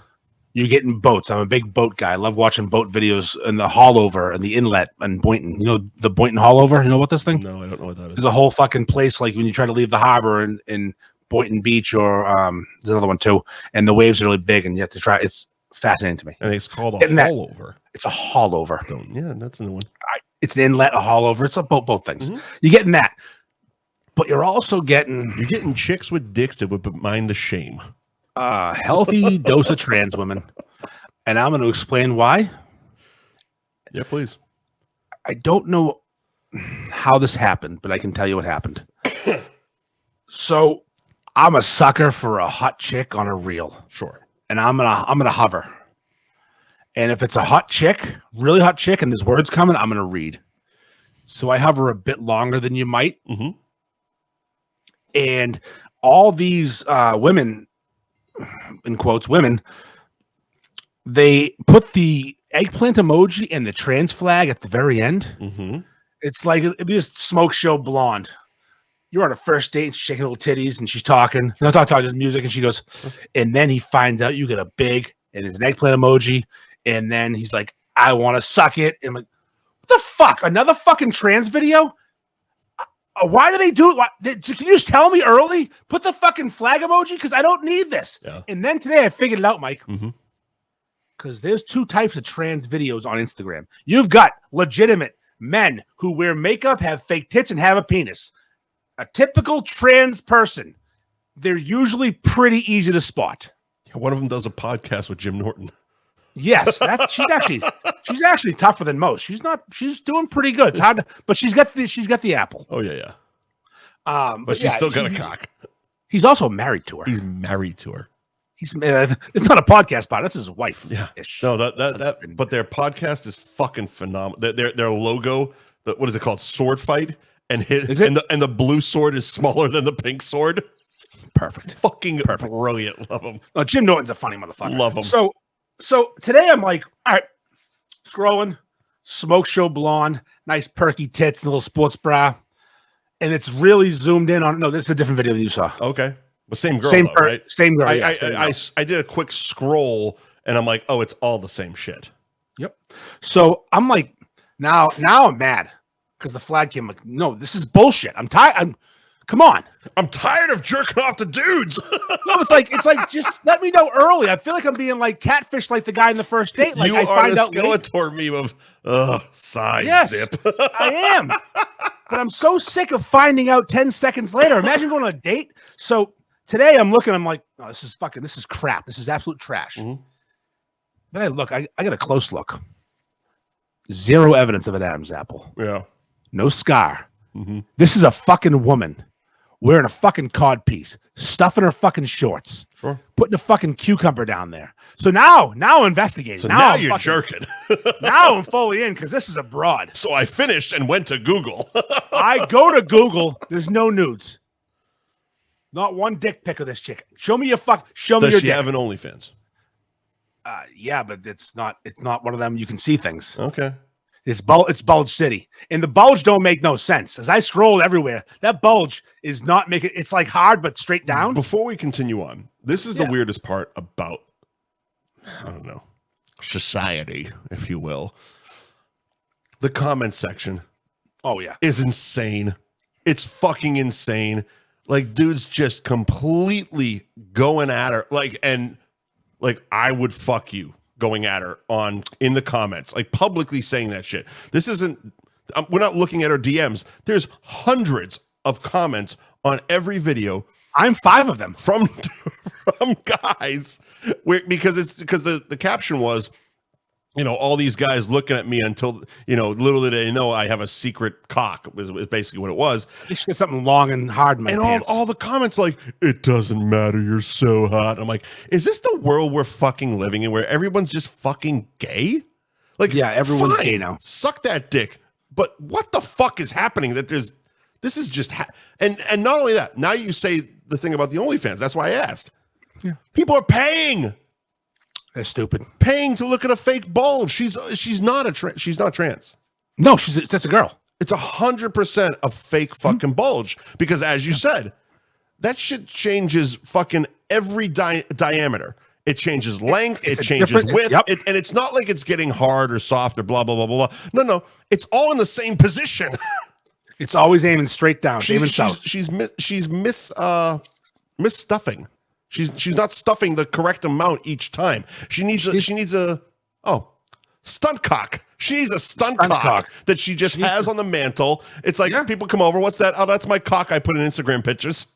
Speaker 2: You're getting boats. I'm a big boat guy. I love watching boat videos in the haulover and the inlet and Boynton. You know the Boynton haulover? You know what this thing?
Speaker 1: No, I don't know what that is.
Speaker 2: There's a whole fucking place like when you try to leave the harbor in Boynton Beach or there's another one too, and the waves are really big, and you have to try. It's fascinating to me.
Speaker 1: And it's called a haulover.
Speaker 2: It's a haulover.
Speaker 1: Yeah, that's a new one.
Speaker 2: It's an inlet, a haulover. It's both things.
Speaker 1: Mm-hmm.
Speaker 2: You're getting that, but you're also getting
Speaker 1: chicks with dicks that would mind the shame.
Speaker 2: A healthy dose of trans women, and I'm going to explain why.
Speaker 1: Yeah, please.
Speaker 2: I don't know how this happened, but I can tell you what happened. So I'm a sucker for a hot chick on a reel.
Speaker 1: Sure.
Speaker 2: And I'm gonna hover. And if it's a hot chick, really hot chick, and there's words coming, I'm gonna read. So I hover a bit longer than you might.
Speaker 1: Mm-hmm.
Speaker 2: And all these women, in quotes, women, they put the eggplant emoji and the trans flag at the very end.
Speaker 1: Mm-hmm.
Speaker 2: It's like it'd be a smoke show blonde. You're on a first date and she's shaking little titties and she's talking. No, talking, just music, and she goes, and then he finds out you get a big, and there's an eggplant emoji, and then he's like, I want to suck it. And I'm like, what the fuck? Another fucking trans video? Why do they do it? Can you just tell me early? Put the fucking flag emoji because I don't need this.
Speaker 1: Yeah.
Speaker 2: And then today I figured it out, Mike.
Speaker 1: Mm-hmm.
Speaker 2: Because there's two types of trans videos on Instagram. You've got legitimate men who wear makeup, have fake tits, and have a penis. A typical trans person. They're usually pretty easy to spot.
Speaker 1: One of them does a podcast with Jim Norton.
Speaker 2: Yes, she's actually tougher than most. She's doing pretty good. It's hard, but she's got the apple.
Speaker 1: Oh yeah.
Speaker 2: But
Speaker 1: she's still got a cock.
Speaker 2: He's also married to her.
Speaker 1: He's married to her.
Speaker 2: It's not a podcast pod. That's his wife.
Speaker 1: Yeah. No, but their podcast is fucking phenomenal. Their logo, what is it called? Sword fight, and the blue sword is smaller than the pink sword.
Speaker 2: Perfect.
Speaker 1: Fucking perfect. Brilliant. Love him.
Speaker 2: Oh, Jim Norton's a funny motherfucker.
Speaker 1: Love him.
Speaker 2: So today I'm like, all right, scrolling, smoke show blonde, nice perky tits, and a little sports bra, and it's really zoomed in on. No, this is a different video than you saw.
Speaker 1: Okay. But same girl, right?
Speaker 2: Same girl.
Speaker 1: I did a quick scroll, and I'm like, oh, it's all the same shit.
Speaker 2: Yep. So I'm like, now I'm mad because the flag came. Like, no, this is bullshit. I'm tired. Come on.
Speaker 1: I'm tired of jerking off to dudes.
Speaker 2: No, it's like just let me know early. I feel like I'm being like catfish, like the guy in the first date. Like
Speaker 1: you
Speaker 2: I
Speaker 1: are the Skeletor meme of size zip.
Speaker 2: I am. But I'm so sick of finding out 10 seconds later. Imagine going on a date. So today I'm looking, I'm like, oh, this is crap. This is absolute trash.
Speaker 1: Mm-hmm.
Speaker 2: Then I look, I got a close look. Zero evidence of an Adam's apple.
Speaker 1: Yeah.
Speaker 2: No scar.
Speaker 1: Mm-hmm.
Speaker 2: This is a fucking woman wearing a fucking cod piece, stuffing her fucking shorts,
Speaker 1: sure,
Speaker 2: putting a fucking cucumber down there. So now I'm investigating.
Speaker 1: So now you're jerking.
Speaker 2: Now I'm fully in because this is a broad.
Speaker 1: So I finished and went to Google.
Speaker 2: I go to Google. There's no nudes. Not one dick pic of this chick. Show me your Show me your dick.
Speaker 1: Does she have an OnlyFans?
Speaker 2: Yeah, but it's not one of them. You can see things.
Speaker 1: Okay.
Speaker 2: It's Bulge City, and the bulge don't make no sense. As I scroll everywhere, that bulge is not making. It's like hard but straight down.
Speaker 1: Before we continue on, this is the weirdest part about, I don't know, society, if you will. The comment section.
Speaker 2: Oh yeah,
Speaker 1: is insane. It's fucking insane. Like dudes just completely going at her. Like I would fuck you. Going at her in the comments, like publicly saying that shit. This isn't. We're not looking at her DMs. There's hundreds of comments on every video.
Speaker 2: I'm 5 of them
Speaker 1: from guys, because the caption was, all these guys looking at me until little did they know I have a secret cock was basically what it was.
Speaker 2: You should get something long and hard in my pants.
Speaker 1: All the comments like, it doesn't matter, you're so hot. I'm like, is this the world we're fucking living in where everyone's just fucking gay? Like,
Speaker 2: yeah, everyone's gay now.
Speaker 1: Suck that dick. But what the fuck is happening? This is just and not only that. Now you say the thing about the OnlyFans. That's why I asked.
Speaker 2: Yeah, people are paying. They're stupid.
Speaker 1: Paying to look at a fake bulge. She's not she's not trans.
Speaker 2: No, that's a girl.
Speaker 1: It's 100% a fake fucking bulge because, as you said, that shit changes fucking every diameter. It changes length. It changes width. Yep. And it's not like it's getting hard or soft or blah blah blah blah blah. No, it's all in the same position.
Speaker 2: It's always aiming straight down.
Speaker 1: She's misstuffing. She's not stuffing the correct amount each time. She needs a stunt cock. She needs a stunt cock that she just has on the mantle. It's like people come over. What's that? Oh, that's my cock I put in Instagram pictures.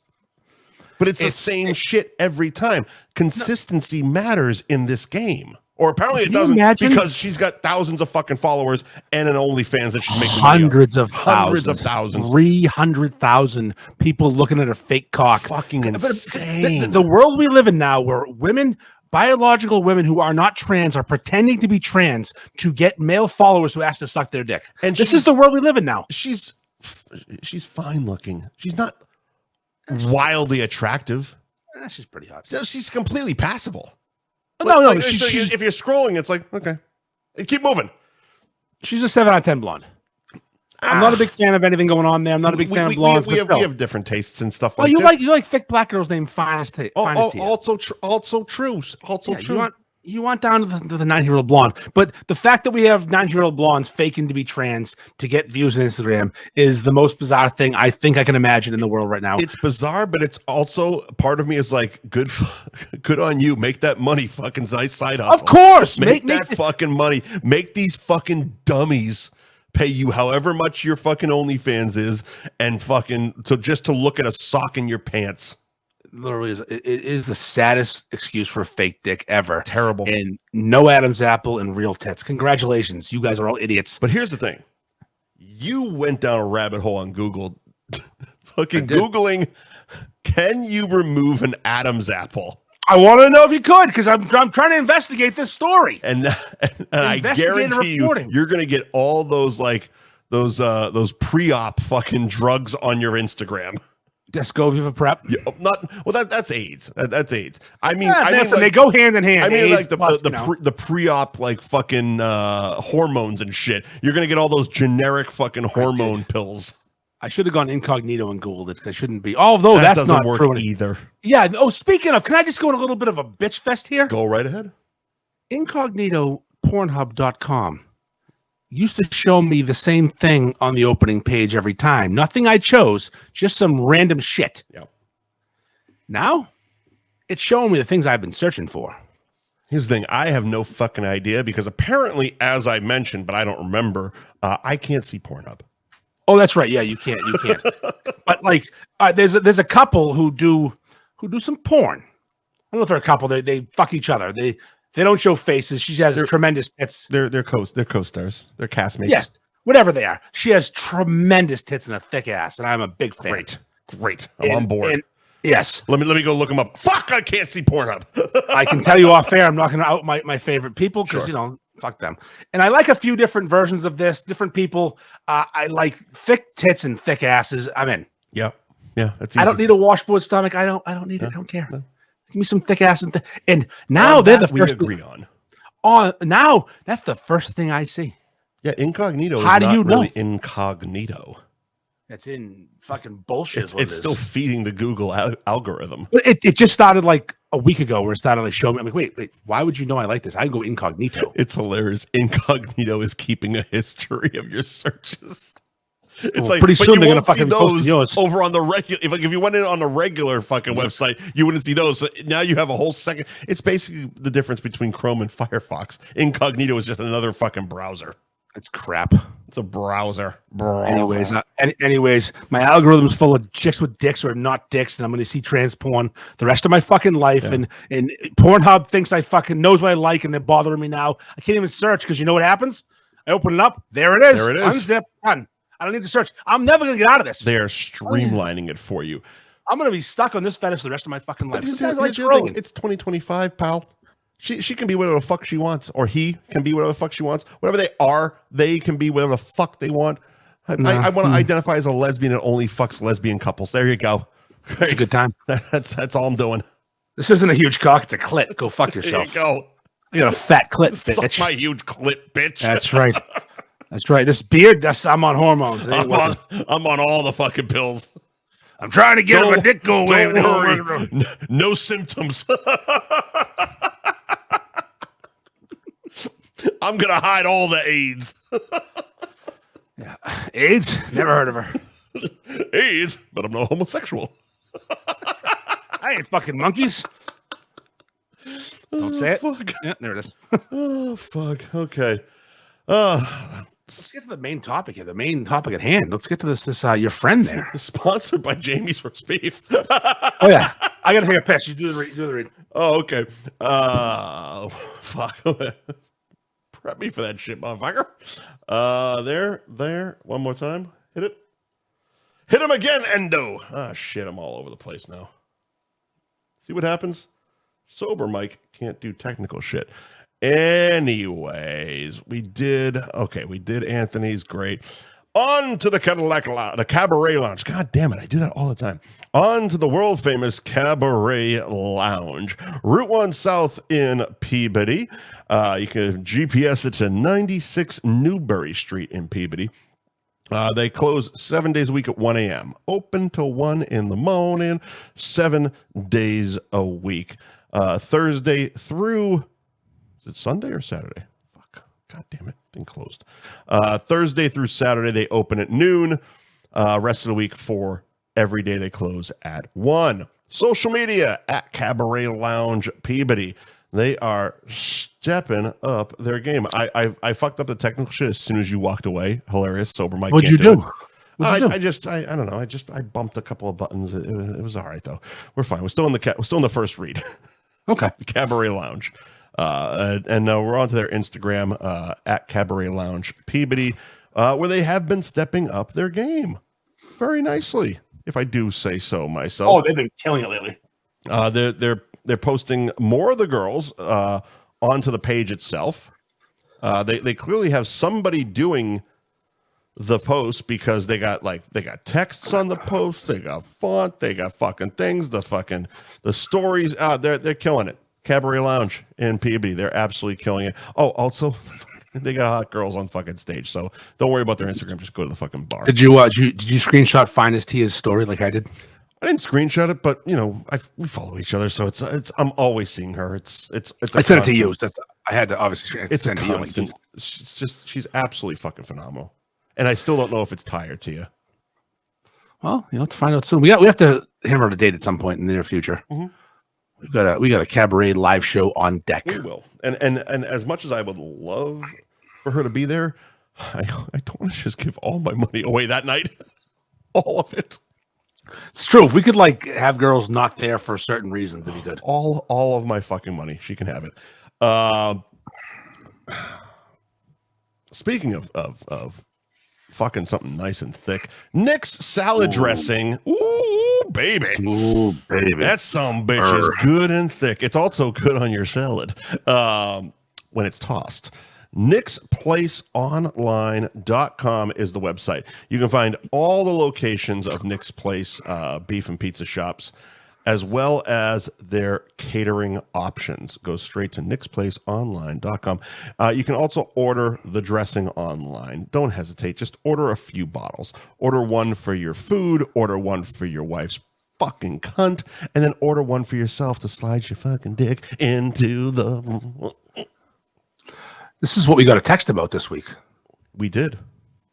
Speaker 1: But it's the same shit every time. Consistency matters in this game. Or apparently it doesn't because she's got thousands of fucking followers and an OnlyFans that she's making
Speaker 2: hundreds of
Speaker 1: thousands.
Speaker 2: 300,000 people looking at a fake cock.
Speaker 1: Fucking insane.
Speaker 2: The world we live in now where women, biological women who are not trans are pretending to be trans to get male followers who ask to suck their dick. And this is the world we live in now.
Speaker 1: She's fine looking. She's not wildly attractive.
Speaker 2: She's pretty hot.
Speaker 1: She's completely passable.
Speaker 2: No,
Speaker 1: if you're scrolling, it's like, okay, keep moving.
Speaker 2: She's a 7 out of 10 blonde. I'm not a big fan of anything going on there. I'm not a big fan of blondes. We
Speaker 1: have different tastes and stuff like
Speaker 2: that. You like thick black girls named Finest.
Speaker 1: Also true.
Speaker 2: You want down to the 9-year-old blonde. But the fact that we have 9-year-old blondes faking to be trans to get views on Instagram is the most bizarre thing I think I can imagine in the world right now.
Speaker 1: It's bizarre, but it's also part of me is like, good on you. Make that money, fucking nice side hustle.
Speaker 2: Of course,
Speaker 1: make that fucking money. Make these fucking dummies pay you however much your fucking OnlyFans is, and fucking just to look at a sock in your pants.
Speaker 2: Literally, it is the saddest excuse for a fake dick ever.
Speaker 1: Terrible.
Speaker 2: And no Adam's apple and real tits. Congratulations, you guys are all idiots.
Speaker 1: But here's the thing: you went down a rabbit hole on Google, fucking Googling, can you remove an Adam's apple?
Speaker 2: I want to know if you could, because I'm trying to investigate this story.
Speaker 1: And I guarantee you're going to get all those those pre-op fucking drugs on your Instagram.
Speaker 2: Descovia for prep.
Speaker 1: Yeah, that's AIDS. That's AIDS. I mean,
Speaker 2: they go hand in hand.
Speaker 1: I mean,
Speaker 2: AIDS
Speaker 1: like the pre-op like fucking hormones and shit. You're gonna get all those generic fucking hormone pills.
Speaker 2: I should have gone incognito and Googled it because I shouldn't be. Although
Speaker 1: that
Speaker 2: that's not
Speaker 1: work
Speaker 2: true
Speaker 1: either.
Speaker 2: Yeah. Oh, speaking of, can I just go in a little bit of a bitch fest here?
Speaker 1: Go right ahead.
Speaker 2: Incognito Pornhub.com used to show me the same thing on the opening page every time. Nothing I chose, just some random shit.
Speaker 1: Yeah.
Speaker 2: Now, it's showing me the things I've been searching for.
Speaker 1: Here's the thing. I have no fucking idea because apparently, as I mentioned, but I don't remember, I can't see Pornhub.
Speaker 2: Oh, that's right. Yeah, you can't. But like, there's a couple who do some porn. I don't know if they're a couple. They fuck each other. They don't show faces. She has tremendous tits.
Speaker 1: They're co-stars. They're castmates.
Speaker 2: Yes, whatever they are. She has tremendous tits and a thick ass, and I'm a big fan.
Speaker 1: Great. I'm on board.
Speaker 2: Yes.
Speaker 1: Let me go look them up. Fuck, I can't see Pornhub.
Speaker 2: I can tell you off air, I'm not going to out my favorite people because, fuck them. And I like a few different versions of this, different people. I like thick tits and thick asses. I'm in.
Speaker 1: Yeah. That's easy.
Speaker 2: I don't need a washboard stomach. I don't need it. I don't care. No. Give me some thick ass and now they're the first.
Speaker 1: We agree on.
Speaker 2: Oh, now that's the first thing I see.
Speaker 1: Yeah, incognito.
Speaker 2: How do you know?
Speaker 1: Really incognito.
Speaker 2: That's in fucking bullshit.
Speaker 1: It's still feeding the Google algorithm.
Speaker 2: It just started like a week ago where it started like showing me. I'm like, wait, why would you know I like this? I can go incognito.
Speaker 1: It's hilarious. Incognito is keeping a history of your searches. It's like
Speaker 2: pretty soon they're gonna fucking
Speaker 1: post
Speaker 2: those
Speaker 1: over on the regular. If you went in on a regular fucking website, you wouldn't see those. So now you have a whole second. It's basically the difference between Chrome and Firefox. Incognito is just another fucking browser.
Speaker 2: It's crap.
Speaker 1: It's a browser.
Speaker 2: Anyways, my algorithm is full of chicks with dicks or not dicks, and I'm going to see trans porn the rest of my fucking life. Yeah. And Pornhub thinks I fucking knows what I like, and they're bothering me now. I can't even search because you know what happens? I open it up. There it is. Unzip. Done. I don't need to search. I'm never going to get out of this.
Speaker 1: They are streamlining it for you.
Speaker 2: I'm going to be stuck on this fetish the rest of my fucking life.
Speaker 1: It's 2025, pal. She can be whatever the fuck she wants, or he can be whatever the fuck she wants. Whatever they are, they can be whatever the fuck they want. I want to identify as a lesbian and only fucks lesbian couples. There you go.
Speaker 2: It's a good time.
Speaker 1: That's all I'm doing.
Speaker 2: This isn't a huge cock. It's a clit. Go fuck yourself.
Speaker 1: There you go.
Speaker 2: You got a fat clit, bitch.
Speaker 1: Suck my huge clit, bitch.
Speaker 2: That's right. That's right. This beard, I'm on hormones.
Speaker 1: I'm on all the fucking pills.
Speaker 2: I'm trying to get my dick go away.
Speaker 1: Don't worry. No symptoms. I'm going to hide all the AIDS.
Speaker 2: Yeah. AIDS? Never heard of her.
Speaker 1: AIDS, but I'm not homosexual.
Speaker 2: I ain't fucking monkeys. Don't say it.
Speaker 1: Fuck.
Speaker 2: Yeah, there it is.
Speaker 1: Oh, fuck. Okay.
Speaker 2: Let's get to the main topic here. The main topic at hand. Let's get to this. Your friend there.
Speaker 1: Sponsored by Jamie's Roast Beef.
Speaker 2: Oh yeah, I gotta take a piss. You do the read.
Speaker 1: Oh, okay. Fuck. Prep me for that shit, motherfucker. There. One more time. Hit it. Hit him again, Endo. Ah, shit. I'm all over the place now. See what happens? Sober Mike can't do technical shit. Anyways, we did Anthony's. Great. On to the Cabaret Lounge. God damn it, I do that all the time. On to the world famous Cabaret Lounge. Route 1 South in Peabody. You can GPS it to 96 Newbury Street in Peabody. They close 7 days a week at 1 a.m. Open till 1 in the morning, 7 days a week. Thursday through, is it Sunday or Saturday? Fuck. God damn it. Thing closed. Thursday through Saturday, they open at noon. Rest of the week for every day they close at 1. Social media at Cabaret Lounge Peabody. They are stepping up their game. I fucked up the technical shit as soon as you walked away. Hilarious. Sober Mike.
Speaker 2: What'd you do?
Speaker 1: I don't know. I bumped a couple of buttons. It was all right though. We're fine. We're still in the first read.
Speaker 2: Okay.
Speaker 1: The Cabaret Lounge. And we're on to their Instagram at Cabaret Lounge Peabody, where they have been stepping up their game very nicely, if I do say so myself.
Speaker 2: Oh, they've been killing it lately.
Speaker 1: They're posting more of the girls onto the page itself. They clearly have somebody doing the post because they got texts on the post, they got font, they got fucking things, the stories. They're killing it. Cabaret Lounge in Peabody, they're absolutely killing it. Oh, also they got hot girls on fucking stage, so don't worry about their Instagram. Just go to the fucking bar.
Speaker 2: Did you screenshot Finest Tia's story like I did?
Speaker 1: I didn't screenshot it, but we follow each other, so it's I'm always seeing her. It's
Speaker 2: I sent it to you. I had to obviously send it to
Speaker 1: you. She's absolutely fucking phenomenal, and I still don't know if it's Tyre to you.
Speaker 2: Well, you'll have to find out soon. We have to hammer out a date at some point in the near future. Mm-hmm. We got a Cabaret live show on deck.
Speaker 1: We will, and as much as I would love for her to be there, I don't want to just give all my money away that night, all of it.
Speaker 2: It's true. If we could have girls not there for certain reasons, it'd be good.
Speaker 1: All of my fucking money, she can have it. Speaking of fucking something nice and thick, Nick's salad dressing. Ooh, baby.
Speaker 2: Ooh, baby.
Speaker 1: That some bitch is good and thick. It's also good on your salad when it's tossed. NicksPlaceOnline.com is the website. You can find all the locations of Nick's Place beef and pizza shops, as well as their catering options. Go straight to NicksPlaceOnline.com. You can also order the dressing online. Don't hesitate. Just order a few bottles. Order one for your food. Order one for your wife's fucking cunt. And then order one for yourself to slide your fucking dick into the...
Speaker 2: This is what we got a text about this week.
Speaker 1: We did.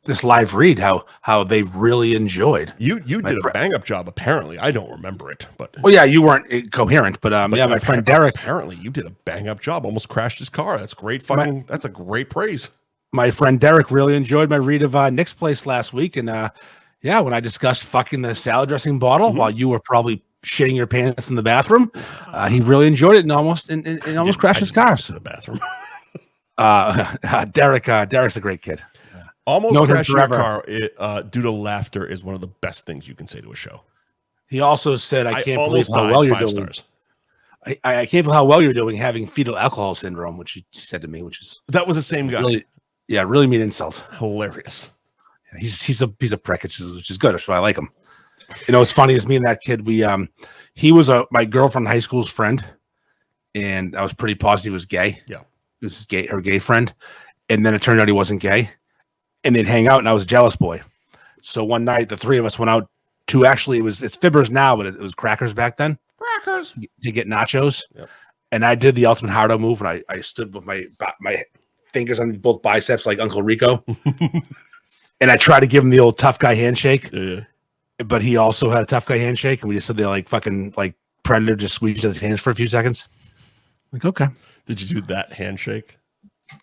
Speaker 2: This live read, how they really enjoyed.
Speaker 1: You did a bang up job. Apparently, I don't remember it, but
Speaker 2: well, yeah, you weren't coherent, but yeah, my friend Derek.
Speaker 1: Apparently, you did a bang up job. Almost crashed his car. That's great. That's a great praise.
Speaker 2: My friend Derek really enjoyed my read of Nick's Place last week, and yeah, when I discussed fucking the salad dressing bottle while you were probably shitting your pants in the bathroom, he really enjoyed it and almost crashed his car.
Speaker 1: To the bathroom.
Speaker 2: Derek's a great kid.
Speaker 1: Almost crashing your car due to laughter is one of the best things you can say to a show.
Speaker 2: He also said, I can't believe how well you're doing. I can't believe how well you're doing having fetal alcohol syndrome, which he said to me, which is... That was
Speaker 1: the same guy.
Speaker 2: Really mean insult.
Speaker 1: Hilarious.
Speaker 2: He's a prick, which is good. That's why I like him. You know, what's funny is me and that kid, he was my girlfriend high school's friend, and I was pretty positive he was gay. Yeah. He was her gay friend. And then it turned out he wasn't gay. And they'd hang out, and I was a jealous boy. So one night, the three of us went out to it's Fibbers now, but it was Crackers back then. Crackers to get nachos. Yep. And I did the ultimate hardo move, and I stood with my fingers on both biceps like Uncle Rico, and I tried to give him the old tough guy handshake. Yeah. But he also had a tough guy handshake, and we just stood there like fucking predator just squeezed his hands for a few seconds. Like, okay.
Speaker 1: Did you do that handshake?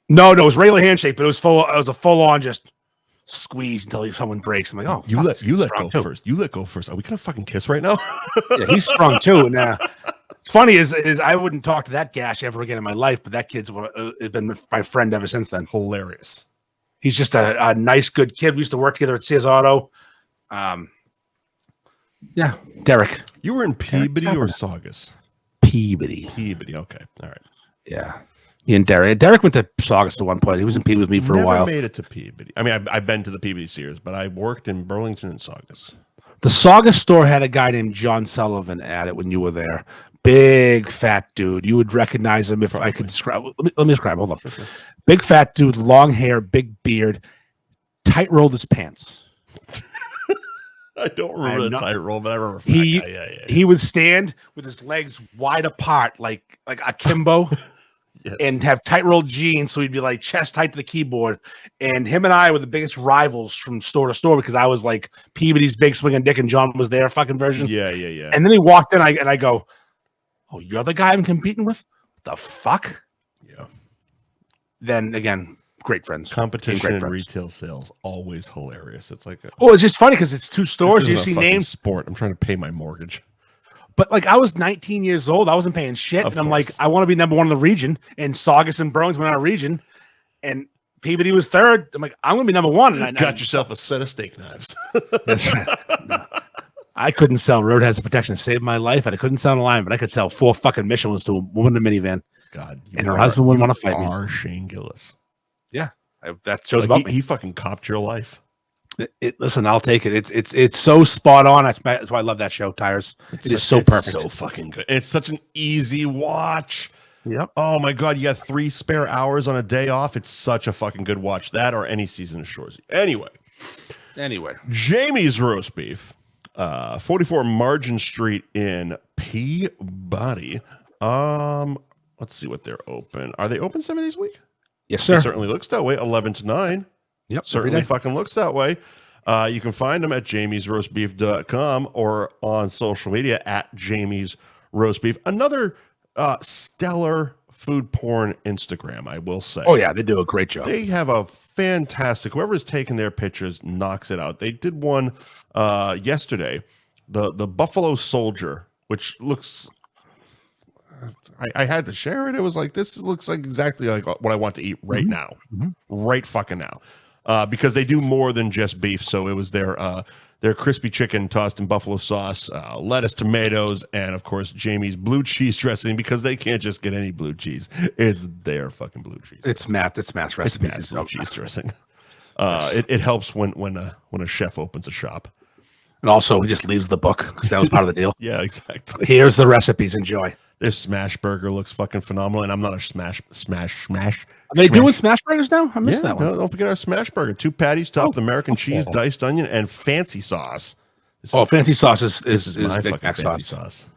Speaker 2: No, it was regular handshake, but it was a full on just squeeze until someone breaks. I'm like, oh,
Speaker 1: you let go
Speaker 2: too.
Speaker 1: first. You let go first. Are we gonna fucking kiss right now?
Speaker 2: Yeah, he's strong too. And it's funny is I wouldn't talk to that gash ever again in my life, but that kid's been my friend ever since then.
Speaker 1: Hilarious.
Speaker 2: He's just a nice, good kid. We used to work together at Sears Auto. Yeah, Derek.
Speaker 1: You were in Peabody or Saugus?
Speaker 2: Peabody.
Speaker 1: Okay. All right.
Speaker 2: Yeah. Me and Derek. Derek went to Saugus at one point. He was in Peabody with me for a while.
Speaker 1: Never made it to Peabody. I mean, I've been to the Peabody Sears, but I worked in Burlington and Saugus. The
Speaker 2: Saugus store had a guy named John Sullivan at it when you were there. Big fat dude. You would recognize him if I could describe. Let me describe. Hold on. Okay. Big fat dude, long hair, big beard, tight rolled his pants.
Speaker 1: I don't remember the tight roll, but I remember
Speaker 2: he would stand with his legs wide apart, like akimbo. Yes. And have tight rolled jeans, so he'd be like chest tight to the keyboard. And him and I were the biggest rivals from store to store because I was like Peabody's big swinging dick, and John was their fucking version.
Speaker 1: Yeah.
Speaker 2: And then he walked in, and I go, "Oh, you're the guy I'm competing with? What the fuck?"
Speaker 1: Yeah.
Speaker 2: Then again, great friends.
Speaker 1: Competition in retail sales always hilarious. It's like
Speaker 2: it's just funny because it's two stores. You see names.
Speaker 1: Sport. I'm trying to pay my mortgage.
Speaker 2: But like I was 19 years old, I wasn't paying shit, and I'm like, I want to be number one in the region. And Saugus and Burlington went out of region, and Peabody was third. I'm like, I'm gonna be number one. And
Speaker 1: got yourself a set of steak knives.
Speaker 2: That's right. No. I couldn't sell road hazard protection to save my life, and I couldn't sell an line, but I could sell 4 fucking Michelins to a woman in a minivan.
Speaker 1: God,
Speaker 2: and her husband wouldn't want to fight me.
Speaker 1: Are Shane Gillis?
Speaker 2: Yeah, that shows about me.
Speaker 1: He fucking copped your life.
Speaker 2: Listen, I'll take it. It's so spot on. That's why I love that show, Tires. It is so perfect.
Speaker 1: So fucking good. It's such an easy watch.
Speaker 2: Yep.
Speaker 1: Oh my God, you got 3 spare hours on a day off. It's such a fucking good watch. That or any season of Shoresy. Anyway, Jamie's Roast Beef, 44 Margin Street in Peabody. Let's see what they're open. Are they open 7 days a week?
Speaker 2: Yes, sir.
Speaker 1: It certainly looks that way. 11 to 9.
Speaker 2: Yep,
Speaker 1: certainly fucking looks that way. You can find them at jamiesroastbeef.com or on social media at Jamie's Roast Beef. Another stellar food porn Instagram, I will say.
Speaker 2: Oh, yeah, they do a great job.
Speaker 1: They have a fantastic, whoever's taking their pictures knocks it out. They did one yesterday, the Buffalo Soldier, which looks... I had to share it. It was like, this looks like exactly like what I want to eat right now. Mm-hmm. Right fucking now. Because they do more than just beef. So it was their crispy chicken tossed in buffalo sauce, lettuce, tomatoes, and of course Jamie's blue cheese dressing, because they can't just get any blue cheese. It's their fucking blue cheese.
Speaker 2: It's Matt's recipe.
Speaker 1: It's Matt's blue cheese dressing. It helps when a chef opens a shop.
Speaker 2: And also he just leaves the book because that was part of the deal.
Speaker 1: Yeah, exactly.
Speaker 2: Here's the recipes. Enjoy.
Speaker 1: Their smash burger looks fucking phenomenal, and I'm not a smash.
Speaker 2: Are they doing smash burgers now? I missed that one.
Speaker 1: Don't forget our smash burger. 2 patties topped with American cheese, diced onion, and fancy sauce.
Speaker 2: Fancy sauce is
Speaker 1: my
Speaker 2: Big
Speaker 1: fucking
Speaker 2: Mac
Speaker 1: fancy
Speaker 2: sauce.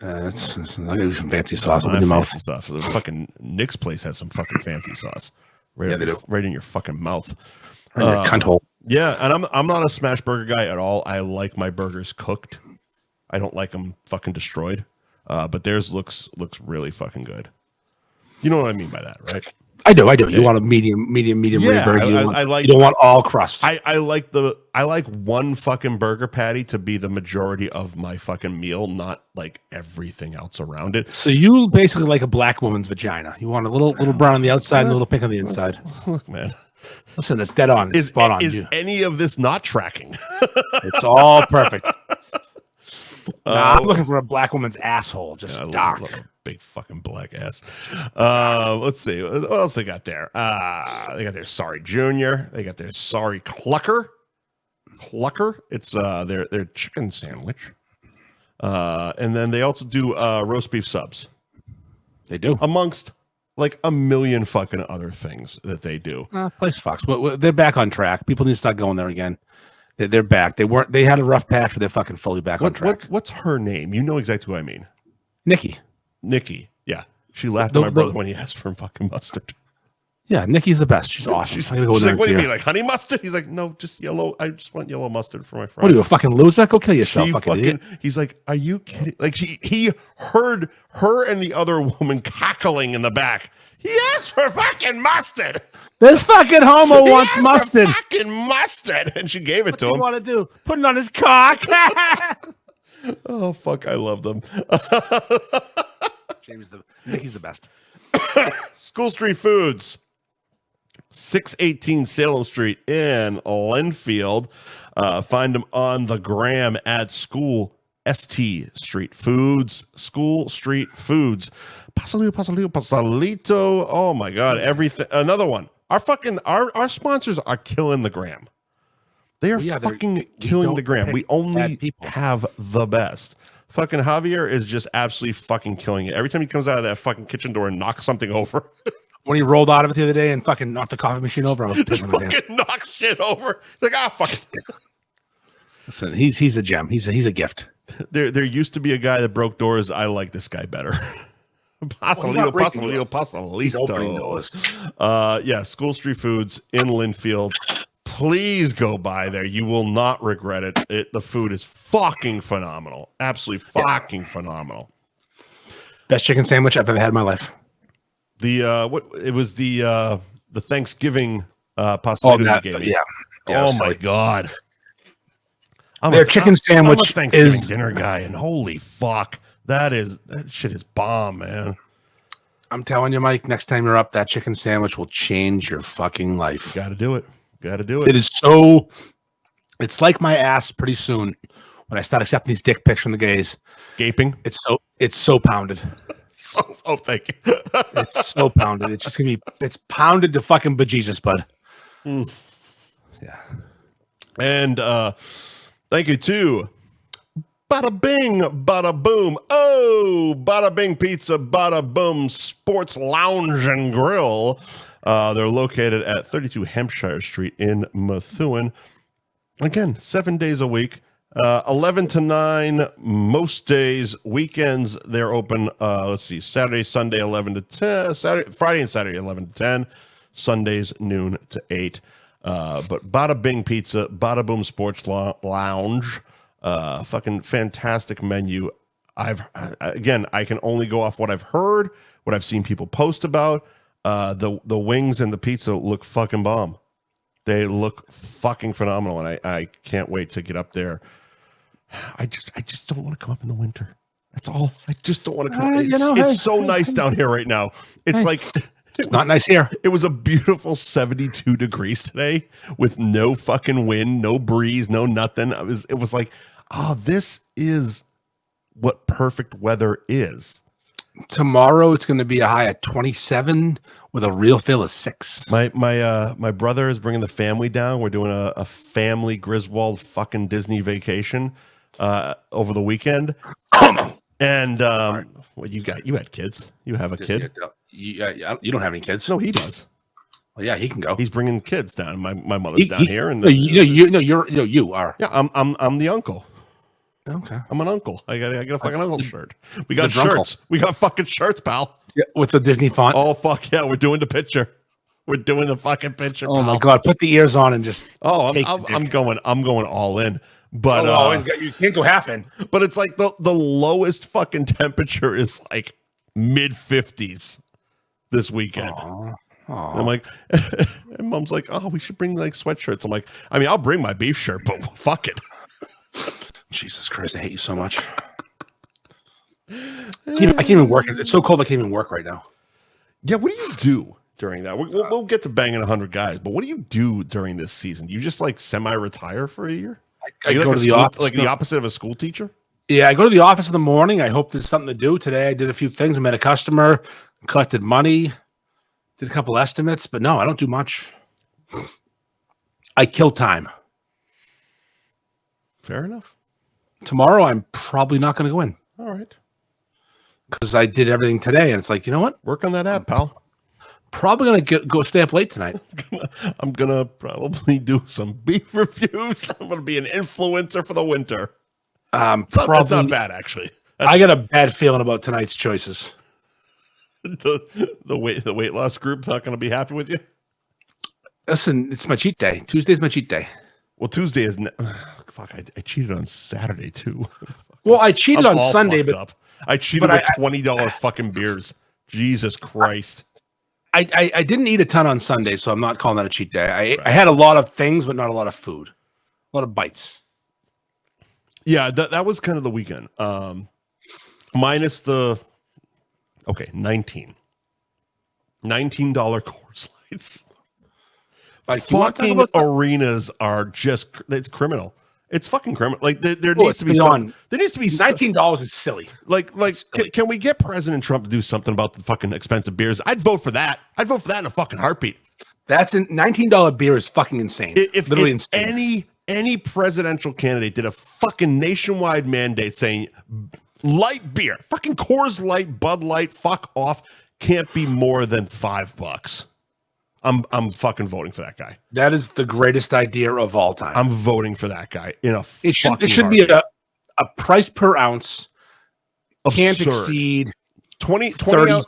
Speaker 1: It's
Speaker 2: I'll give you some fancy sauce in your mouth.
Speaker 1: Sauce. The fucking Nick's place has some fucking fancy sauce. Right,
Speaker 2: they do.
Speaker 1: Right in your fucking mouth.
Speaker 2: Right in your cunt hole.
Speaker 1: Yeah, and I'm not a smash burger guy at all. I like my burgers cooked. I don't like them fucking destroyed. But theirs looks really fucking good. You know what I mean by that, right?
Speaker 2: I do. You want a medium rare burger. You don't want all crust.
Speaker 1: I like one fucking burger patty to be the majority of my fucking meal, not like everything else around it.
Speaker 2: So you basically like a black woman's vagina. You want a little brown on the outside and a little pink on the inside.
Speaker 1: Look, man.
Speaker 2: Listen, it's dead on. It's spot on.
Speaker 1: Is any of this not tracking?
Speaker 2: It's all perfect. I'm looking for a black woman's asshole, just dark.
Speaker 1: A big fucking black ass. Let's see. What else they got there? They got their Sorry Junior. They got their Sorry Clucker. It's their chicken sandwich. And then they also do roast beef subs.
Speaker 2: They do.
Speaker 1: Amongst like a million fucking other things that they do.
Speaker 2: Place Fox. But they're back on track. People need to start going there again. They're back. They had a rough patch, but they're fucking fully back on track.
Speaker 1: What's her name? You know exactly who I mean.
Speaker 2: Nikki.
Speaker 1: Yeah. She laughed at my brother when he asked for fucking mustard.
Speaker 2: Yeah, Nikki's the best. She's awesome.
Speaker 1: She's
Speaker 2: I'm gonna go in
Speaker 1: like,
Speaker 2: there and
Speaker 1: what do
Speaker 2: see
Speaker 1: you
Speaker 2: her.
Speaker 1: mean, like honey mustard? He's like, no, just yellow. I just want yellow mustard for my fries.
Speaker 2: What are you, a fucking loser? Go kill yourself, fucking idiot.
Speaker 1: He's like, are you kidding? Like he heard her and the other woman cackling in the back. He asked for fucking mustard.
Speaker 2: This fucking homo
Speaker 1: He
Speaker 2: wants
Speaker 1: asked
Speaker 2: mustard.
Speaker 1: for fucking mustard, and she gave it
Speaker 2: What
Speaker 1: to
Speaker 2: do you
Speaker 1: him.
Speaker 2: want to do? Put it on his cock.
Speaker 1: Oh fuck, I love them.
Speaker 2: Nikki's the best.
Speaker 1: School Street Foods, 618 Salem Street in Linfield. Find them on the gram at School Street Foods. School Street Foods. Pasalito. Oh my God. Everything. Another one. Our sponsors are killing the gram. They are fucking killing the gram. We only have the best. Fucking Javier is just absolutely fucking killing it. Every time he comes out of that fucking kitchen door and knocks something over.
Speaker 2: When he rolled out of it the other day and fucking knocked the coffee machine over, I was pissing my pants.
Speaker 1: Fucking knock shit over. It's like, ah, fuck.
Speaker 2: Listen, he's a gem. He's a gift.
Speaker 1: There used to be a guy that broke doors. I like this guy better. Pasalito.
Speaker 2: He's opening doors.
Speaker 1: Yeah, School Street Foods in Linfield. Please go by there. You will not regret it. The food is fucking phenomenal. Absolutely fucking phenomenal.
Speaker 2: Best chicken sandwich I've ever had in my life.
Speaker 1: It was the Thanksgiving pastelito you gave me.
Speaker 2: Yeah.
Speaker 1: Oh my God.
Speaker 2: Their chicken sandwich
Speaker 1: I'm a Thanksgiving dinner guy, and holy fuck, that shit is bomb, man.
Speaker 2: I'm telling you, Mike, next time you're up, that chicken sandwich will change your fucking life.
Speaker 1: Got to do it.
Speaker 2: It is so. It's like my ass pretty soon when I start accepting these dick pics from the gays.
Speaker 1: Gaping.
Speaker 2: It's so pounded.
Speaker 1: Thank you.
Speaker 2: It's so pounded. It's just gonna be. It's pounded to fucking bejesus, bud.
Speaker 1: Mm.
Speaker 2: Yeah.
Speaker 1: And thank you to Bada Bing, Bada Boom. Oh, Bada Bing Pizza, Bada Boom Sports Lounge and Grill. They're located at 32 Hampshire Street in Methuen. Again, 7 days a week, 11 to 9 most days. Weekends, they're open, Saturday, Sunday, 11 to 10. Friday and Saturday, 11 to 10. Sundays, noon to 8. But Bada Bing Pizza, Bada Boom Sports Lounge, fucking fantastic menu. I can only go off what I've heard, what I've seen people post about. The wings and the pizza look fucking bomb. They look fucking phenomenal, and I can't wait to get up there. I just don't want to come up in the winter. That's all. I just don't want to come. It's so nice down here right now. It's like
Speaker 2: it's not nice here.
Speaker 1: It was a beautiful 72 degrees today with no fucking wind, no breeze, no nothing. It was like, this is what perfect weather is.
Speaker 2: Tomorrow it's going to be a high of 27 with a real feel of 6.
Speaker 1: My brother is bringing the family down. We're doing a family Griswold fucking Disney vacation over the weekend. And you had kids. You have a kid.
Speaker 2: You don't have any kids.
Speaker 1: No, he does.
Speaker 2: Well, yeah, he can go.
Speaker 1: He's bringing kids down. My mother's down here, and
Speaker 2: you are.
Speaker 1: Yeah, I'm the uncle.
Speaker 2: Okay,
Speaker 1: I'm an uncle. I got a fucking uncle shirt. We got shirts. We got fucking shirts, pal.
Speaker 2: Yeah, with the Disney font.
Speaker 1: Oh fuck yeah, we're doing the picture. We're doing the fucking picture.
Speaker 2: Oh my God, put the ears on and just.
Speaker 1: I'm going all in. But
Speaker 2: you can't go half in.
Speaker 1: But it's like the lowest fucking temperature is like mid 50s this weekend.
Speaker 2: Aww.
Speaker 1: And I'm like, and Mom's like, oh, we should bring like sweatshirts. I'm like, I mean, I'll bring my beef shirt, but fuck it.
Speaker 2: Jesus Christ, I hate you so much. I can't even work. It's so cold I can't even work right now.
Speaker 1: Yeah, what do you do during that? We'll get to banging 100 guys, but what do you do during this season? You just like semi-retire for a year?
Speaker 2: I go to the office,
Speaker 1: like the opposite of a school teacher?
Speaker 2: Yeah, I go to the office in the morning. I hope there's something to do. Today I did a few things. I met a customer, collected money, did a couple estimates, but no, I don't do much. I kill time.
Speaker 1: Fair enough.
Speaker 2: Tomorrow I'm probably not going to go in.
Speaker 1: All right.
Speaker 2: Because I did everything today, and it's like, you know what?
Speaker 1: Work on that app, pal.
Speaker 2: Probably going to go stay up late tonight.
Speaker 1: I'm going to probably do some beef reviews. I'm going to be an influencer for the winter.
Speaker 2: Probably,
Speaker 1: that's not bad, actually.
Speaker 2: I got a bad feeling about tonight's choices.
Speaker 1: the weight loss group's not going to be happy with you.
Speaker 2: Listen, it's my cheat day. Tuesday's my cheat day.
Speaker 1: Well, Tuesday is fuck. I cheated on Saturday too.
Speaker 2: Well, I cheated on Sunday, but
Speaker 1: I cheated with $20 fucking beers. Jesus Christ.
Speaker 2: I didn't eat a ton on Sunday, so I'm not calling that a cheat day. I had a lot of things, but not a lot of food. A lot of bites.
Speaker 1: Yeah, that was kind of the weekend. Minus the $19 Coors Lights. Fucking arenas are it's criminal. It's fucking criminal. Like there needs to be
Speaker 2: $19 is silly.
Speaker 1: Can we get President Trump to do something about the fucking expensive beers? I'd vote for that. I'd vote for that in a fucking heartbeat.
Speaker 2: That's $19 beer is fucking insane.
Speaker 1: If any presidential candidate did a fucking nationwide mandate saying light beer, fucking Coors Light, Bud Light, fuck off, can't be more than $5. I'm fucking voting for that guy.
Speaker 2: That is the greatest idea of all time.
Speaker 1: I'm voting for that guy in a
Speaker 2: It should be a price per ounce.
Speaker 1: Absurd.
Speaker 2: Can't exceed
Speaker 1: 20 ounce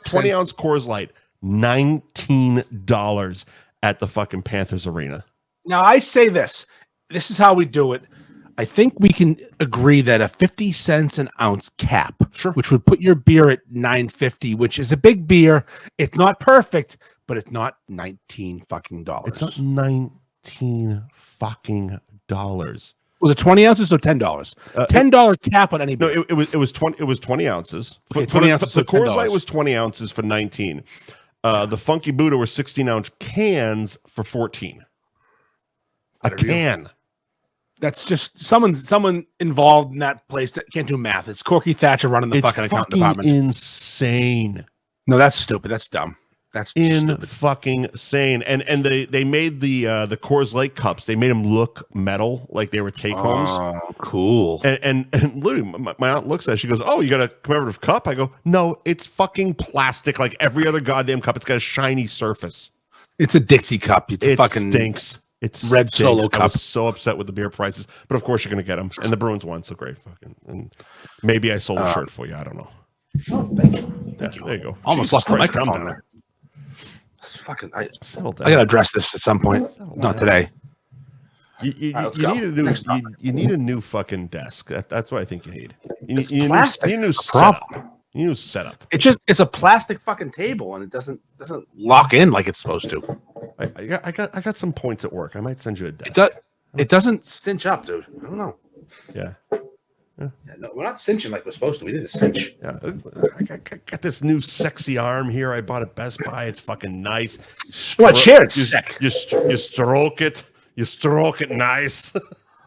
Speaker 1: Coors Light, $19 at the fucking Panthers Arena.
Speaker 2: Now I say this is how we do it. I think we can agree that a 50 cents an ounce cap, which would put your beer at $9.50, which is a big beer. It's not perfect, but it's not $19 fucking dollars.
Speaker 1: It's not $19 fucking dollars.
Speaker 2: Was it 20 ounces or $10? $10 cap on any beer.
Speaker 1: No, it was 20. It was 20 ounces.
Speaker 2: Okay, 20 ounces.
Speaker 1: The Coors Light was 20 ounces for 19. The Funky Buddha were 16-ounce cans for 14. A can.
Speaker 2: That's just someone involved in that place that can't do math. It's Corky Thatcher running the fucking account department.
Speaker 1: Insane.
Speaker 2: No, that's stupid. That's dumb. That's
Speaker 1: fucking sane. And they made the Coors Light cups. They made them look metal, like they were take homes.
Speaker 2: Oh, cool.
Speaker 1: And literally, my aunt looks at it. She goes, "Oh, you got a commemorative cup?" I go, "No, it's fucking plastic, like every other goddamn cup. It's got a shiny surface.
Speaker 2: It's a Dixie cup. It fucking
Speaker 1: stinks. It's
Speaker 2: red Solo cup."
Speaker 1: I was so upset with the beer prices, but of course you're gonna get them. And the Bruins won, so great. Fucking. And maybe I sold a shirt for you. I don't know.
Speaker 2: Oh, thank you.
Speaker 1: There you go.
Speaker 2: Almost lost the microphone there. Fucking, I gotta address this at some point. Not today.
Speaker 1: You need a new fucking desk. That's what I think you need. You need a new setup. You need a new setup.
Speaker 2: It's a plastic fucking table, and it doesn't lock in like it's supposed to.
Speaker 1: I got some points at work. I might send you a desk.
Speaker 2: It doesn't cinch up, dude. I don't know.
Speaker 1: Yeah.
Speaker 2: Yeah, no, we're not cinching like we're supposed to. We need to cinch.
Speaker 1: Yeah, I got this new sexy arm here. I bought at Best Buy. It's fucking nice.
Speaker 2: My chair is sick.
Speaker 1: You stroke it. You stroke it nice.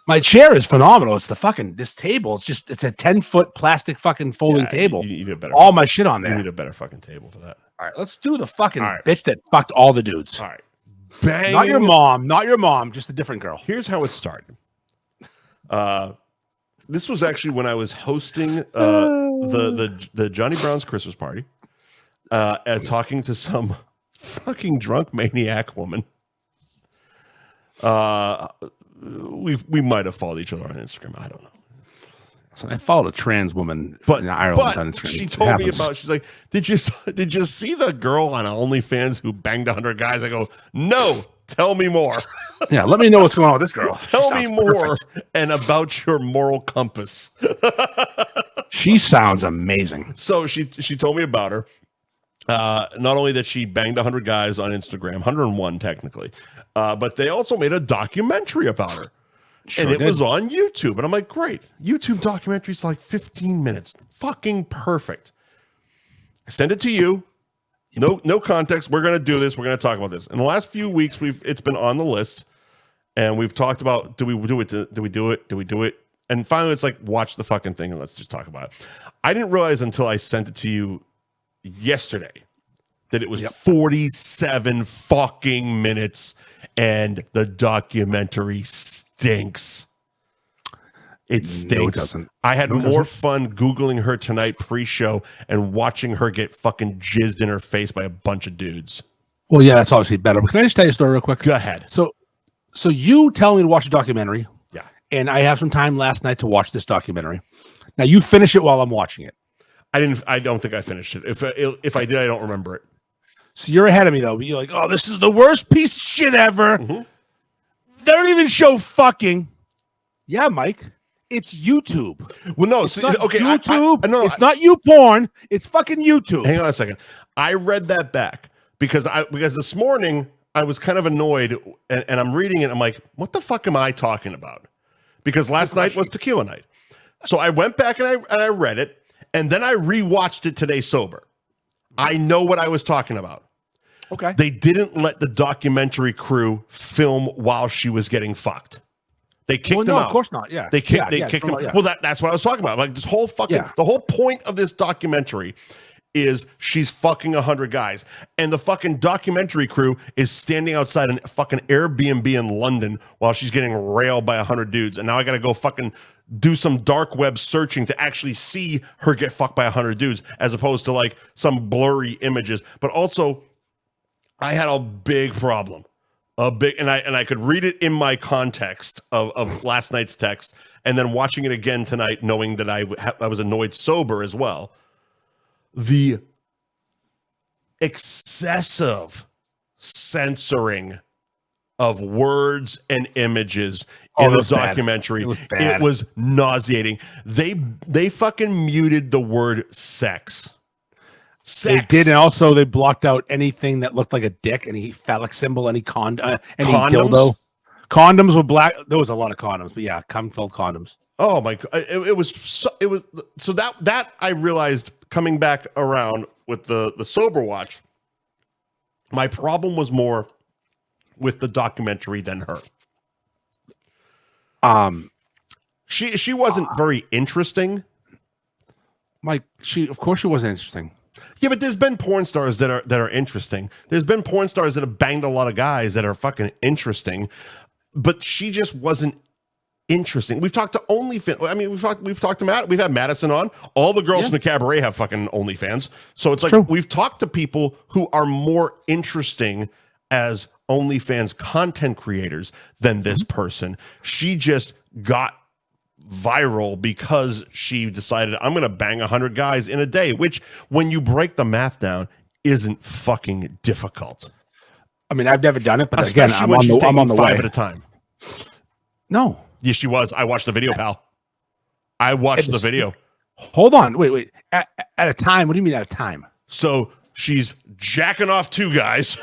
Speaker 2: My chair is phenomenal. It's this table. It's a 10-foot plastic fucking folding table.
Speaker 1: You need a better.
Speaker 2: All my shit on there.
Speaker 1: You need a better fucking table for that.
Speaker 2: All right, let's do the fucking bitch that fucked all the dudes.
Speaker 1: All right, bang.
Speaker 2: Not your mom, just a different girl.
Speaker 1: Here's how it started. This was actually when I was hosting the Johnny Brown's Christmas party, and talking to some fucking drunk maniac woman. We might have followed each other on Instagram. I don't know.
Speaker 2: So I followed a trans woman in Ireland on Instagram.
Speaker 1: She told me about. She's like, did you see the girl on OnlyFans who banged 100 guys? I go, no. Tell me more.
Speaker 2: Yeah, let me know what's going on with this girl.
Speaker 1: Tell me more and about your moral compass.
Speaker 2: She sounds amazing.
Speaker 1: So she told me about her. Not only that she banged 100 guys on Instagram, 101 technically, but they also made a documentary about her. Sure and it was on YouTube. And I'm like, great. YouTube documentary's like 15 minutes. Fucking perfect. I send it to you. No context. We're going to do this. We're going to talk about this. In the last few weeks, it's been on the list, and we've talked about, do we do it? Do we do it? Do we do it? And finally, it's like, watch the fucking thing and let's just talk about it. I didn't realize until I sent it to you yesterday that it was 47 fucking minutes, and the documentary stinks. It stinks.
Speaker 2: No, it doesn't.
Speaker 1: I had more fun Googling her tonight pre-show and watching her get fucking jizzed in her face by a bunch of dudes.
Speaker 2: Well, yeah, that's obviously better. But can I just tell you a story real quick?
Speaker 1: Go ahead.
Speaker 2: So you tell me to watch a documentary.
Speaker 1: Yeah.
Speaker 2: And I have some time last night to watch this documentary. Now, you finish it while I'm watching it.
Speaker 1: I don't think I finished it. If I did, I don't remember it.
Speaker 2: So you're ahead of me though. You're like, oh, this is the worst piece of shit ever.
Speaker 1: Mm-hmm.
Speaker 2: They don't even show fucking. Yeah, Mike. It's YouTube.
Speaker 1: Well, no.
Speaker 2: It's
Speaker 1: See,
Speaker 2: not
Speaker 1: okay.
Speaker 2: YouTube.
Speaker 1: No,
Speaker 2: it's not you porn. It's fucking YouTube.
Speaker 1: Hang on a second. I read that back because this morning I was kind of annoyed, and I'm reading it. I'm like, what the fuck am I talking about? Because last night was tequila night. So I went back and I read it, and then I rewatched it today sober. I know what I was talking about.
Speaker 2: Okay.
Speaker 1: They didn't let the documentary crew film while she was getting fucked. They kicked them out.
Speaker 2: Of course not. Yeah.
Speaker 1: They kicked them out. Yeah. Well, that's what I was talking about. Like this whole fucking the whole point of this documentary is she's fucking 100 guys. And the fucking documentary crew is standing outside a fucking Airbnb in London while she's getting railed by 100 dudes. And now I got to go fucking do some dark web searching to actually see her get fucked by 100 dudes as opposed to like some blurry images. But also, I had a big problem. And I could read it in my context of last night's text, and then watching it again tonight, knowing that I was annoyed sober as well. The excessive censoring of words and images in the documentary. It was nauseating. They fucking muted the word sex.
Speaker 2: They did, and also they blocked out anything that looked like a dick, any phallic symbol, any dildo. Condoms were black. There was a lot of condoms, but yeah, cum-filled condoms.
Speaker 1: Oh my god, it was so that I realized coming back around with the sober watch. My problem was more with the documentary than her. She wasn't very interesting.
Speaker 2: Of course she wasn't interesting.
Speaker 1: Yeah, but there's been porn stars that are interesting. There's been porn stars that have banged a lot of guys that are fucking interesting, but she just wasn't interesting. We've talked to OnlyFans. I mean, we've talked to Matt. We've had Madison on. All the girls from the Cabaret have fucking OnlyFans. So it's like we've talked to people who are more interesting as OnlyFans content creators than this person. She just got viral because she decided I'm going to bang 100 guys in a day, which when you break the math down isn't fucking difficult.
Speaker 2: I mean, I've never done it, but
Speaker 1: especially
Speaker 2: again,
Speaker 1: I'm on the 5
Speaker 2: way
Speaker 1: at a time.
Speaker 2: No.
Speaker 1: Yes, she was. I watched the video, pal. I watched the video.
Speaker 2: Hold on. Wait. At a time? What do you mean at a time?
Speaker 1: So she's jacking off 2 guys.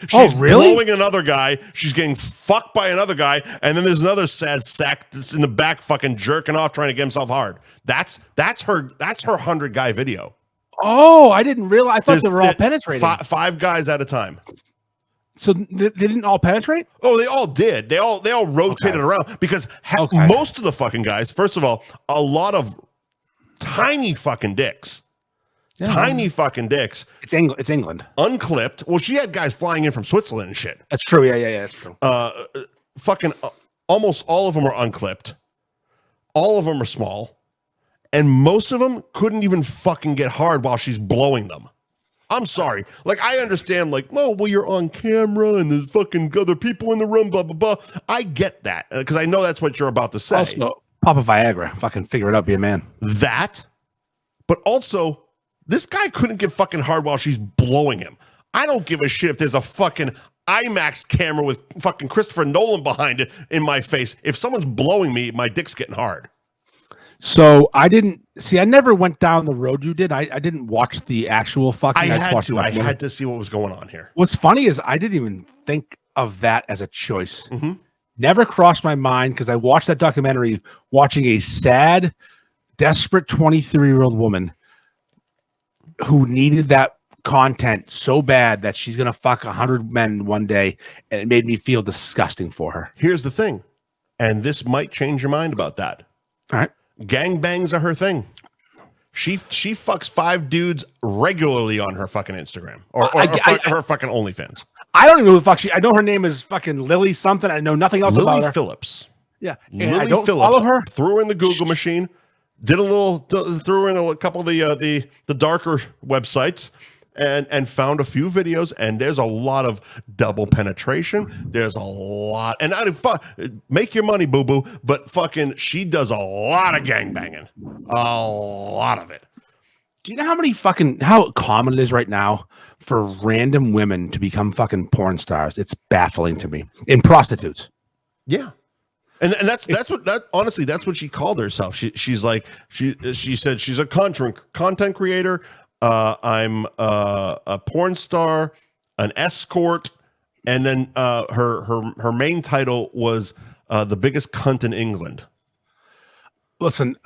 Speaker 1: She's blowing another guy. She's getting fucked by another guy. And then there's another sad sack that's in the back fucking jerking off trying to get himself hard. That's her 100 guy video.
Speaker 2: Oh, I didn't realize. I thought they were all penetrating.
Speaker 1: 5 guys at a time.
Speaker 2: So they didn't all penetrate?
Speaker 1: Oh, they all did. They all rotated around because most of the fucking guys, first of all, a lot of tiny fucking dicks. Yeah. Tiny fucking dicks.
Speaker 2: It's England.
Speaker 1: Unclipped. Well, she had guys flying in from Switzerland and shit.
Speaker 2: That's true. Yeah. That's true.
Speaker 1: Fucking almost all of them are unclipped. All of them are small. And most of them couldn't even fucking get hard while she's blowing them. I'm sorry. Like, I understand, like, well, you're on camera and there's fucking other people in the room, blah, blah, blah. I get that because I know that's what you're about to say.
Speaker 2: Also, pop a Viagra. Fucking figure it out. Be a man.
Speaker 1: That. But also, this guy couldn't get fucking hard while she's blowing him. I don't give a shit if there's a fucking IMAX camera with fucking Christopher Nolan behind it in my face. If someone's blowing me, my dick's getting hard.
Speaker 2: So I never went down the road you did. I didn't watch the actual fucking.
Speaker 1: I had to see what was going on here.
Speaker 2: What's funny is I didn't even think of that as a choice.
Speaker 1: Mm-hmm.
Speaker 2: Never crossed my mind because I watched that documentary watching a sad, desperate 23-year-old woman who needed that content so bad that she's going to fuck 100 men one day, and it made me feel disgusting for her.
Speaker 1: Here's the thing, and this might change your mind about that.
Speaker 2: All right.
Speaker 1: Gangbangs are her thing. She fucks 5 dudes regularly on her fucking Instagram or her fucking OnlyFans.
Speaker 2: I don't even know who the fuck I know her name is fucking Lily something. I know nothing else about her.
Speaker 1: Lily Phillips.
Speaker 2: Yeah.
Speaker 1: Lily
Speaker 2: I don't
Speaker 1: Phillips
Speaker 2: follow her.
Speaker 1: Threw her in the Google machine. Threw her in a couple of the darker websites and found a few videos, and there's a lot of double penetration. There's a lot, and make your money, boo boo. But fucking, she does a lot of gangbanging, a lot of it.
Speaker 2: Do you know how common it is right now for random women to become fucking porn stars? It's baffling to me. And prostitutes.
Speaker 1: Yeah. And that's honestly, that's what she called herself. She's like, she said she's a content creator. I'm a porn star, an escort. And then her main title was the biggest cunt in England.
Speaker 2: Listen,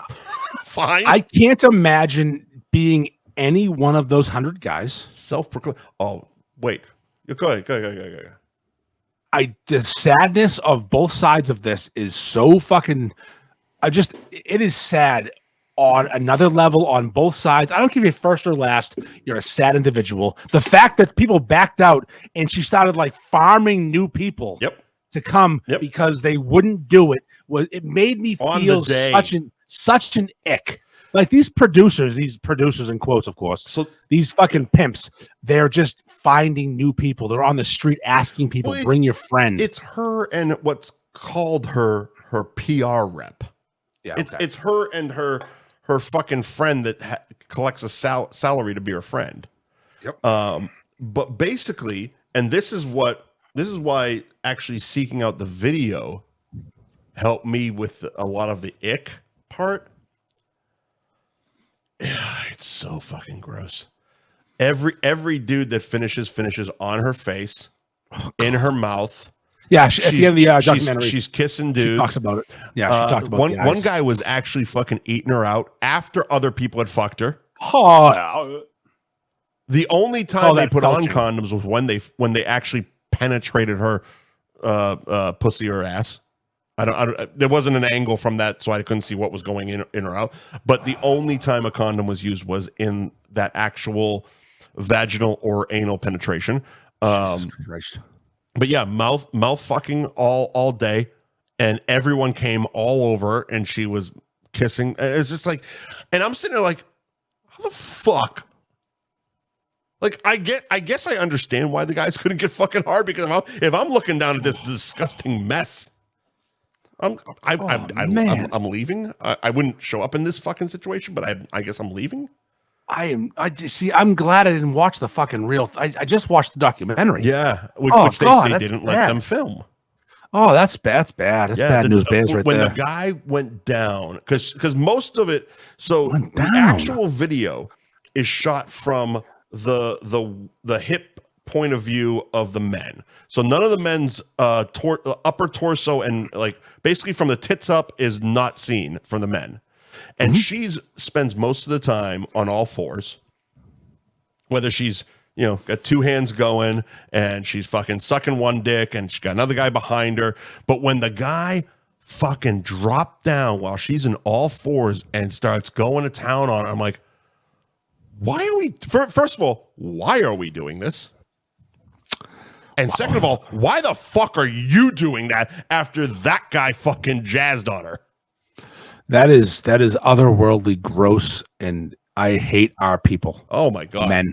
Speaker 1: fine.
Speaker 2: I can't imagine being any one of those 100 guys.
Speaker 1: Self-proclaimed. Oh, wait. Go ahead.
Speaker 2: The sadness of both sides of this is so fucking. It is sad on another level on both sides. I don't give you first or last. You're a sad individual. The fact that people backed out and she started like farming new people.
Speaker 1: Yep.
Speaker 2: To come because they wouldn't do it it made me feel such an ick. Like these producers in quotes, of course. So these fucking pimps, they're just finding new people. They're on the street asking people, bring your friend.
Speaker 1: It's her and what's called her PR rep.
Speaker 2: Yeah,
Speaker 1: it's her and her fucking friend that collects a salary to be her friend.
Speaker 2: Yep.
Speaker 1: But basically, and this is why actually seeking out the video helped me with a lot of the ick part. It's so fucking gross. Every dude that finishes on her face, in her mouth.
Speaker 2: Yeah, at the end of the documentary,
Speaker 1: she's kissing dudes.
Speaker 2: She talks about it. Yeah, she talked about it.
Speaker 1: One guy was actually fucking eating her out after other people had fucked her.
Speaker 2: Oh,
Speaker 1: the only time they put on condoms was when they actually penetrated her pussy or ass. I don't. There wasn't an angle from that, so I couldn't see what was going in or out. But the only time a condom was used was in that actual vaginal or anal penetration. But yeah, mouth fucking all day, and everyone came all over, and she was kissing. It's just like, and I'm sitting there like, how the fuck? Like I guess I understand why the guys couldn't get fucking hard, because if I'm looking down at this disgusting mess, I'm leaving. I wouldn't show up in this fucking situation, but I guess I'm leaving. I'm
Speaker 2: glad I didn't watch the fucking real. I just watched the documentary.
Speaker 1: Yeah, which they didn't let them film.
Speaker 2: Oh, that's bad. That's bad news bears right
Speaker 1: when
Speaker 2: there.
Speaker 1: When the guy went down, because most of it, so the actual video is shot from the hip point of view of the men. So none of the men's upper torso and like basically from the tits up is not seen from the men. And she spends most of the time on all fours, whether she's, got two hands going and she's fucking sucking one dick and she's got another guy behind her. But when the guy fucking dropped down while she's in all fours and starts going to town on her, I'm like, why are we, first of all, why are we doing this? And second of all, why the fuck are you doing that after that guy fucking jazzed on her?
Speaker 2: That is otherworldly gross, and I hate our people.
Speaker 1: Oh my God.
Speaker 2: Men.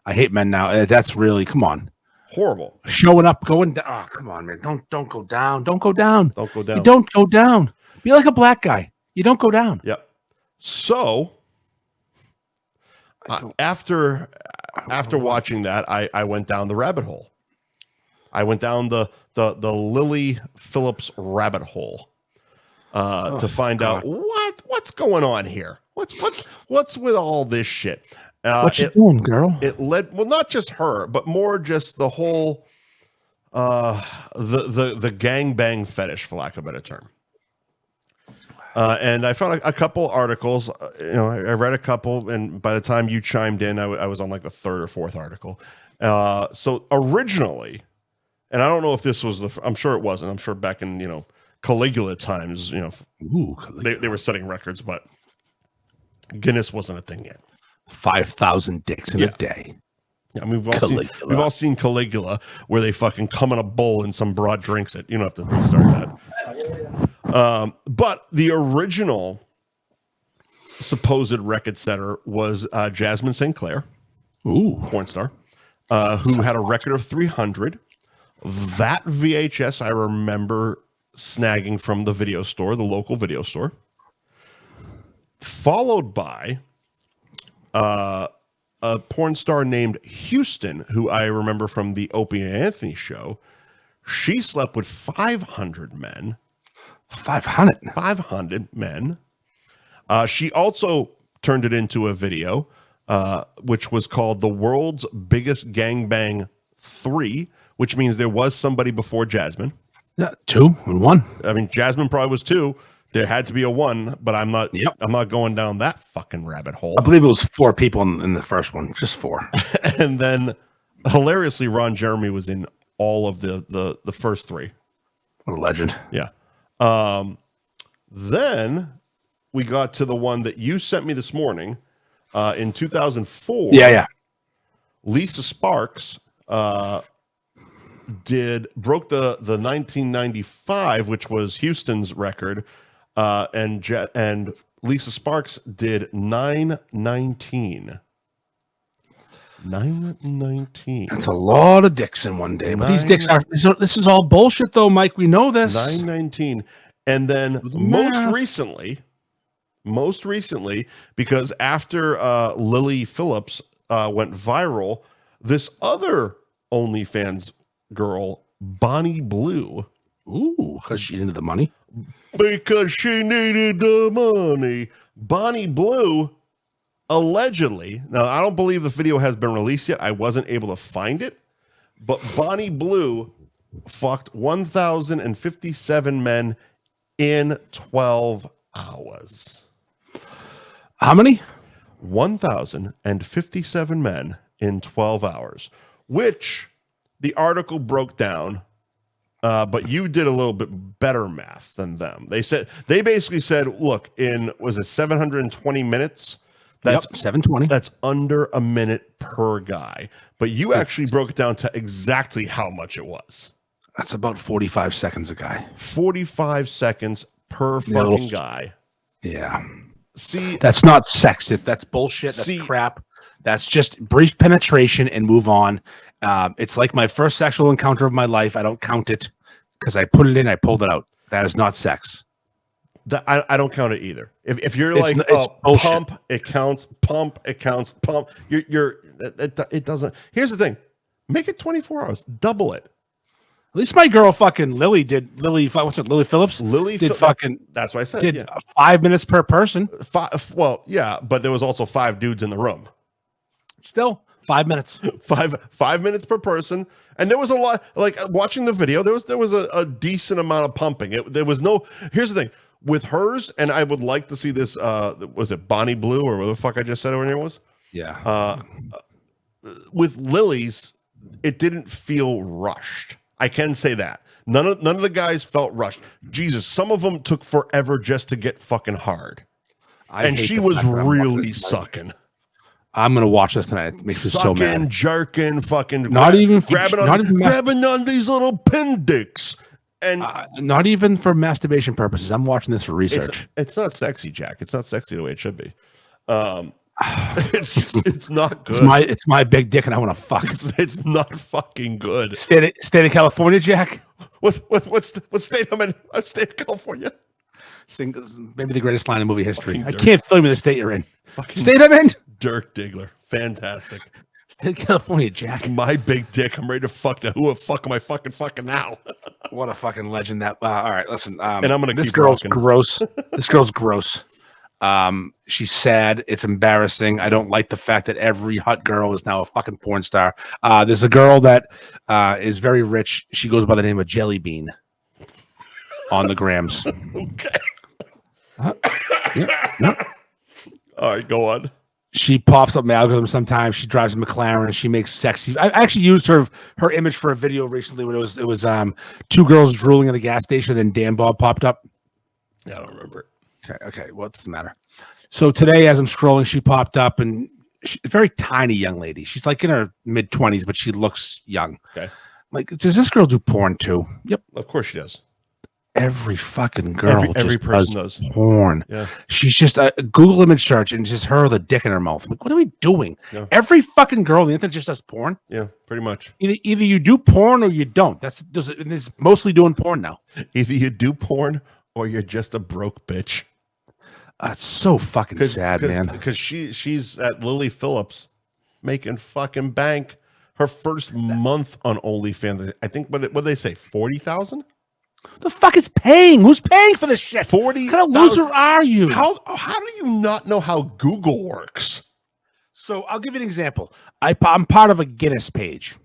Speaker 2: I hate men now. That's really, come on.
Speaker 1: Horrible.
Speaker 2: Showing up, going down. Oh, come on, man. Don't go down. Don't go down.
Speaker 1: Don't go down.
Speaker 2: You don't go down. Be like a black guy. You don't go down.
Speaker 1: Yep. So after watching that, I went down the rabbit hole. I went down the Lily Phillips rabbit hole to find out what's going on here. What's with all this shit?
Speaker 2: What you doing, girl?
Speaker 1: It led, well, not just her, but more just the whole the gangbang fetish, for lack of a better term. And I found a couple articles. I read a couple, and by the time you chimed in, I was on like the third or fourth article. So originally, and I don't know if this was I'm sure it wasn't. I'm sure back in Caligula times, Caligula. They were setting records, but Guinness wasn't a thing yet.
Speaker 2: 5,000 dicks in a day.
Speaker 1: Yeah, I mean, we've all seen Caligula, where they fucking come in a bowl and some broad drinks it. You don't have to start that. But the original supposed record setter was Jasmine St. Clair, porn star, who had a record of 300. That VHS I remember snagging from the video store, the local video store, followed by a porn star named Houston, who I remember from the Opie and Anthony show. She slept with 500 men.
Speaker 2: 500?
Speaker 1: 500 men. She also turned it into a video, which was called The World's Biggest Gangbang 3, which means there was somebody before Jasmine.
Speaker 2: Yeah, 2 and 1.
Speaker 1: I mean, Jasmine probably was 2. There had to be a 1, but I'm not.
Speaker 2: Yep.
Speaker 1: I'm not going down that fucking rabbit hole.
Speaker 2: I believe it was 4 people in the first one, just 4.
Speaker 1: And then, hilariously, Ron Jeremy was in all of the first 3.
Speaker 2: What a legend!
Speaker 1: Yeah. Then we got to the one that you sent me this morning in 2004.
Speaker 2: Yeah.
Speaker 1: Lisa Sparks broke the 1995, which was Houston's record, and Lisa Sparks did 919. 919.
Speaker 2: That's a lot of dicks in one day. But these dicks are. This is all bullshit, though, Mike. We know this.
Speaker 1: 919, and then most recently, because after Lily Phillips went viral, this other OnlyFans girl, Bonnie Blue.
Speaker 2: Ooh, because she needed the money.
Speaker 1: Because she needed the money. Bonnie Blue, allegedly, now I don't believe the video has been released yet. I wasn't able to find it. But Bonnie Blue fucked 1,057 men in 12 hours.
Speaker 2: How many?
Speaker 1: 1,057 men in 12 hours, which the article broke down. But you did a little bit better math than them. They basically said, look, was it 720 minutes? That's
Speaker 2: 720.
Speaker 1: That's under a minute per guy. But you actually broke it down to exactly how much it was.
Speaker 2: That's about 45 seconds a guy.
Speaker 1: 45 seconds per fucking guy.
Speaker 2: Yeah.
Speaker 1: See,
Speaker 2: that's not sex. That's bullshit. That's crap. That's just brief penetration and move on. It's like my first sexual encounter of my life. I don't count it because I put it in, I pulled it out. That is not sex.
Speaker 1: I don't count it either. If you're like pump, it counts. Pump, it counts. Pump. It doesn't. Here's the thing: make it 24 hours. Double it.
Speaker 2: At least my girl fucking Lily did. Lily Phillips?
Speaker 1: Lily
Speaker 2: did fucking.
Speaker 1: That's what I said.
Speaker 2: Did 5 minutes per person.
Speaker 1: Well, yeah, but there was also 5 dudes in the room.
Speaker 2: Still 5 minutes.
Speaker 1: 5 minutes per person, and there was a lot. Like watching the video, there was a decent amount of pumping. There was no. Here's the thing with hers, and I would like to see this. Was it Bonnie Blue or what the fuck I just said her name was?
Speaker 2: Yeah.
Speaker 1: With Lily's, it didn't feel rushed. I can say that. None of the guys felt rushed. Jesus, some of them took forever just to get fucking hard. And she was really sucking.
Speaker 2: I'm gonna watch this tonight. It makes me so mad.
Speaker 1: Jerking, fucking
Speaker 2: grabbing
Speaker 1: on these little pin dicks. And
Speaker 2: not even for masturbation purposes. I'm watching this for research.
Speaker 1: It's not sexy, Jack. It's not sexy the way it should be. It's not good.
Speaker 2: It's my big dick, and I want to fuck.
Speaker 1: It's not fucking good.
Speaker 2: State of California, Jack.
Speaker 1: What state I'm in? State of California.
Speaker 2: Maybe the greatest line in movie history. I can't film in the state you're in. State I'm in.
Speaker 1: Dirk Diggler, fantastic.
Speaker 2: State of California, Jack.
Speaker 1: It's my big dick. I'm ready to fuck that. Who the fuck am I fucking now?
Speaker 2: What a fucking legend that. All right, listen.
Speaker 1: And I'm gonna.
Speaker 2: This girl's gross. This girl's gross. She's sad. It's embarrassing. I don't like the fact that every hot girl is now a fucking porn star. There's a girl that is very rich. She goes by the name of Jelly Bean on the grams.
Speaker 1: Okay.
Speaker 2: Yeah.
Speaker 1: All right, go on.
Speaker 2: She pops up my algorithm sometimes. She drives a McLaren and she makes sexy. I actually used her image for a video recently when it was 2 girls drooling at a gas station. And then Dan Bob popped up.
Speaker 1: Yeah, I don't remember it.
Speaker 2: Okay. What's the matter? So today, as I'm scrolling, she popped up, and she's a very tiny young lady. She's like in her mid-20s, but she looks young.
Speaker 1: Okay.
Speaker 2: Like, does this girl do porn too? Yep.
Speaker 1: Of course she does.
Speaker 2: Every fucking girl.
Speaker 1: Every person does
Speaker 2: porn.
Speaker 1: Yeah.
Speaker 2: She's just a Google image search, and it's just her with a dick in her mouth. I'm like, what are we doing?
Speaker 1: Yeah.
Speaker 2: Every fucking girl on the internet just does porn.
Speaker 1: Yeah, pretty much.
Speaker 2: Either you do porn or you don't. It's mostly doing porn now.
Speaker 1: Either you do porn or you're just a broke bitch.
Speaker 2: That's so fucking sad, man.
Speaker 1: Because she's at Lily Phillips making fucking bank. Her first month on OnlyFans, I think, what they say, 40,000?
Speaker 2: The fuck is paying? Who's paying for this shit?
Speaker 1: 40.
Speaker 2: What kind of loser are you?
Speaker 1: How do you not know how Google works?
Speaker 2: So I'll give you an example. I'm part of a Guinness page.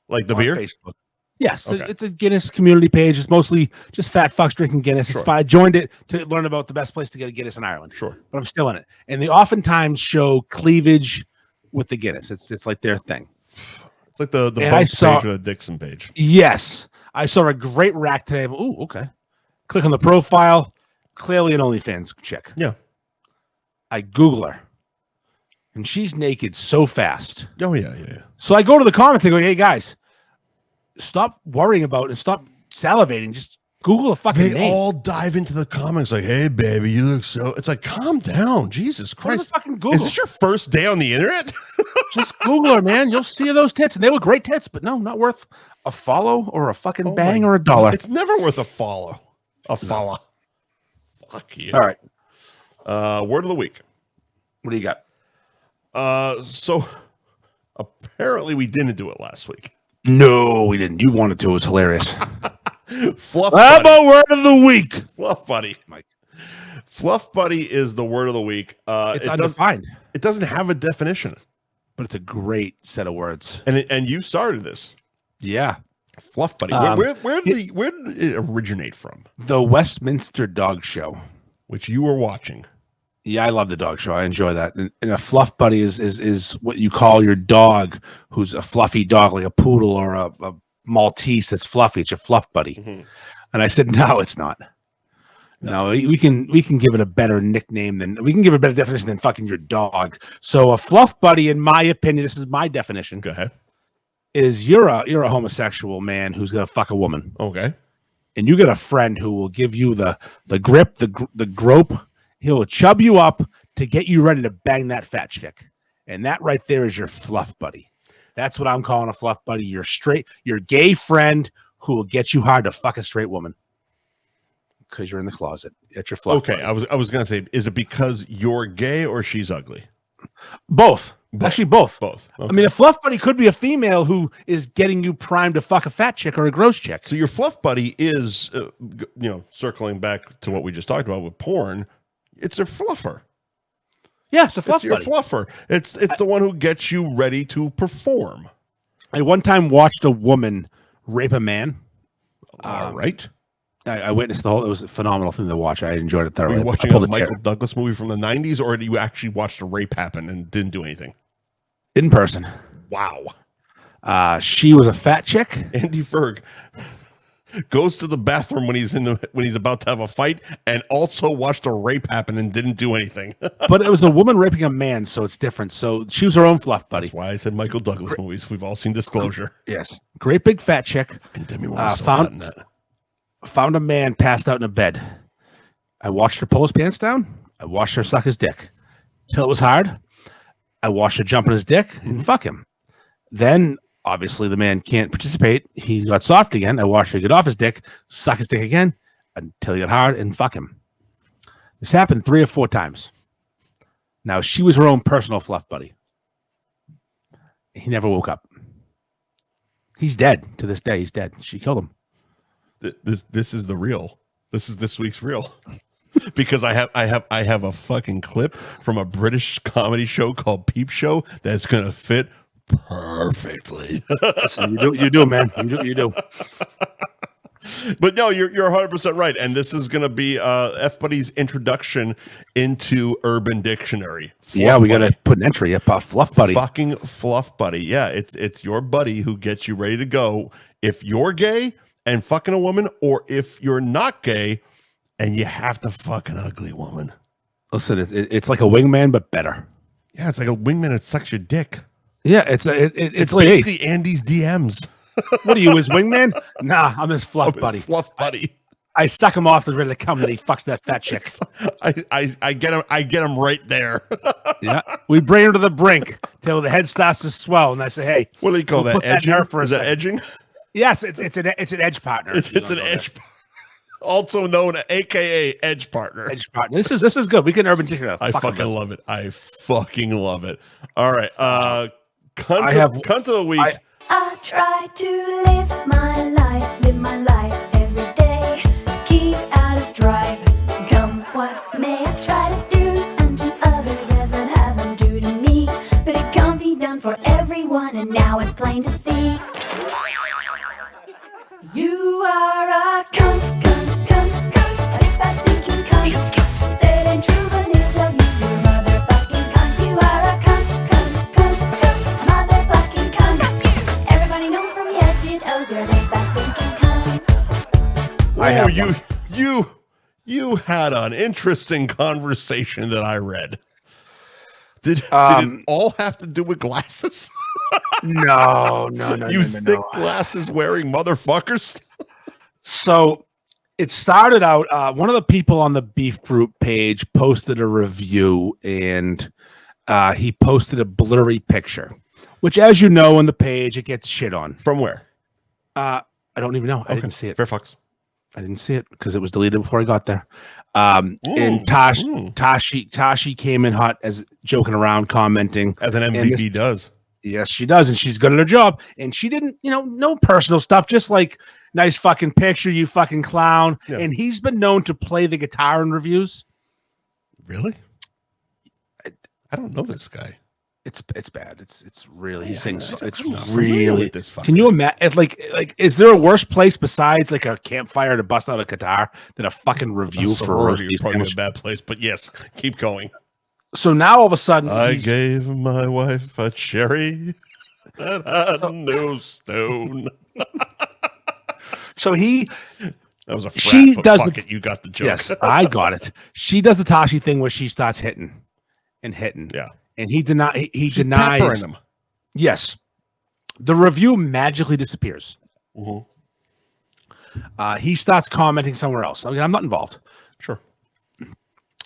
Speaker 1: Like the
Speaker 2: on
Speaker 1: beer?
Speaker 2: Facebook. Yes,
Speaker 1: Okay.
Speaker 2: it's a Guinness community page. It's mostly just fat fucks drinking Guinness.
Speaker 1: Sure.
Speaker 2: It's fine. I joined it to learn about the best place to get a Guinness in Ireland.
Speaker 1: Sure.
Speaker 2: But I'm still in it. And they oftentimes show cleavage with the Guinness. It's like their thing.
Speaker 1: It's like the
Speaker 2: And
Speaker 1: Bugs page or the Dixon page.
Speaker 2: Yes. I saw a great rack today. Ooh, okay. Click on the profile. Clearly an OnlyFans chick.
Speaker 1: Yeah.
Speaker 2: I Google her. And she's naked so fast.
Speaker 1: Oh, yeah.
Speaker 2: So I go to the comments and go, hey, guys, stop worrying about it. Stop salivating. Just Google a fucking
Speaker 1: They
Speaker 2: name.
Speaker 1: all dive into the comments like, hey, baby, you look so... It's like, calm down. Jesus
Speaker 2: Go to
Speaker 1: Christ.
Speaker 2: fucking Google.
Speaker 1: Is this your first day on the internet?
Speaker 2: Just Google her, man. You'll see those tits. And they were great tits, but no, not worth a follow or a fucking bang or a dollar.
Speaker 1: It's never worth a follow. A follow. Fuck you.
Speaker 2: All right.
Speaker 1: Word of the week.
Speaker 2: What do you got?
Speaker 1: So apparently we didn't do it last week.
Speaker 2: No, we didn't. You wanted to. It was hilarious.
Speaker 1: Fluff
Speaker 2: How
Speaker 1: Buddy.
Speaker 2: about word of the week?
Speaker 1: Fluff Buddy.
Speaker 2: Mike.
Speaker 1: Fluff Buddy is the word of the week.
Speaker 2: It's undefined,
Speaker 1: It doesn't have a definition.
Speaker 2: but it's a great set of words.
Speaker 1: And you started this.
Speaker 2: Yeah.
Speaker 1: Fluff Buddy. Where did it originate from?
Speaker 2: The Westminster Dog Show.
Speaker 1: Which you were watching.
Speaker 2: Yeah, I love the dog show. I enjoy that. And a fluff buddy is what you call your dog who's a fluffy dog, like a poodle or a Maltese that's fluffy. It's your fluff buddy.
Speaker 1: Mm-hmm.
Speaker 2: And I said, no, it's not. No, we can give it a better nickname we can give it a better definition than fucking your dog. So a fluff buddy, in my opinion, this is my definition.
Speaker 1: Go ahead.
Speaker 2: Is you're a homosexual man who's gonna fuck a woman.
Speaker 1: Okay.
Speaker 2: And you got a friend who will give you the grip, the grope. He'll chub you up to get you ready to bang that fat chick. And that right there is your fluff buddy. That's what I'm calling a fluff buddy. Your gay friend who will get you hard to fuck a straight woman. Because you're in the closet. That's your fluff buddy.
Speaker 1: I was gonna say, is it because you're gay or she's ugly?
Speaker 2: Both. Actually, both.
Speaker 1: Both. Okay.
Speaker 2: I mean, a fluff buddy could be a female who is getting you primed to fuck a fat chick or a gross chick.
Speaker 1: So your fluff buddy is, circling back to what we just talked about with porn. It's a fluffer.
Speaker 2: Yeah, it's a fluff
Speaker 1: It's your
Speaker 2: buddy.
Speaker 1: fluffer. It's the one who gets you ready to perform.
Speaker 2: I one time watched a woman rape a man.
Speaker 1: All right.
Speaker 2: I witnessed the whole. It was a phenomenal thing to watch. I enjoyed it
Speaker 1: Were
Speaker 2: thoroughly.
Speaker 1: you watching
Speaker 2: I pulled
Speaker 1: a
Speaker 2: a
Speaker 1: Michael
Speaker 2: chair.
Speaker 1: Douglas movie from the 90s, or did you actually watch the rape happen and didn't do anything?
Speaker 2: In person.
Speaker 1: Wow.
Speaker 2: She was a fat chick.
Speaker 1: Andy Ferg goes to the bathroom when he's about to have a fight, and also watched a rape happen and didn't do anything.
Speaker 2: But it was a woman raping a man, so it's different. So she was her own fluff buddy.
Speaker 1: That's why I said Michael Douglas movies. We've all seen Disclosure.
Speaker 2: Yes. Great big fat chick.
Speaker 1: And Demi Moore is so hot in that.
Speaker 2: Found a man passed out in a bed. I watched her pull his pants down. I watched her suck his dick. Till it was hard. I watched her jump on his dick and fuck him. Then, obviously, the man can't participate. He got soft again. I watched her get off his dick, suck his dick again, until he got hard, and fuck him. This happened 3 or 4 times. Now, she was her own personal fluff buddy. He never woke up. He's dead to this day. He's dead. She killed him.
Speaker 1: This is the real. This is this week's real. Because I have a fucking clip from a British comedy show called Peep Show that's gonna fit perfectly.
Speaker 2: Listen, you do, man. You do.
Speaker 1: But no, you're 100% right, and this is gonna be F Buddy's introduction into Urban Dictionary.
Speaker 2: Yeah, we gotta put an entry up. Fluff buddy.
Speaker 1: Fucking fluff buddy. Yeah, it's your buddy who gets you ready to go if you're gay and fucking a woman, or if you're not gay and you have to fuck an ugly woman.
Speaker 2: Listen, it's like a wingman, but better.
Speaker 1: Yeah, it's like a wingman that sucks your dick.
Speaker 2: Yeah, it's like,
Speaker 1: basically Andy's DMs.
Speaker 2: what are you, his wingman? Nah, I'm his fluff buddy.
Speaker 1: Fluff buddy.
Speaker 2: I suck him off to ready to come, and he fucks that fat chick.
Speaker 1: I get him right there.
Speaker 2: Yeah, we bring her to the brink till the head starts to swell, and I say, "Hey,
Speaker 1: What do you call
Speaker 2: we'll
Speaker 1: that?
Speaker 2: put that in
Speaker 1: Edging?
Speaker 2: her for a
Speaker 1: Is that
Speaker 2: second."
Speaker 1: edging?
Speaker 2: Yes, it's an edge partner.
Speaker 1: It's an edge. Also known, AKA Edge Partner.
Speaker 2: Edge Partner. This is good. We can Urban Dictionary.
Speaker 1: I fucking love it. I fucking love it. All right. Cunt of the week.
Speaker 3: I try to live my life every day. Keep out of strife. Come what may, I try to do unto others as I'd have them do to me. But it can't be done for everyone, and now it's plain to see. You are a cunt, a big fat stinking cunt. Say it ain't true, but he'll tell you you're a motherfucking cunt. You are a cunt, motherfucking cunt. Everybody knows from your head to toes you're a big fat stinking cunt.
Speaker 1: You had an interesting conversation that I read. Did it all have to do with glasses?
Speaker 2: No.
Speaker 1: You thick glasses wearing motherfuckers.
Speaker 2: So it started out. One of the people on the Beef Group page posted a review, and he posted a blurry picture, which, as you know, on the page it gets shit on.
Speaker 1: From where?
Speaker 2: I don't even know. I didn't see it.
Speaker 1: Fairfax.
Speaker 2: I didn't see it because it was deleted before I got there. And Tashi came in hot as joking around, commenting
Speaker 1: as an MVP does.
Speaker 2: Yes, she does, and she's good at her job. And she didn't, no personal stuff, just like nice fucking picture, you fucking clown. Yeah. And he's been known to play the guitar in reviews.
Speaker 1: Really? I don't know this guy.
Speaker 2: It's bad. It's really he sings. It's
Speaker 1: really this.
Speaker 2: Can you imagine? Like, is there a worse place besides like a campfire to bust out a guitar than a fucking review for a
Speaker 1: probably a bad place? But yes, keep going.
Speaker 2: So now all of a sudden,
Speaker 1: I gave my wife a cherry that had no stone.
Speaker 2: So that
Speaker 1: was a frat, but fuck it, you got the joke.
Speaker 2: Yes, I got it. She does the Tashi thing where she starts hitting.
Speaker 1: Yeah.
Speaker 2: And he denies
Speaker 1: him.
Speaker 2: Yes. The review magically disappears.
Speaker 1: Mm-hmm.
Speaker 2: He starts commenting somewhere else. I mean, I'm not involved.
Speaker 1: Sure.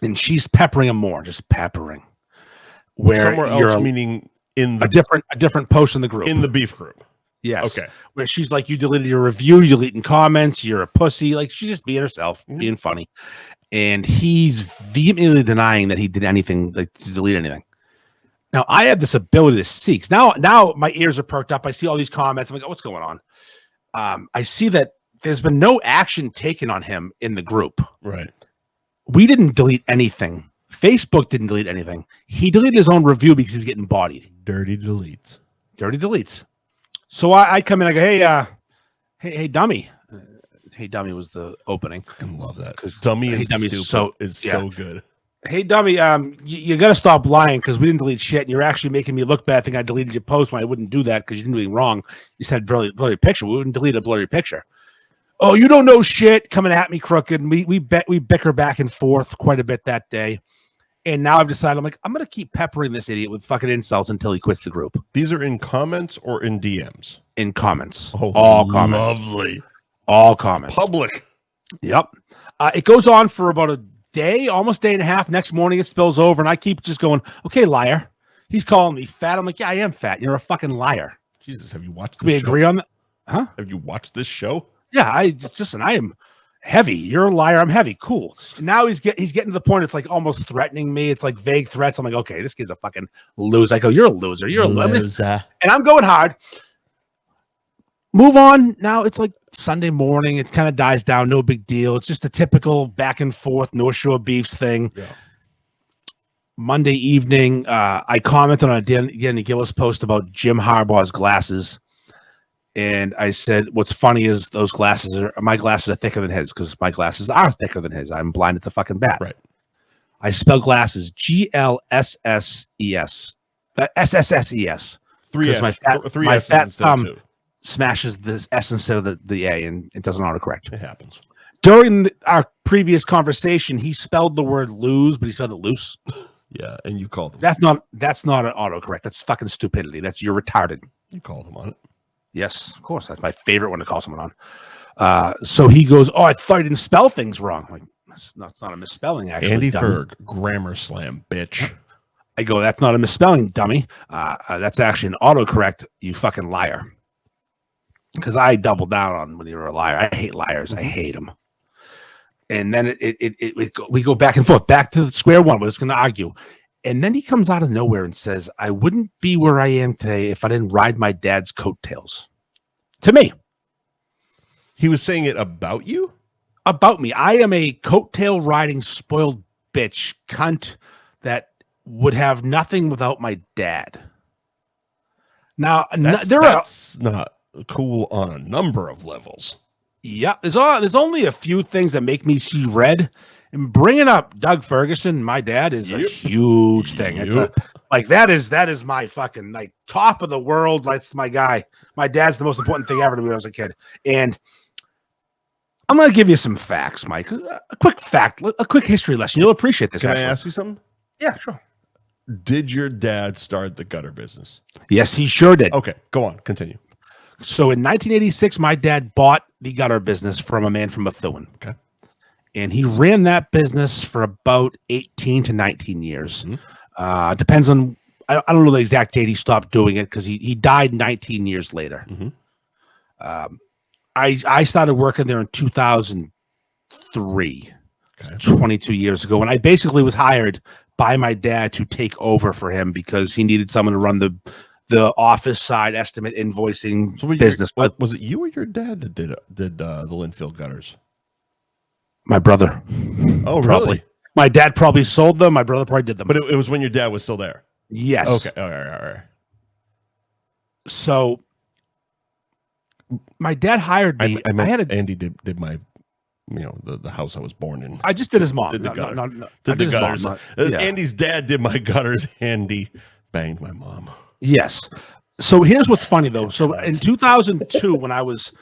Speaker 2: And she's peppering him more, just peppering. Where
Speaker 1: somewhere else, meaning in the
Speaker 2: a different post in the group.
Speaker 1: In the Beef Group.
Speaker 2: Yes.
Speaker 1: Okay.
Speaker 2: Where she's like, you deleted your review, you're deleting comments, you're a pussy. Like, she's just being herself, being funny. And he's vehemently denying that he did anything, like to delete anything. Now, I have this ability to see. Now my ears are perked up. I see all these comments. I'm like, oh, what's going on? I see that there's been no action taken on him in the group.
Speaker 1: Right.
Speaker 2: We didn't delete anything. Facebook didn't delete anything. He deleted his own review because he was getting bodied.
Speaker 1: Dirty deletes. So I come in, I go, hey, dummy. Hey, dummy was the opening. I love that. Because dummy and stupid is so good.
Speaker 2: Hey, dummy, you got to stop lying because we didn't delete shit. And you're actually making me look bad. I think I deleted your post when I wouldn't do that because you didn't do anything wrong. You said blurry picture. We wouldn't delete a blurry picture. Oh, you don't know shit, coming at me crooked. And we bicker back and forth quite a bit that day. And now I've decided, I'm going to keep peppering this idiot with fucking insults until he quits the group.
Speaker 1: These are in comments or in DMs?
Speaker 2: In comments.
Speaker 1: Oh,
Speaker 2: all comments.
Speaker 1: Lovely.
Speaker 2: All comments.
Speaker 1: Public.
Speaker 2: Yep. It goes on for about a day, almost day and a half. Next morning it spills over, and I keep just going, okay, liar. He's calling me fat. I'm like, yeah, I am fat. You're a fucking liar.
Speaker 1: Jesus, have you watched this
Speaker 2: show? We agree on that? Huh?
Speaker 1: Have you watched this show?
Speaker 2: Yeah, I am heavy. You're a liar. I'm heavy. Cool. And now he's getting to the point. It's like almost threatening me. It's like vague threats. I'm like, okay, this kid's a fucking loser. I go, you're a loser. You're a loser. And I'm going hard. Move on. Now it's like Sunday morning. It kind of dies down. No big deal. It's just a typical back and forth North Shore Beefs thing. Yeah. Monday evening, I commented on a Danny Gillis post about Jim Harbaugh's glasses. And I said, what's funny is my glasses are thicker than his because my glasses are thicker than his. I'm blind as a fucking bat.
Speaker 1: Right.
Speaker 2: I spell glasses GLSSES. SSSES.
Speaker 1: Three
Speaker 2: my fat thumb smashes this S instead of the A, and it doesn't autocorrect.
Speaker 1: It happens.
Speaker 2: During our previous conversation, he spelled the word lose, but he spelled it loose.
Speaker 1: Yeah, and you called him.
Speaker 2: That's not an autocorrect. That's fucking stupidity. You're retarded.
Speaker 1: You called him on it.
Speaker 2: Yes, of course. That's my favorite one to call someone on. So he goes, oh, I thought I didn't spell things wrong. I'm like, that's not a misspelling, actually.
Speaker 1: Andy Ferg, grammar slam, bitch.
Speaker 2: I go, that's not a misspelling, dummy. That's actually an autocorrect, you fucking liar. Because I doubled down on when you were a liar. I hate liars. I hate them. And then we go back and forth, back to the square one. We're just going to argue. And then he comes out of nowhere and says, I wouldn't be where I am today if I didn't ride my dad's coattails. To me.
Speaker 1: He was saying it about you?
Speaker 2: About me. I am a coattail riding spoiled bitch cunt that would have nothing without my dad. Now,
Speaker 1: that's not cool on a number of levels.
Speaker 2: Yeah, there's only a few things that make me see red. And bringing up Doug Ferguson, my dad, is a huge thing. It's that is my fucking like top of the world. That's my guy. My dad's the most important thing ever to me when I was a kid. And I'm going to give you some facts, Mike. A quick history lesson. You'll appreciate this.
Speaker 1: Can I ask you something?
Speaker 2: Yeah, sure.
Speaker 1: Did your dad start the gutter business?
Speaker 2: Yes, he sure did.
Speaker 1: Okay, go on. Continue.
Speaker 2: So in 1986, my dad bought the gutter business from a man from Methuen.
Speaker 1: Okay.
Speaker 2: And he ran that business for about 18 to 19 years. Mm-hmm. Depends on, I don't know the exact date he stopped doing it because he died 19 years later. Mm-hmm. I started working there in 2003, 22 years ago. And I basically was hired by my dad to take over for him because he needed someone to run the office side estimate invoicing business.
Speaker 1: Was it you or your dad that did the Linfield gutters?
Speaker 2: My brother.
Speaker 1: Oh,
Speaker 2: probably.
Speaker 1: Really?
Speaker 2: My dad probably sold them. My brother probably did them.
Speaker 1: But it was when your dad was still there?
Speaker 2: Yes.
Speaker 1: Okay. All right.
Speaker 2: So my dad hired me.
Speaker 1: Andy did my, the house I was born in.
Speaker 2: I just did his mom.
Speaker 1: Did the
Speaker 2: gutters.
Speaker 1: Andy's dad did my gutters. Andy banged my mom.
Speaker 2: Yes. So here's what's funny though. So in 2002, when I was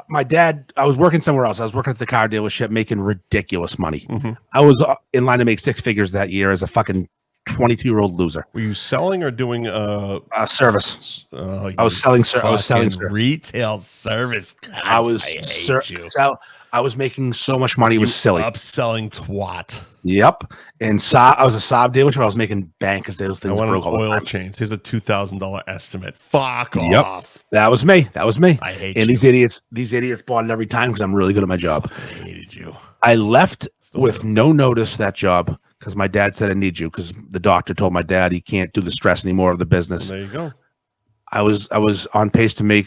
Speaker 2: my dad, I was working somewhere else. I was working at the car dealership making ridiculous money. Mm-hmm. I was in line to make six figures that year as a fucking 22-year-old loser.
Speaker 1: Were you selling or doing
Speaker 2: service? I was selling service.
Speaker 1: Retail service.
Speaker 2: I was making so much money. It was silly.
Speaker 1: Upselling twat.
Speaker 2: Yep. And I was a Saab dealership. I was making bank because those things broke all the time.
Speaker 1: Oil change. Here's a $2,000 estimate. Fuck off.
Speaker 2: That was me.
Speaker 1: I hate you.
Speaker 2: And these idiots bought it every time because I'm really good at my job.
Speaker 1: I hated you.
Speaker 2: I left with no notice that job because my dad said I need you because the doctor told my dad he can't do the stress anymore of the business.
Speaker 1: Well, there you go.
Speaker 2: I was on pace to make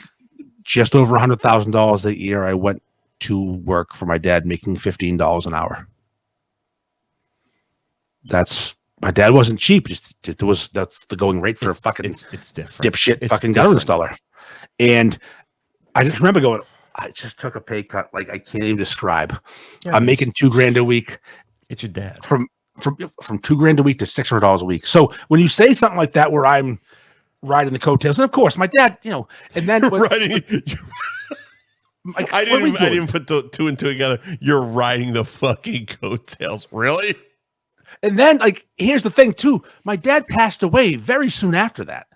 Speaker 2: just over $100,000 a year. I went to work for my dad making $15 an hour. My dad wasn't cheap. That's the going rate for a fucking
Speaker 1: it's different.
Speaker 2: Dipshit fucking gutter installer. And I just remember going, I just took a pay cut like I can't even describe. Yeah, I'm making $2,000 a week.
Speaker 1: It's your dad.
Speaker 2: From $2,000 a week to $600 a week. So when you say something like that, where I'm riding the coattails, and of course my dad, and then
Speaker 1: riding. Like, I didn't put the two and two together. You're riding the fucking coattails, really?
Speaker 2: And then, here's the thing too. My dad passed away very soon after that.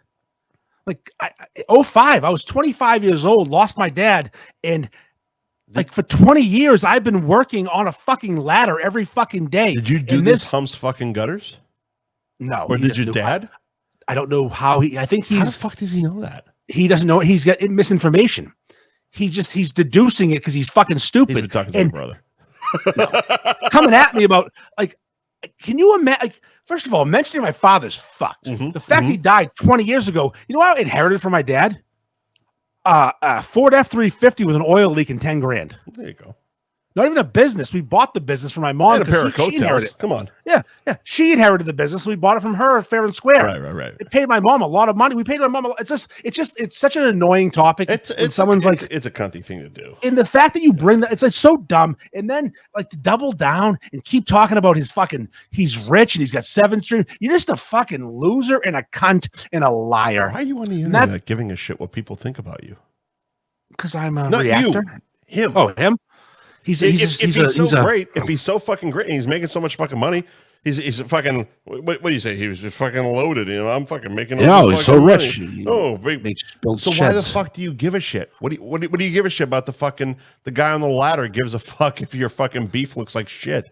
Speaker 2: 2005, I was 25 years old, lost my dad, and for 20 years, I've been working on a fucking ladder every fucking day.
Speaker 1: Did you do this Hump's fucking gutters?
Speaker 2: No.
Speaker 1: Or did your dad?
Speaker 2: I don't know how I think he's.
Speaker 1: How the fuck does he know that?
Speaker 2: He doesn't know. He's got misinformation. He's deducing it because he's fucking stupid.
Speaker 1: He's been talking to your brother.
Speaker 2: No, coming at me about can you imagine? First of all, mentioning my father's fucked. Mm-hmm, the fact he died 20 years ago. You know what I inherited from my dad? Ford F-350 with an oil leak and $10,000.
Speaker 1: There you go.
Speaker 2: Not even a business. We bought the business from my mom.
Speaker 1: And a pair of coattails. Come on.
Speaker 2: Yeah. She inherited the business. We bought it from her fair and square.
Speaker 1: Right.
Speaker 2: It paid my mom a lot of money. We paid my mom. It's such an annoying topic.
Speaker 1: It's a cunty thing to do.
Speaker 2: And the fact that you bring that, it's so dumb. And then to double down and keep talking about he's rich and he's got 7 streams. You're just a fucking loser and a cunt and a liar.
Speaker 1: Why are you on the internet giving a shit what people think about you?
Speaker 2: Because I'm a
Speaker 1: Not
Speaker 2: reactor.
Speaker 1: You. Him.
Speaker 2: Oh, him? If he's so fucking great and he's making so much fucking money, he's fucking. What do you say? He was just fucking loaded. I'm fucking making. He's so rich.
Speaker 1: So why the fuck do you give a shit? What do you give a shit about the guy on the ladder gives a fuck if your fucking beef looks like shit?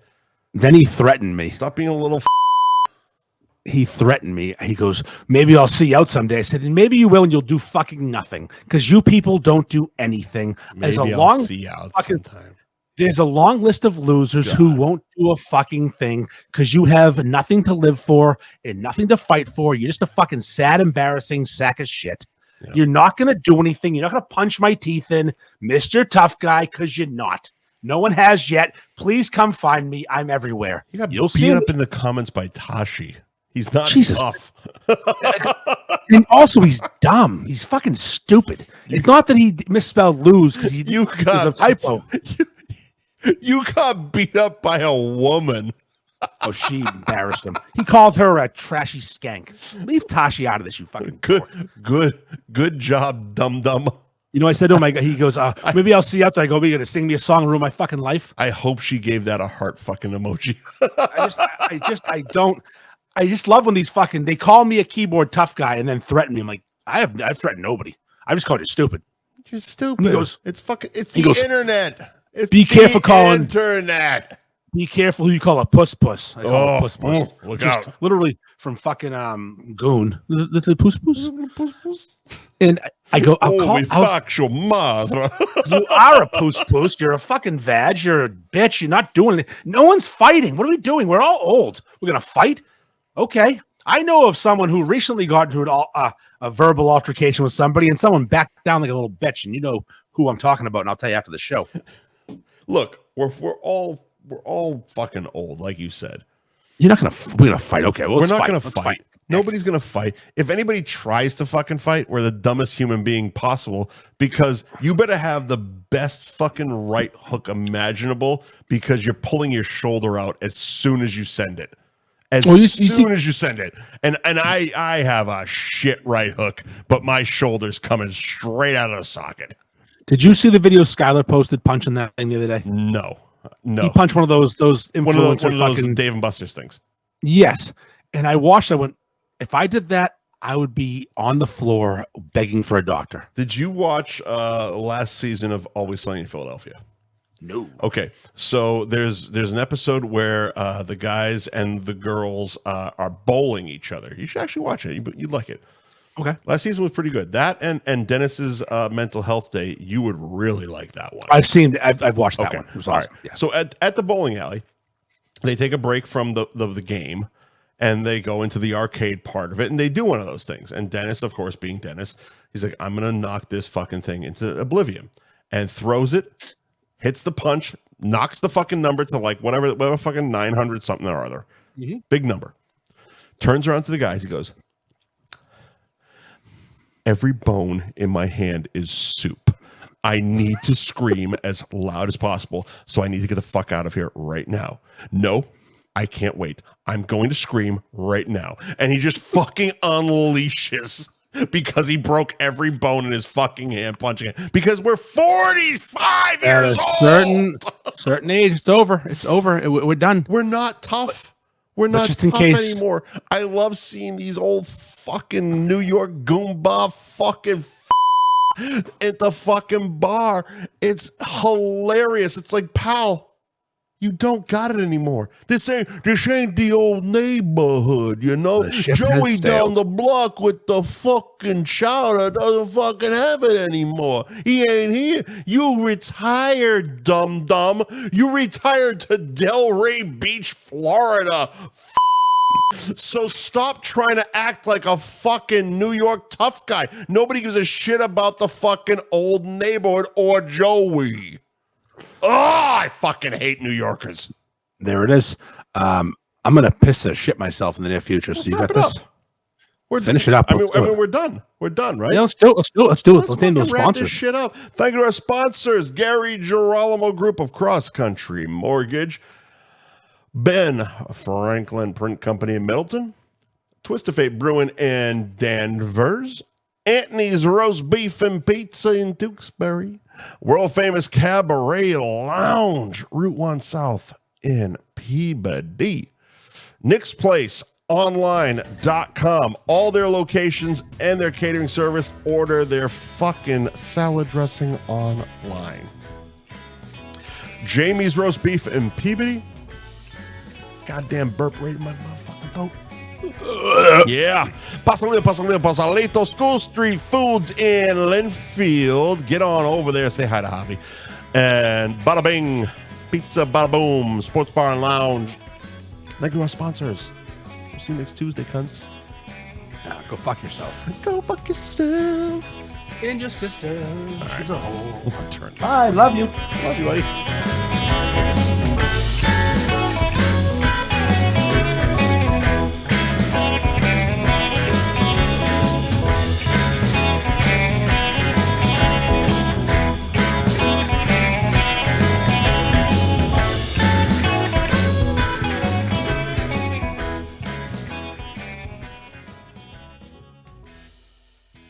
Speaker 2: Then he threatened me.
Speaker 1: Stop being a little.
Speaker 2: He threatened me. He goes, maybe I'll see you out someday. I said, and maybe you will, and you'll do fucking nothing because you people don't do anything.
Speaker 1: Maybe I'll see you out sometime.
Speaker 2: There's a long list of losers who won't do a fucking thing because you have nothing to live for and nothing to fight for. You're just a fucking sad, embarrassing sack of shit. Yeah. You're not going to do anything. You're not going to punch my teeth in, Mr. Tough Guy, because you're not. No one has yet. Please come find me. I'm everywhere.
Speaker 1: You'll see up in the comments by Tashi. He's not tough.
Speaker 2: And also, he's dumb. He's fucking stupid. It's not that he misspelled lose because he was a typo.
Speaker 1: You got beat up by a woman.
Speaker 2: Oh, she embarrassed him. He called her a trashy skank. Leave Tashi out of this, you fucking
Speaker 1: good job, dum-dum.
Speaker 2: You know, I said to him, he goes, maybe I'll see you out there. I go, are you going to sing me a song and ruin my fucking life?
Speaker 1: I hope she gave that a heart fucking emoji.
Speaker 2: I just love when these fucking, they call me a keyboard tough guy and then threaten me. I'm like, I've threatened nobody. I just called you stupid.
Speaker 1: You're stupid.
Speaker 2: He goes,
Speaker 1: it's the internet. It's
Speaker 2: be careful calling
Speaker 1: internet.
Speaker 2: Be careful who you call a puss. I call a puss.
Speaker 1: Look out.
Speaker 2: Literally from fucking Goon. The puss. And I go,
Speaker 1: fuck your mother.
Speaker 2: You are a puss. You're a fucking vag. You're a bitch. You're not doing it. No one's fighting. What are we doing? We're all old. We're going to fight? Okay. I know of someone who recently got into a verbal altercation with somebody and someone backed down like a little bitch. And you know who I'm talking about. And I'll tell you after the show.
Speaker 1: Look, we're all fucking old, like you said.
Speaker 2: We're gonna fight. Okay, well,
Speaker 1: we're not gonna fight. Nobody's gonna fight. If anybody tries to fucking fight, we're the dumbest human being possible because you better have the best fucking right hook imaginable because you're pulling your shoulder out as soon as you send it. As soon as you send it. And I have a shit right hook, but my shoulder's coming straight out of the socket.
Speaker 2: Did you see the video Skylar posted punching that thing the other day?
Speaker 1: No.
Speaker 2: He punched one of those
Speaker 1: one of those Dave and Buster's things.
Speaker 2: Yes. And I watched, I went, if I did that, I would be on the floor begging for a doctor.
Speaker 1: Did you watch last season of Always Sunny in Philadelphia?
Speaker 2: No.
Speaker 1: Okay. So there's an episode where the guys and the girls are bowling each other. You should actually watch it. You'd like it.
Speaker 2: Okay.
Speaker 1: Last season was pretty good. That and Dennis's mental health day, you would really like that one.
Speaker 2: I've watched that one. It was awesome.
Speaker 1: Right. Yeah. So at the bowling alley, they take a break from the game and they go into the arcade part of it and they do one of those things. And Dennis, of course, being Dennis, he's like, I'm gonna knock this fucking thing into oblivion, and throws it, hits the punch, knocks the fucking number to like whatever fucking 900 something or other. Mm-hmm. Big number. Turns around to the guys, he goes, every bone in my hand is soup. I need to scream as loud as possible, so I need to get the fuck out of here right now. No, I can't wait. I'm going to scream right now. And he just fucking unleashes because he broke every bone in his fucking hand punching it. Because we're 45 years old.
Speaker 2: Certain age, it's over. It's over. We're done.
Speaker 1: We're not tough. We're not just tough anymore. I love seeing these old fucking New York Goomba fucking at the fucking bar. It's hilarious. It's like, pal, you don't got it anymore. This ain't the old neighborhood, you know? Joey down the block with the fucking chowder doesn't fucking have it anymore. He ain't here. You retired, dum-dum. You retired to Delray Beach, Florida. So stop trying to act like a fucking New York tough guy. Nobody gives a shit about the fucking old neighborhood or Joey. Oh, I fucking hate New Yorkers.
Speaker 2: There it is. I'm gonna piss or shit myself in the near future. So you got this. Finish it up.
Speaker 1: I mean, we're done. We're done, right?
Speaker 2: Yeah, let's do it. Let's
Speaker 1: name those sponsors. This shit up. Thank you to our sponsors: Gary Girolamo Group of Cross Country Mortgage, Ben Franklin Print Company in Middleton, Twist of Fate Brewing in Danvers, Anthony's Roast Beef and Pizza in Tewksbury, world famous Cabaret Lounge, Route 1 South in Peabody, Nick's Place Online.com, all their locations and their catering service. Order their fucking salad dressing online. Jamie's Roast Beef in Peabody. Goddamn burp right in my motherfucking throat. Yeah. Pasalito, School Street Foods in Linfield. Get on over there. Say hi to Javi. And Bada Bing Pizza, Bada Boom, Sports Bar and Lounge. Thank you to our sponsors. We'll see you next Tuesday, cunts.
Speaker 2: Go fuck yourself.
Speaker 1: Go fuck yourself.
Speaker 2: And your sister.
Speaker 1: All right.
Speaker 2: She's a hoe.
Speaker 1: Turn.
Speaker 2: Bye. Love you.
Speaker 1: Love you, buddy.